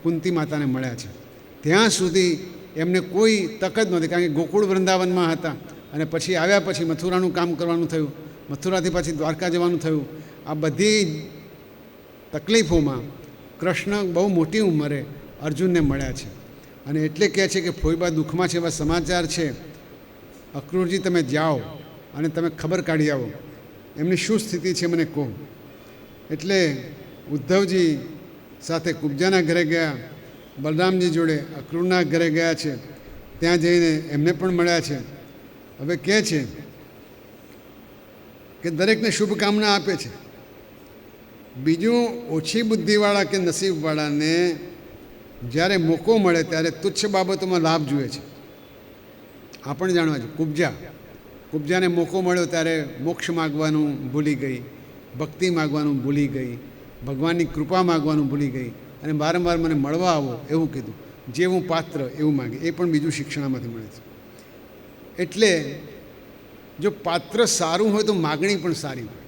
કુંતી માતાને મળ્યા છે. ત્યાં સુધી એમને કોઈ તક જ નહોતી, કારણ કે ગોકુળ વૃંદાવનમાં હતા અને પછી આવ્યા પછી મથુરાનું કામ કરવાનું થયું, મથુરાથી પછી દ્વારકા જવાનું થયું. આ બધી તકલીફોમાં કૃષ્ણ બહુ મોટી ઉંમરે અર્જુનને મળ્યા છે અને એટલે કહે છે કે ફોઈબા દુઃખમાં છે એવા સમાચાર છે, અક્રૂરજી તમે જાઓ અને તમે ખબર કાઢી આવો એમની શું સ્થિતિ છે મને કહો. એટલે ઉદ્ધવજી સાથે કુબ્જાના ઘરે ગયા, બલરામજી જોડે અક્રૂરના ઘરે ગયા છે, ત્યાં જઈને એમને પણ મળ્યા છે. હવે કહે છે કે દરેકને શુભકામના આપે છે. બીજું ઓછી બુદ્ધિવાળા કે નસીબવાળાને જ્યારે મોકો મળે ત્યારે તુચ્છ બાબતોમાં લાભ જુએ છે. આ પણ જાણવા છે. કુબ્જાને મોકો મળ્યો ત્યારે મોક્ષ માગવાનું ભૂલી ગઈ, ભક્તિ માગવાનું ભૂલી ગઈ, ભગવાનની કૃપા માગવાનું ભૂલી ગઈ અને વારંવાર મને મળવા આવો એવું કીધું. જેવું પાત્ર એવું માગે, એ પણ બીજું શિક્ષણામાંથી મળે છે. એટલે જો પાત્ર સારું હોય તો માગણી પણ સારી હોય.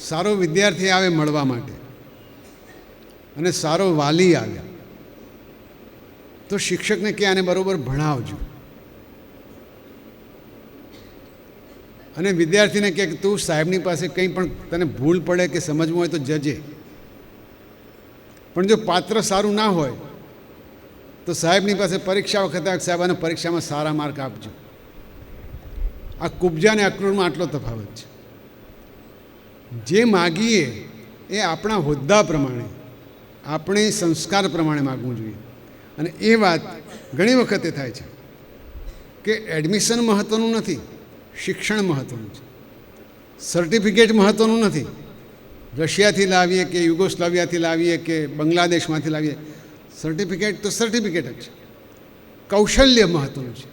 સારો વિદ્યાર્થી આવે મળવા માટે અને સારો વાલી આવે તો શિક્ષકને કે આને બરાબર ભણાવજો અને વિદ્યાર્થીને કે તું સાહેબની પાસે કંઈ પણ તને ભૂલ પડે કે સમજવું હોય તો જજે. પણ જો પાત્ર સારું ના હોય તો સાહેબની પાસે પરીક્ષા વખતે સાહેબ આને પરીક્ષામાં સારા માર્ક આપજો. આ કુબ્જા અને અક્રૂરમાં આટલો તફાવત છે. જે માગીએ એ આપણા હોદ્દા પ્રમાણે, આપણે સંસ્કાર પ્રમાણે માગવું જોઈએ. અને એ વાત ઘણી વખતે થાય છે કે એડમિશન મહત્ત્વનું નથી, શિક્ષણ મહત્ત્વનું છે. સર્ટિફિકેટ મહત્ત્વનું નથી. રશિયાથી લાવીએ કે યુગોસ્લાવિયાથી લાવીએ કે બાંગ્લાદેશમાંથી લાવીએ, સર્ટિફિકેટ તો સર્ટિફિકેટ જ છે. કૌશલ્ય મહત્ત્વનું છે,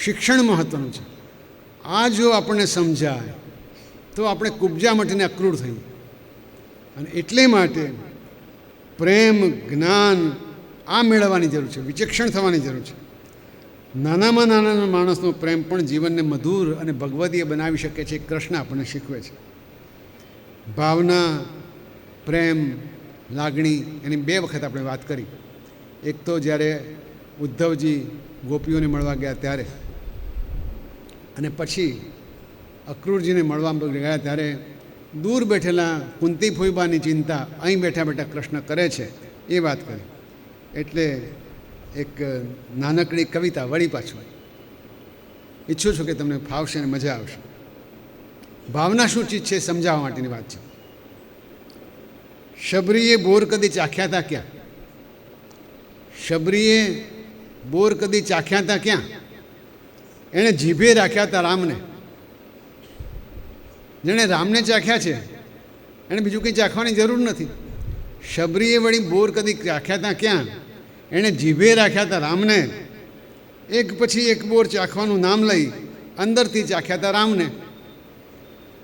શિક્ષણ મહત્ત્વનું છે. આ જો આપણને સમજાય તો આપણે કુબ્જા મટીને અક્રૂર થઈએ. અને એટલે માટે પ્રેમ, જ્ઞાન આ મેળવવાની જરૂર છે, વિચક્ષણ થવાની જરૂર છે. નાનામાં નાના માણસનો પ્રેમ પણ જીવનને મધુર અને ભગવદીય બનાવી શકે છે. કૃષ્ણ આપણને શીખવે છે. ભાવના, પ્રેમ, લાગણી એની 2 વખત આપણે વાત કરી. એક તો જ્યારે ઉદ્ધવજી ગોપીઓને મળવા ગયા ત્યારે, અને પછી અક્રૂરજીને મળવા ગયા ત્યારે દૂર બેઠેલા કુંતી ફોઈબાની ચિંતા અહીં બેઠા બેઠા કૃષ્ણ કરે છે એ વાત કરી. એટલે એક નાનકડી કવિતા વળી પાછું ઈચ્છું છું કે તમને ફાવશે અને મજા આવશે. ભાવના શું ચીજ છે સમજાવવા માટેની વાત છે. શબરીએ બોર કદી ચાખ્યા હતા ક્યાં? શબરીએ બોર કદી ચાખ્યા હતા ક્યાં? એણે જીભે રાખ્યા હતા રામને. જેણે રામને ચાખ્યા છે એણે બીજું કંઈ ચાખવાની જરૂર નથી. શબરીએ વળી બોર કદી ચાખ્યા હતા ક્યાં? એણે જીભે રાખ્યા હતા રામને. એક પછી એક બોર ચાખવાનું નામ લઈ અંદરથી ચાખ્યા હતા રામને.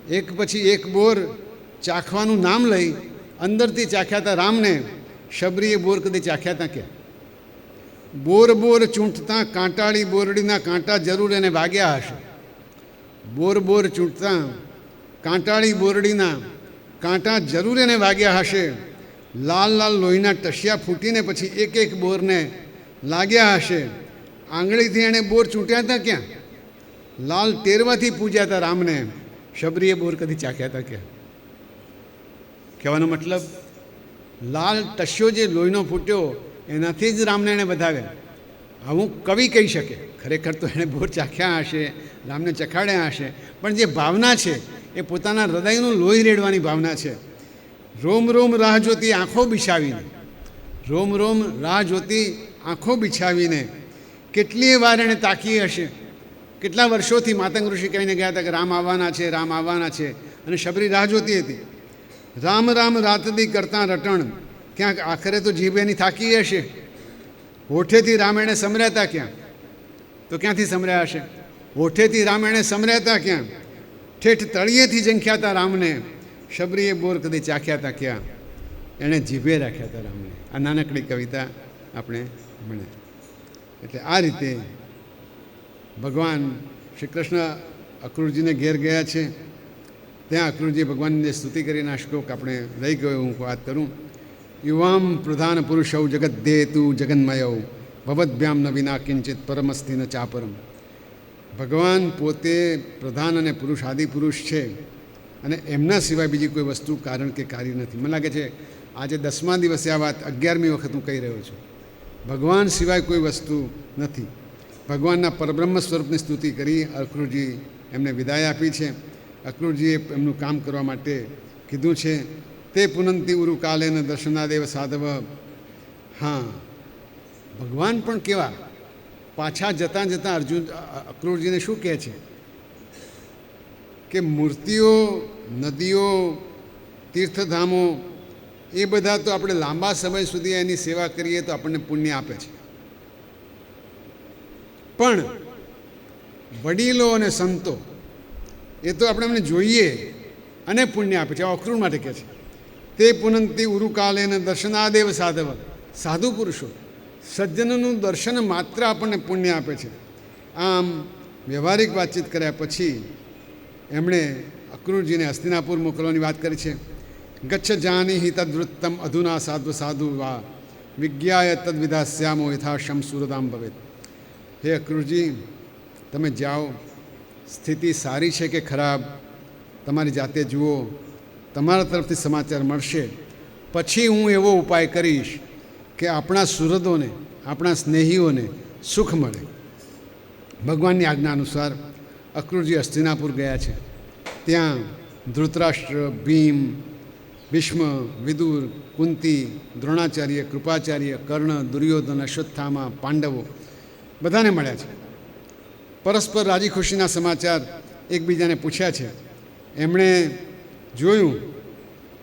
એક પછી એક બોર ચાખવાનું નામ લઈ અંદરથી ચાખ્યા હતા રામને. શબરીએ બોર કદી ચાખ્યા હતા ક્યાં? બોર બોર ચૂંટતા કાંટાળી બોરડીના કાંટા જરૂર એને વાગ્યા હશે. બોર બોર ચૂંટતા કાંટાળી બોરડીના કાંટા જરૂર એને વાગ્યા હશે. લાલ લાલ લોહીના ટસિયા ફૂટીને પછી એક એક બોરને લાગ્યા હશે. આંગળીથી એણે બોર ચૂંટ્યા હતા ક્યાં? લાલ ટેરવાથી પૂજ્યા હતા રામને. શબરીએ બોર કદી ચાખ્યા હતા ક્યાં? કહેવાનો મતલબ લાલ ટસ્યો જે લોહીનો ફૂટ્યો એનાથી જ રામને એણે વધાવ્યા. આવું કવિ કહી શકે. ખરેખર તો એણે બોર ચાખ્યા હશે, રામને ચખાડ્યા હશે, પણ જે ભાવના છે એ પોતાના હૃદયનું લોહી રેડવાની ભાવના છે. રોમ રોમ રાહ જોતી આંખો બિછાવીને, રોમ રોમ રાહ જોતી આંખો બિછાવીને કેટલીય વાર એણે તાકી હશે. કેટલા વર્ષોથી માતંગ ઋષિ કહીને ગયા હતા કે રામ આવવાના છે, રામ આવવાના છે, અને શબરી રાહ જોતી હતી. રામ રામ રાતદી કરતાં રટણ, ક્યાંક આખરે તો જીભ એની થાકી હશે. હોઠેથી રામ એણે સમર્યા હતા ક્યાં? તો ક્યાંથી સમર્યા હશે? હોઠેથી રામ એણે સમર્યા હતા ક્યાં? ઠેઠ તળિયેથી ઝંખ્યા હતા રામને. શબરીએ બોર કદી ચાખ્યા હતા ક્યાં? એણે જીભે રાખ્યા હતા રામને. આ નાનકડી કવિતા આપણે ભણે. એટલે આ રીતે ભગવાન શ્રી કૃષ્ણ અક્રૂરજીને ઘેર ગયા છે. ત્યાં અક્રૂરજી ભગવાનની સ્તુતિ કરીને આ શ્લોક આપણે રહી ગયો હું વાત કરું. યુવામ પ્રધાન પુરુષૌ જગદ્દેતુ જગન્મયૌ ભવદ્ભ્યામ ન વિના કિંચિત પરમસ્તિ ન ચાપરમ. ભગવાન પોતે પ્રધાન અને પુરુષ, આદિ પુરુષ છે, અને એમના સિવાય બીજી કોઈ વસ્તુ કારણ કે કાર્ય નથી. મને લાગે છે આજે 10મા દિવસે આ વાત 11મી વખત હું કહી રહ્યો છું. ભગવાન સિવાય કોઈ વસ્તુ નથી. ભગવાનના પરબ્રહ્મ સ્વરૂપની સ્તુતિ કરી અક્રૂરજી એમને વિદાય આપી છે. અક્રૂરજીએ એમનું કામ કરવા માટે કીધું છે. તે પુનંતી ઉરુ કાલેન દર્શનાદેવ સાધવ. હા, ભગવાન પણ કેવા પાછા જતાં જતાં અક્રૂરજીને શું કહે છે કે મૂર્તિઓ, નદીઓ, તીર્થધામો એ બધા તો આપણે લાંબા સમય સુધી એની સેવા કરીએ તો આપણને પુણ્ય આપે છે, પણ વડીલો અને સંતો એ તો આપણે એમને જોઈએ અને પુણ્ય આપે છે. અક્રૂર માટે કહે છે તે પુનંતી ઉરુકાલેન દર્શનાદેવ સાધવ. સાધુ પુરુષો, સજ્જનનું દર્શન માત્ર આપણને પુણ્ય આપે છે. આમ વ્યવહારિક વાતચીત કર્યા પછી એમણે અક્રૂરજીને હસ્તિનાપુર મોકલવાની વાત કરી છે. ગચ્છ જાનીહિ તદ્વૃત્તમ અધુના સાધુ સાધુ વા વિજ્ઞાય તદ્વિધાસ્યામો યથાશમ સુરદામ ભવેત. હે અક્રૂરજી, તમે જાઓ, સ્થિતિ સારી છે કે ખરાબ તમારી જાતે જુઓ, તમારા તરફથી સમાચાર મળશે. પછી હું એવો ઉપાય કરીશ કે આપણા સુહૃદોને, આપણા સ્નેહીઓને સુખ મળે. ભગવાનની આજ્ઞા અનુસાર અક્રૂરજી હસ્તિનાપુર ગયા છે. ત્યાં ધૃતરાષ્ટ્ર, ભીમ, ભીષ્મ, વિદુર, કુંતી, દ્રોણાચાર્ય, કૃપાચાર્ય, કર્ણ, દુર્યોધન, અશ્વત્થામા, પાંડવો બધાને મળ્યા છે. પરસ્પર રાજી ખુશીના સમાચાર એકબીજાને પૂછ્યા છે. એમણે જોયું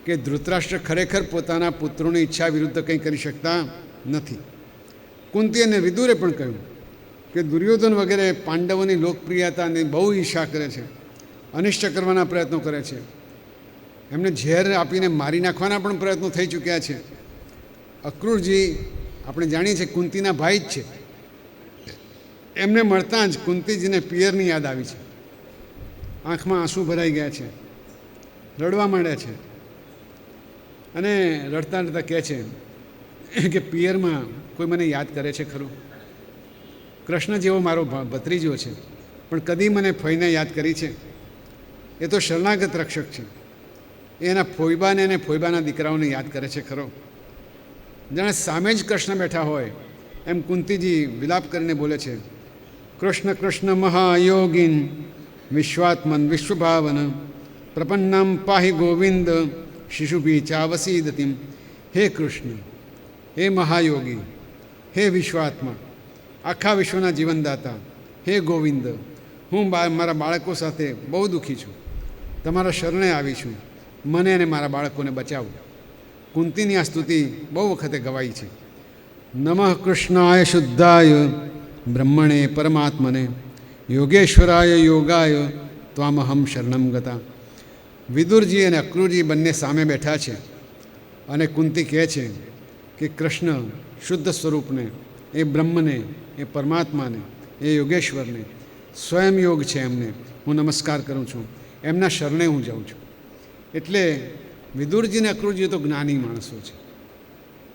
કે ધૃતરાષ્ટ્ર ખરેખર પોતાના પુત્રોની ઈચ્છા વિરુદ્ધ કંઈ કરી શકતા નથી. કુંતી અને વિદુરે પણ કહ્યું કે દુર્યોધન વગેરે પાંડવોની લોકપ્રિયતાની બહુ ઈર્ષા કરે છે, અનિષ્ટ કરવાના પ્રયત્નો કરે છે. એમને ઝેર આપીને મારી નાખવાના પણ પ્રયત્નો થઈ ચૂક્યા છે. અક્રૂરજી આપણે જાણીએ છીએ કુંતીના ભાઈ જ છે. એમને મળતાં જ કુંતીજીને પિયરની યાદ આવી છે. આંખમાં આંસુ ભરાઈ ગયા છે, રડવા માંડ્યા છે, અને રડતા રડતા કહે છે કે પિયરમાં કોઈ મને યાદ કરે છે ખરું? કૃષ્ણ જેવો મારો ભત્રીજો છે, પણ કદી મને ફઈને યાદ કરી છે? એ તો શરણાગત રક્ષક છે, એના ફોઈબાને અને ફોઈબાના દીકરાઓને યાદ કરે છે ખરો? જાણે સામે જ કૃષ્ણ બેઠા હોય એમ કુંતીજી વિલાપ કરીને બોલે છે, કૃષ્ણ કૃષ્ણ મહાયોગીન વિશ્વાત્મન વિશ્વભાવન પ્રપન્નમ પાહિ ગોવિંદ શિશુભી ચાવસીદતિમ. હે કૃષ્ણ, હે મહાયોગી, હે વિશ્વાત્મા, આખા વિશ્વના જીવનદાતા, હે ગોવિંદ, હું મારા બાળકો સાથે બહુ દુઃખી છું, તમારા શરણે આવી છું, મને અને મારા બાળકોને બચાવો. કુંતીની આ સ્તુતિ બહુ વખતે ગવાઈ છે. નમઃ કૃષ્ણાય શુદ્ધાય બ્રહ્મણે પરમાત્મને યોગેશ્વરાય યોગાય ત્વામહમ શરણમ ગતા. વિદુરજી અને અક્રૂરજી બંને સામે બેઠા છે અને કુંતી કહે છે કે કૃષ્ણ શુદ્ધ સ્વરૂપને, એ બ્રહ્મને, એ પરમાત્માને, એ યોગેશ્વરને, સ્વયં યોગ છે એમને હું નમસ્કાર કરું છું, એમના શરણે હું જાઉં છું. એટલે વિદુરજી અને અક્રૂરજી તો જ્ઞાની માણસો છે.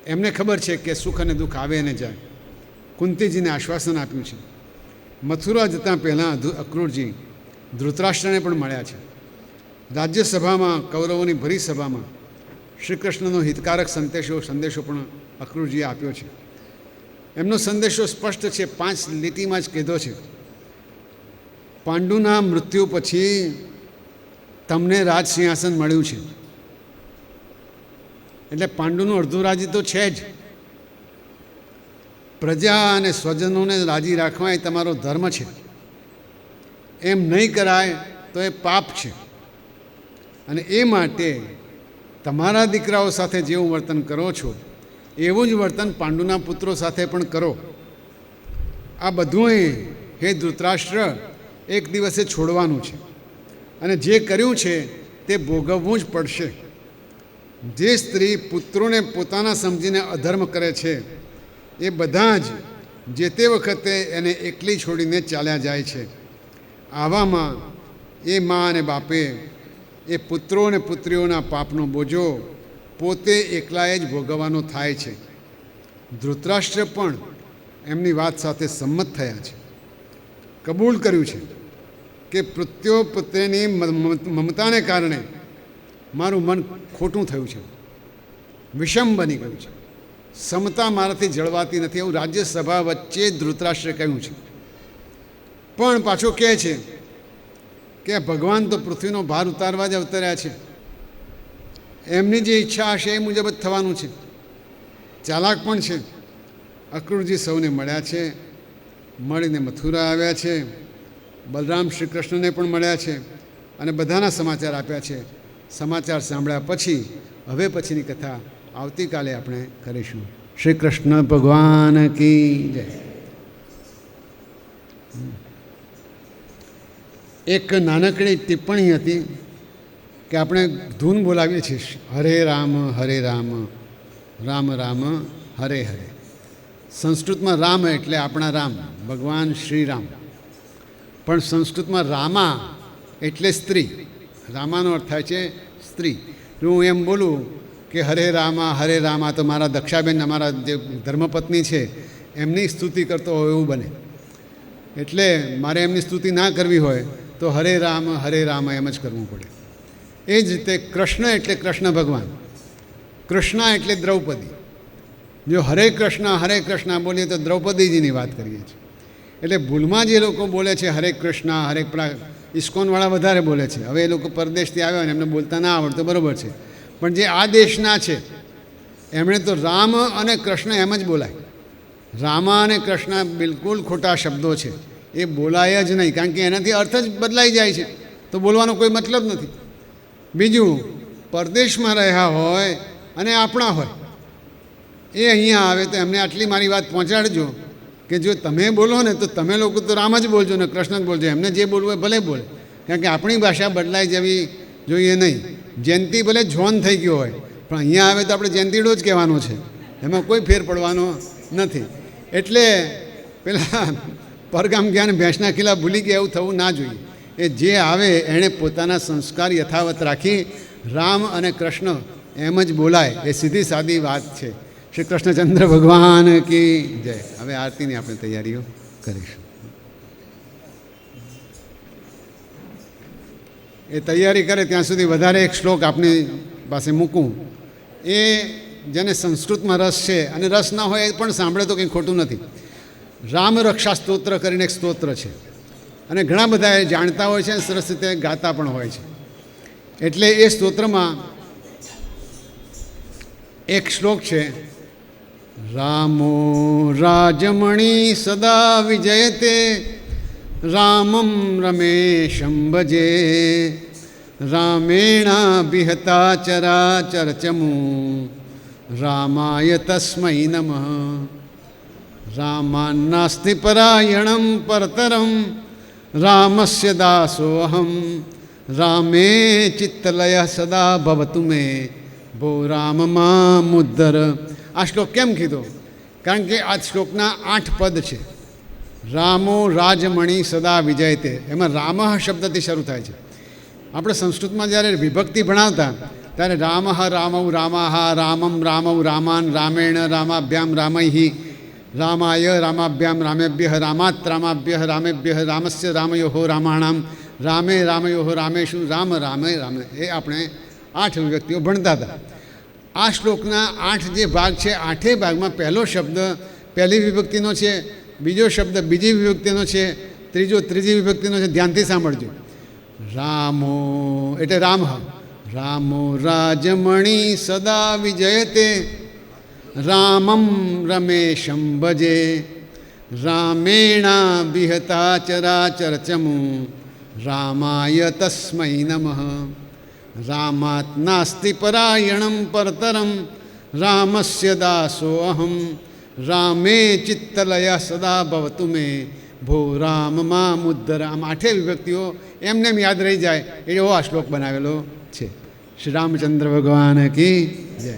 એમને ખબર છે કે સુખ અને દુઃખ આવે અને જાય. કુંતીજીને આશ્વાસન આપ્યું છે. મથુરા જતાં પહેલાં અક્રૂરજી ધૃતરાષ્ટ્રને પણ મળ્યા છે. રાજ્યસભામાં, કૌરવોની ભરી સભામાં શ્રી કૃષ્ણનો હિતકારક સંદેશો પણ અક્રૂરજીએ આપ્યો છે. એમનો સંદેશો સ્પષ્ટ છે, 5 લીટીમાં જ કીધો છે. પાંડુના મૃત્યુ પછી તમને રાજ સિંહાસન મળ્યું છે, એટલે પાંડુનું અડધું રાજ્ય તો છે જ. પ્રજા અને સ્વજનોને રાજી રાખવા એ તમારો ધર્મ છે. એમ નહીં કરાય તો એ પાપ છે, અને એ માટે તમારા દીકરાઓ સાથે જેવું વર્તન કરો છો એવું જ વર્તન પાંડુના પુત્રો સાથે પણ કરો. આ બધુંય હે ધૃતરાષ્ટ્ર એક દિવસે છોડવાનું છે, અને જે કર્યું છે તે ભોગવવું જ પડશે. જે સ્ત્રી પુત્રોને પોતાના સમજીને અધર્મ કરે છે એ બધા જ જે તે વખતે એને એકલી છોડીને ચાલ્યા જાય છે. આવામાં એ મા અને બાપે એ પુત્રો અને પુત્રીઓના પાપનો બોજો પોતે એકલાએ જ ભોગવવાનો થાય છે. ધૃતરાષ્ટ્ર પણ એમની વાત સાથે સંમત થયા છે. કબૂલ કર્યું છે કે પુત્ર્યો પુત્રની મમતાને કારણે મારું મન ખોટું થયું છે, વિષમ બની ગયું છે, સમતા મારાથી જળવાતી નથી, એવું રાજ્યસભા વચ્ચે ધૃતરાષ્ટ્રે કહ્યું છે. પણ પાછો કહે છે કે ભગવાન તો પૃથ્વીનો ભાર ઉતારવા જ અવતર્યા છે, એમની જે ઈચ્છા હશે એ મુજબ જ થવાનું છે. ચાલાક પણ છે. અક્રૂરજી સૌને મળ્યા છે, મળીને મથુરા આવ્યા છે, બલરામ શ્રી કૃષ્ણને પણ મળ્યા છે, અને બધાના સમાચાર આપ્યા છે. સમાચાર સાંભળ્યા પછી હવે પછીની કથા આવતીકાલે આપણે કરીશું. શ્રી કૃષ્ણ ભગવાન કી જય. એક નાનકડી ટિપ્પણી હતી કે આપણે ધૂન બોલાવીએ છીએ, હરે રામ રામ રામ હરે હરે. સંસ્કૃતમાં રામ એટલે આપણા રામ ભગવાન શ્રી રામ, પણ સંસ્કૃતમાં રામા એટલે સ્ત્રી. રામાનો અર્થ થાય છે સ્ત્રી. જો હું એમ બોલું કે હરે રામા તો મારા દક્ષાબેન, અમારા જે ધર્મપત્ની છે એમની સ્તુતિ કરતો હોય એવું બને. એટલે મારે એમની સ્તુતિ ના કરવી હોય તો હરે રામ એમ જ કરવું પડે. એ જ રીતે કૃષ્ણ એટલે કૃષ્ણ ભગવાન, કૃષ્ણા એટલે દ્રૌપદી. જો હરે કૃષ્ણ બોલીએ તો દ્રૌપદીજીની વાત કરીએ છીએ. એટલે ભૂલમાં જે લોકો બોલે છે હરે કૃષ્ણ ઇસ્કોનવાળા વધારે બોલે છે. હવે એ લોકો પરદેશથી આવ્યા અને એમને બોલતા ના આવડતું, બરાબર છે, પણ જે આ દેશના છે એમણે તો રામ અને કૃષ્ણ એમ જ બોલાય. રામા અને કૃષ્ણ બિલકુલ ખોટા શબ્દો છે, એ બોલાય જ નહીં, કારણ કે એનાથી અર્થ જ બદલાઈ જાય છે, તો બોલવાનો કોઈ મતલબ નથી. બીજું, પરદેશમાં રહ્યા હોય અને આપણા હોય એ અહીંયા આવે તો એમને આટલી મારી વાત પહોંચાડજો કે જો તમે બોલો ને તો તમે લોકો તો રામ જ બોલજો ને કૃષ્ણ જ બોલજો, એમને જે બોલવું હોય ભલે બોલે, કારણ કે આપણી ભાષા બદલાઈ જવી જોઈએ નહીં. જયંતિ ભલે જોન થઈ ગયો હોય પણ અહીંયા આવે તો આપણે જયંતિડો જ કહેવાનો છે, એમાં કોઈ ફેર પડવાનો નથી. એટલે પેલા પરગામ જ્ઞાન ભેંસના ખીલા ભૂલી ગયા એવું થવું ના જોઈએ. એ જે આવે એણે પોતાના સંસ્કાર યથાવત રાખી રામ અને કૃષ્ણ એમ જ બોલાય, એ સીધી સાદી વાત છે. શ્રી કૃષ્ણચંદ્ર ભગવાન કી જય. હવે આરતીની આપણે તૈયારીઓ કરીશું. એ તૈયારી કરે ત્યાં સુધી વધારે એક શ્લોક આપની પાસે મૂકું. એ જેને સંસ્કૃતમાં રસ છે અને રસ ના હોય એ પણ સાંભળે તો કંઈ ખોટું નથી. રામ રક્ષા સ્તોત્ર કરીને એક સ્તોત્ર છે, અને ઘણા બધા એ જાણતા હોય છે અને સરસ રીતે ગાતા પણ હોય છે. એટલે એ સ્તોત્રમાં એક શ્લોક છે, રામો રાજમણી સદા વિજયતે રામમ રમેશમ ભજે રામેણાભિહતા ચરાચરચમુ રામાય તસ્મૈ નમઃ રામાન્નાસ્તિ પરાયણમ પરતરમ રામસ્ય દાસોહમ રામે ચિત્તલય સદા ભવતુ મે ભો રામ મામુદ્ધર. આ શ્લોક કેમ કીધો? કારણ કે આ શ્લોકના 8 પદ છે. રામો રાજમણી સદા વિજયતે, એમાં રામ શબ્દથી શરૂ થાય છે. આપણે સંસ્કૃતમાં જ્યારે વિભક્તિ ભણાવતા ત્યારે રામ રામૌ રામાહા રામમ રામૌ રામાન રામેણ રામાભ્યામ રામૈ રામાય રામાભ્યામ રામેભ્ય રામાત રામાભ્ય રામેભ્ય રામસ્ય રામયો રામાણામ રામે રામયો રામેશુ રામ રામે રામે. એ આપણે 8 વિભક્તિઓ ભણતા હતા. આ શ્લોકના 8 જે ભાગ છે, 8 ભાગમાં પહેલો શબ્દ પહેલી વિભક્તિનો છે, બીજો શબ્દ બીજી વિભક્તિનો છે, ત્રીજો ત્રીજી વિભક્તિનો છે. ધ્યાનથી સાંભળજો. રામો એટલે રામ. રામો રાજમણી સદા વિજયતે રામમ રમેશમ ભજે રામેણા વિહતા ચરાચરચમુ રામાય તસ્મૈ નમઃ. રામાત નાસ્તિ પરાયણમ પરતરમ રામસ્ય દાસો અહમ રામે ચિત્તલય સદા ભવતુ મે ભો રામ મા મુદ્દર. આમ 8 વિભક્તિઓ એમને એમ યાદ રહી જાય એવો આ શ્લોક બનાવેલો છે. શ્રી રામચંદ્ર ભગવાન કી જય.